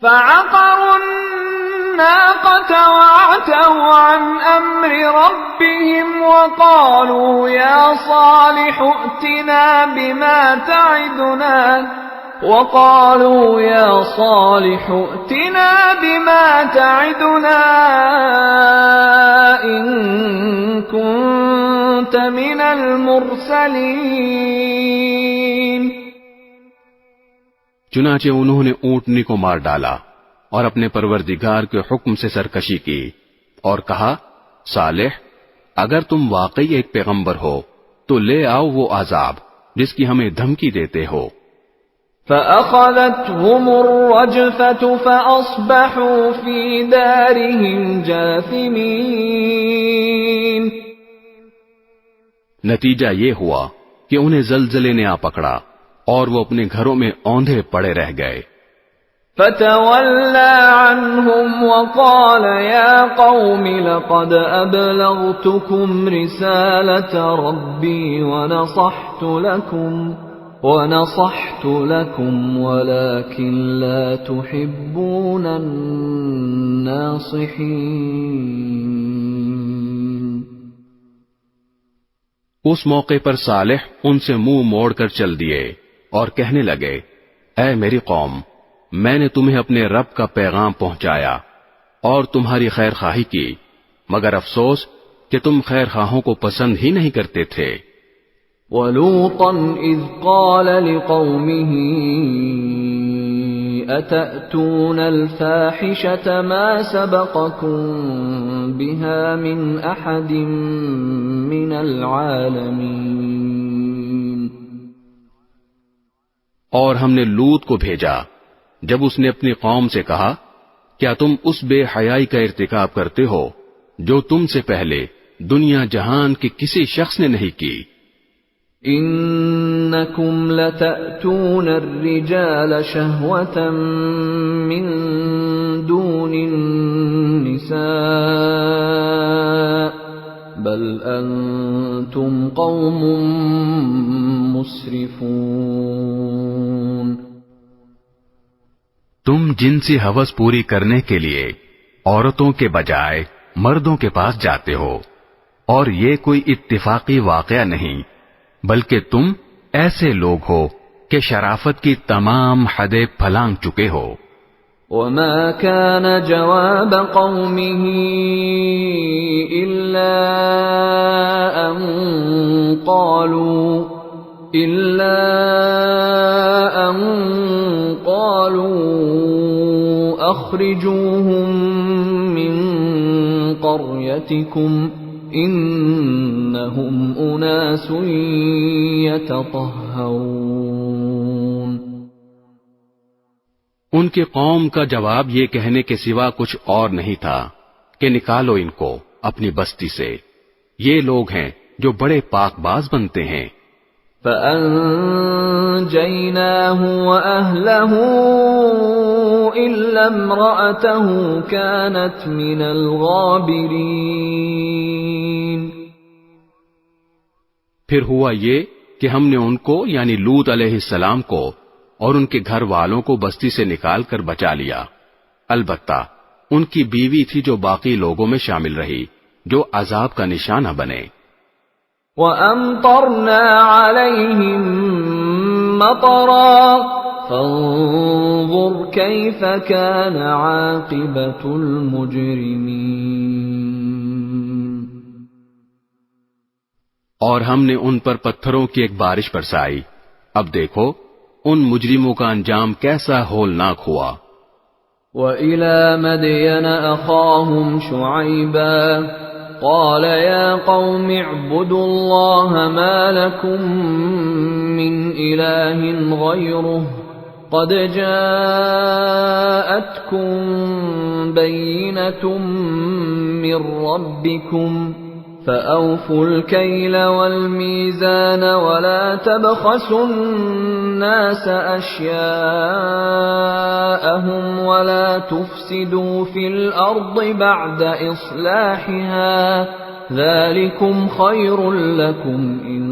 فعقروا الناقة وعتوا عن أمر ربهم وقالوا يا صالح ائتنا بما تعدنا إن كنت من المرسلين. چنانچہ انہوں نے اونٹنی کو مار ڈالا اور اپنے پروردگار کے حکم سے سرکشی کی اور کہا صالح اگر تم واقعی ایک پیغمبر ہو تو لے آؤ وہ عذاب جس کی ہمیں دھمکی دیتے ہو. فَأَخَذَتْهُمُ الرَّجْفَةُ فَأَصْبَحُوا فِي دَارِهِمْ جَاثِمِينَ. نتیجہ یہ ہوا کہ انہیں زلزلے نے آ پکڑا اور وہ اپنے گھروں میں اوندھے پڑے رہ گئے. فَتَوَلَّى عَنْهُمْ وَقَالَ يَا قَوْمِ لَقَدْ أَبْلَغْتُكُمْ رِسَالَةَ رَبِّي وَنَصَحْتُ لَكُمْ وَلَكِنْ لَا تُحِبُّونَ النَّاصِحِينَ. اس موقع پر صالح ان سے منہ موڑ کر چل دیے اور کہنے لگے اے میری قوم میں نے تمہیں اپنے رب کا پیغام پہنچایا اور تمہاری خیر خواہی کی مگر افسوس کہ تم خیر خواہوں کو پسند ہی نہیں کرتے تھے. وَلُوطًا إِذْ قَالَ لِقَوْمِهِ أَتَأْتُونَ الْفَاحِشَةَ مَا سَبَقَكُمْ بِهَا مِنْ أَحَدٍ مِّنَ الْعَالَمِينَ. اور ہم نے لوط کو بھیجا جب اس نے اپنی قوم سے کہا کیا تم اس بے حیائی کا ارتکاب کرتے ہو جو تم سے پہلے دنیا جہان کے کسی شخص نے نہیں کی. إِنَّكُمْ لَتَأْتُونَ الرِّجَالَ شَهْوَةً مِّن دُونِ النِّسَاءِ بَلْ أَنْتُمْ قَوْمٌ مُسْرِفُونَ. تم جنسی ہوس پوری کرنے کے لیے عورتوں کے بجائے مردوں کے پاس جاتے ہو اور یہ کوئی اتفاقی واقعہ نہیں بلکہ تم ایسے لوگ ہو کہ شرافت کی تمام حدیں پھلانگ چکے ہو. وَمَا كَانَ جَوَابَ قَوْمِهِ إِلَّا أَن قَالُوا أَخْرِجُوهُم مِّن قَرْيَتِكُمْ إِنَّهُمْ أُنَاسٌ يَتَطَهَّرُونَ. ان کی قوم کا جواب یہ کہنے کے سوا کچھ اور نہیں تھا کہ نکالو ان کو اپنی بستی سے، یہ لوگ ہیں جو بڑے پاک باز بنتے ہیں. فَأَنجَيْنَاهُ وَأَهْلَهُ إِلَّا امْرَأَتَهُ كَانَتْ مِنَ الْغَابِرِينَ. پھر ہوا یہ کہ ہم نے ان کو یعنی لوط علیہ السلام کو اور ان کے گھر والوں کو بستی سے نکال کر بچا لیا، البتہ ان کی بیوی تھی جو باقی لوگوں میں شامل رہی جو عذاب کا نشانہ بنے. وَأَمْطَرْنَا عَلَيْهِمْ مَطَرًا فَانظُرْ كَيْفَ كَانَ عَاقِبَةُ الْمُجْرِمِينَ۔ اور ہم نے ان پر پتھروں کی ایک بارش برسائی، اب دیکھو ان مجرموں کا انجام کیسا ہولناک ہوا۔ وَإِلَى مَدْيَنَ أَخَاهُمْ شُعَيْبًا قَالَ يَا قَوْمِ اعْبُدُوا اللَّهَ مَا لَكُمْ مِنْ إِلَٰهٍ غَيْرُهُ قَدْ جَاءَتْكُمْ بَيِّنَةٌ مِّن رَّبِّكُمْ فَأَوْفُوا الْكَيْلَ وَالْمِيزَانَ وَلَا تَبْخَسُوا النَّاسَ أَشْيَاءَهُمْ وَلَا تُفْسِدُوا فِي الْأَرْضِ بَعْدَ إِصْلَاحِهَا ذَلِكُمْ خَيْرٌ لَكُمْ إِن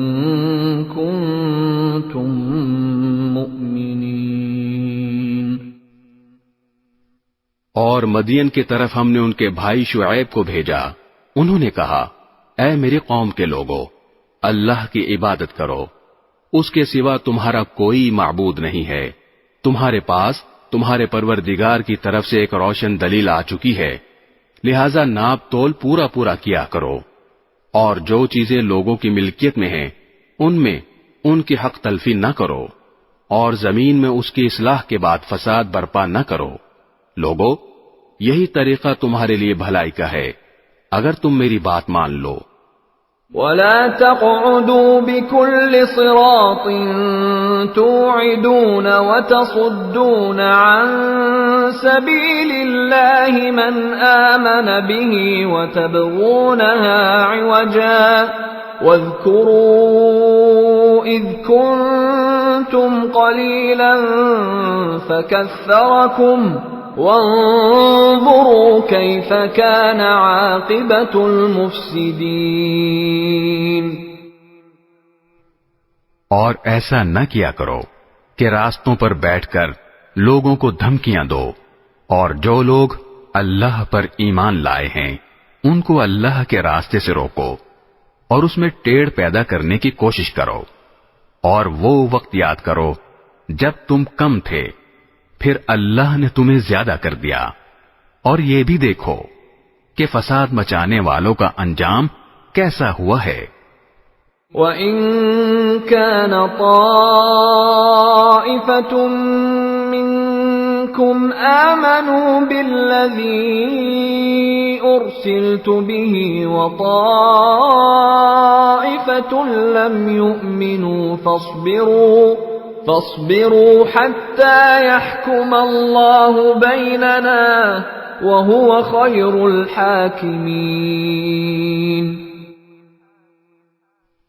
كُنتُم مُّؤْمِنِينَ۔ اور مدین کی طرف ہم نے ان کے بھائی شعیب کو بھیجا، انہوں نے کہا، اے میری قوم کے لوگو، اللہ کی عبادت کرو، اس کے سوا تمہارا کوئی معبود نہیں ہے، تمہارے پاس تمہارے پروردگار کی طرف سے ایک روشن دلیل آ چکی ہے، لہذا ناپ تول پورا پورا کیا کرو، اور جو چیزیں لوگوں کی ملکیت میں ہیں ان میں ان کی حق تلفی نہ کرو، اور زمین میں اس کی اصلاح کے بعد فساد برپا نہ کرو۔ لوگو، یہی طریقہ تمہارے لیے بھلائی کا ہے اگر تم میری بات مان لو۔ وَلَا تَقْعُدُوا بِكُلِّ صِرَاطٍ تُوعِدُونَ وَتَصُدُّونَ عَن سَبِيلِ اللَّهِ مَنْ آمَنَ بِهِ وَتَبْغُونَهَا عِوَجًا وَاذْكُرُوا إِذْ كُنتُمْ قَلِيلًا فَكَثَّرَكُمْ وَانظُرُوا كَيْفَ كَانَ عَاقِبَةُ الْمُفْسِدِينَ۔ اور ایسا نہ کیا کرو کہ راستوں پر بیٹھ کر لوگوں کو دھمکیاں دو، اور جو لوگ اللہ پر ایمان لائے ہیں ان کو اللہ کے راستے سے روکو، اور اس میں ٹیڑھ پیدا کرنے کی کوشش کرو، اور وہ وقت یاد کرو جب تم کم تھے، پھر اللہ نے تمہیں زیادہ کر دیا، اور یہ بھی دیکھو کہ فساد مچانے والوں کا انجام کیسا ہوا ہے۔ وَإِن كَانَ طَائِفَةٌ مِّنكُمْ آمَنُوا بِالَّذِي أُرْسِلْتُ بِهِ وَطَائِفَةٌ لَّمْ يُؤْمِنُوا فاصبروا حتى يحكم الله بيننا وهو خير الحاكمين۔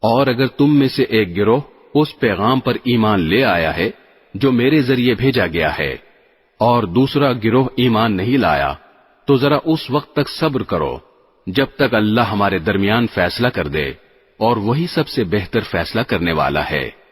اور اگر تم میں سے ایک گروہ اس پیغام پر ایمان لے آیا ہے جو میرے ذریعے بھیجا گیا ہے، اور دوسرا گروہ ایمان نہیں لایا، تو ذرا اس وقت تک صبر کرو جب تک اللہ ہمارے درمیان فیصلہ کر دے، اور وہی سب سے بہتر فیصلہ کرنے والا ہے۔